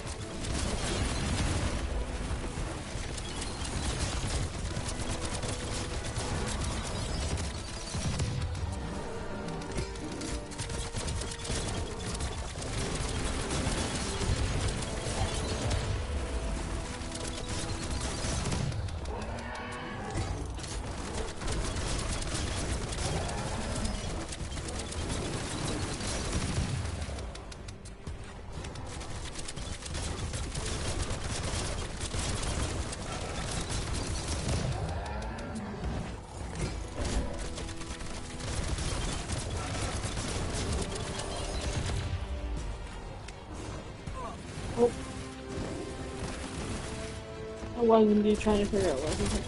Oh. I was indeed trying to figure out what he had.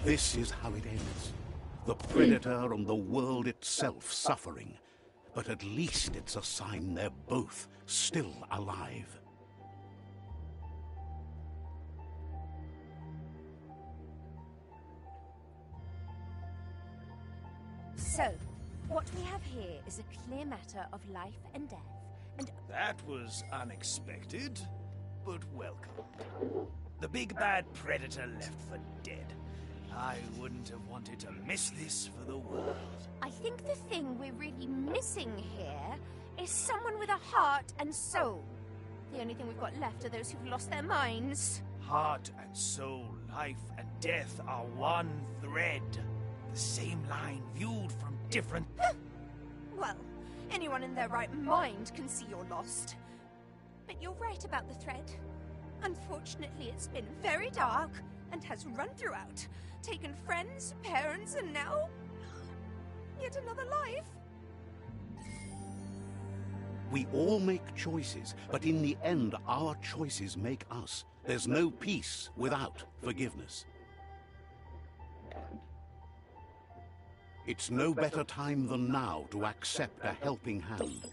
This is how it ends. The Predator and the world itself suffering. But at least it's a sign they're both still alive. So, what we have here is a clear matter of life and death, and... That was unexpected, but welcome. The big bad Predator left for dead. I wouldn't have wanted to miss this for the world. I think the thing we're really missing here is someone with a heart and soul. The only thing we've got left are those who've lost their minds. Heart and soul, life and death are one thread. The same line viewed from different... Well, anyone in their right mind can see you're lost. But you're right about the thread. Unfortunately, it's been very dark and has run throughout. Taken friends, parents, and now... yet another life. We all make choices, but in the end, our choices make us. There's no peace without forgiveness. It's no better time than now to accept a helping hand.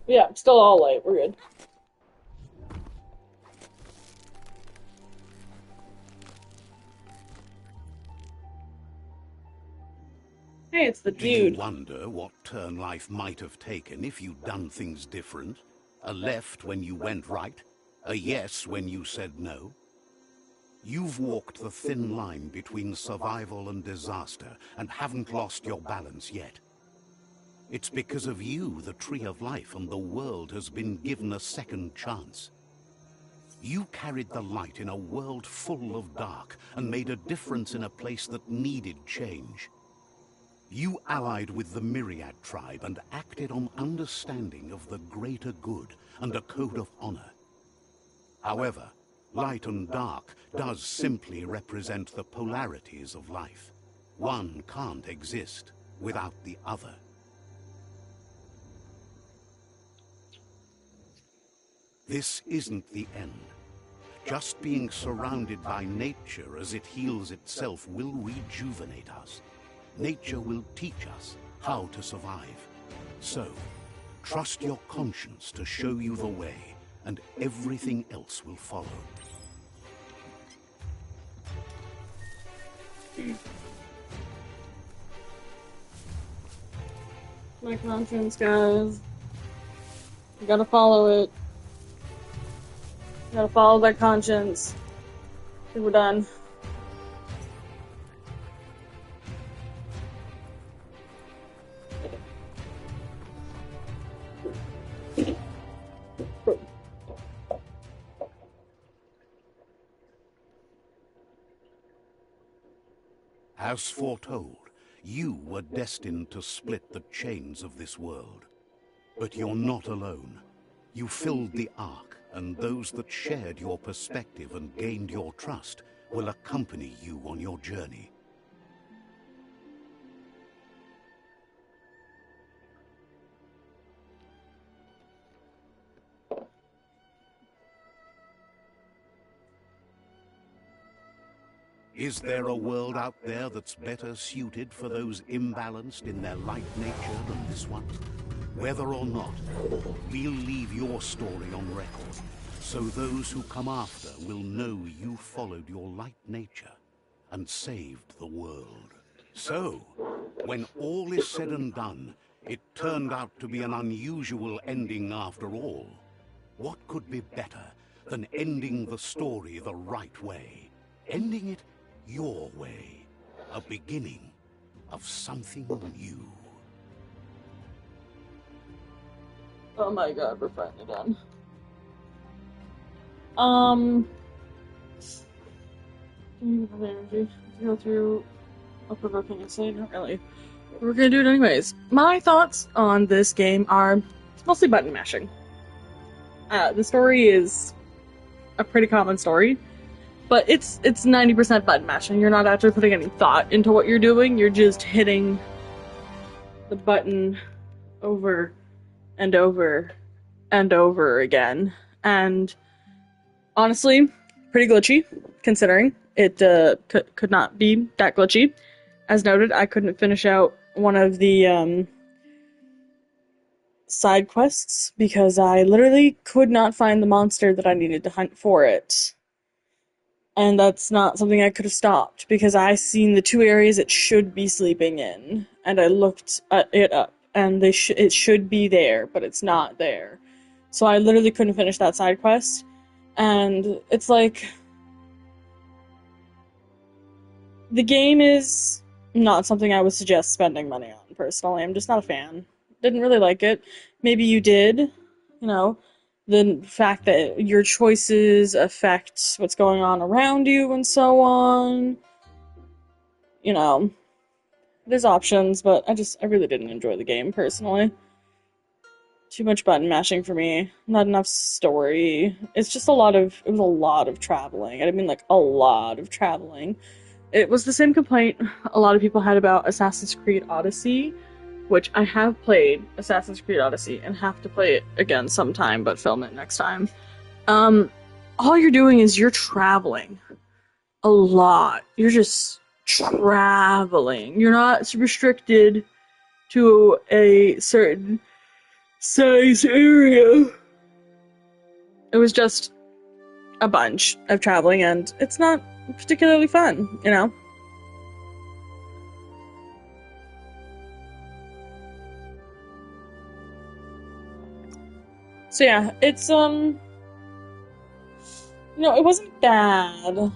Yeah, still all light. We're good. Hey, it's the dude. Do you wonder what turn life might have taken if you'd done things different? A left when you went right? A yes when you said no? You've walked the thin line between survival and disaster and haven't lost your balance yet. It's because of you the Tree of Life and the world has been given a second chance. You carried the light in a world full of dark and made a difference in a place that needed change. You allied with the Myriad tribe and acted on understanding of the greater good and a code of honor. However, light and dark does simply represent the polarities of life. One can't exist without the other. This isn't the end. Just being surrounded by nature as it heals itself will rejuvenate us. Nature will teach us how to survive. So, trust your conscience to show you the way, and everything else will follow. My conscience, guys. You gotta follow it. You gotta follow that conscience. I think we're done. As foretold, you were destined to split the chains of this world. But you're not alone. You filled the Ark, and those that shared your perspective and gained your trust will accompany you on your journey. Is there a world out there that's better suited for those imbalanced in their light nature than this one? Whether or not, we'll leave your story on record, so those who come after will know you followed your light nature and saved the world. So, when all is said and done, it turned out to be an unusual ending after all. What could be better than ending the story the right way? Ending it your way. A beginning of something new. Oh my god, we're finally done. Energy to go through a provoking essay? Not really. But we're gonna do it anyways. My thoughts on this game are mostly button mashing. The story is a pretty common story, but it's 90% button mashing. You're not actually putting any thought into what you're doing. You're just hitting the button over and over and over again. And honestly, pretty glitchy, considering it could not be that glitchy. As noted, I couldn't finish out one of the side quests because I literally could not find the monster that I needed to hunt for it. And that's not something I could have stopped, because I seen the two areas it should be sleeping in, and I looked it up, and it should be there, but it's not there. So I literally couldn't finish that side quest, and it's like... The game is not something I would suggest spending money on, personally. I'm just not a fan. Didn't really like it. Maybe you did, you know, the fact that your choices affect what's going on around you and so on. You know, there's options, but I really didn't enjoy the game, personally. Too much button mashing for me. Not enough story. It was a lot of traveling. I mean, like, a lot of traveling. It was the same complaint a lot of people had about Assassin's Creed Odyssey, which I have played Assassin's Creed Odyssey and have to play it again sometime, but film it next time. All you're doing is you're traveling a lot. You're just traveling. You're not restricted to a certain size area. It was just a bunch of traveling, and it's not particularly fun, you know? So yeah, it's, you know, it wasn't bad,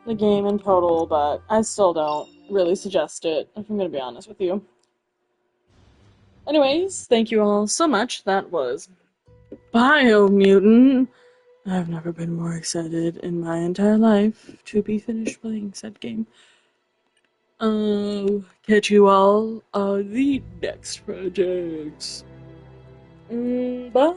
the game in total, but I still don't really suggest it, if I'm gonna be honest with you. Anyways, thank you all so much. That was Biomutant. I've never been more excited in my entire life to be finished playing said game. Catch you all on the next projects. Bye!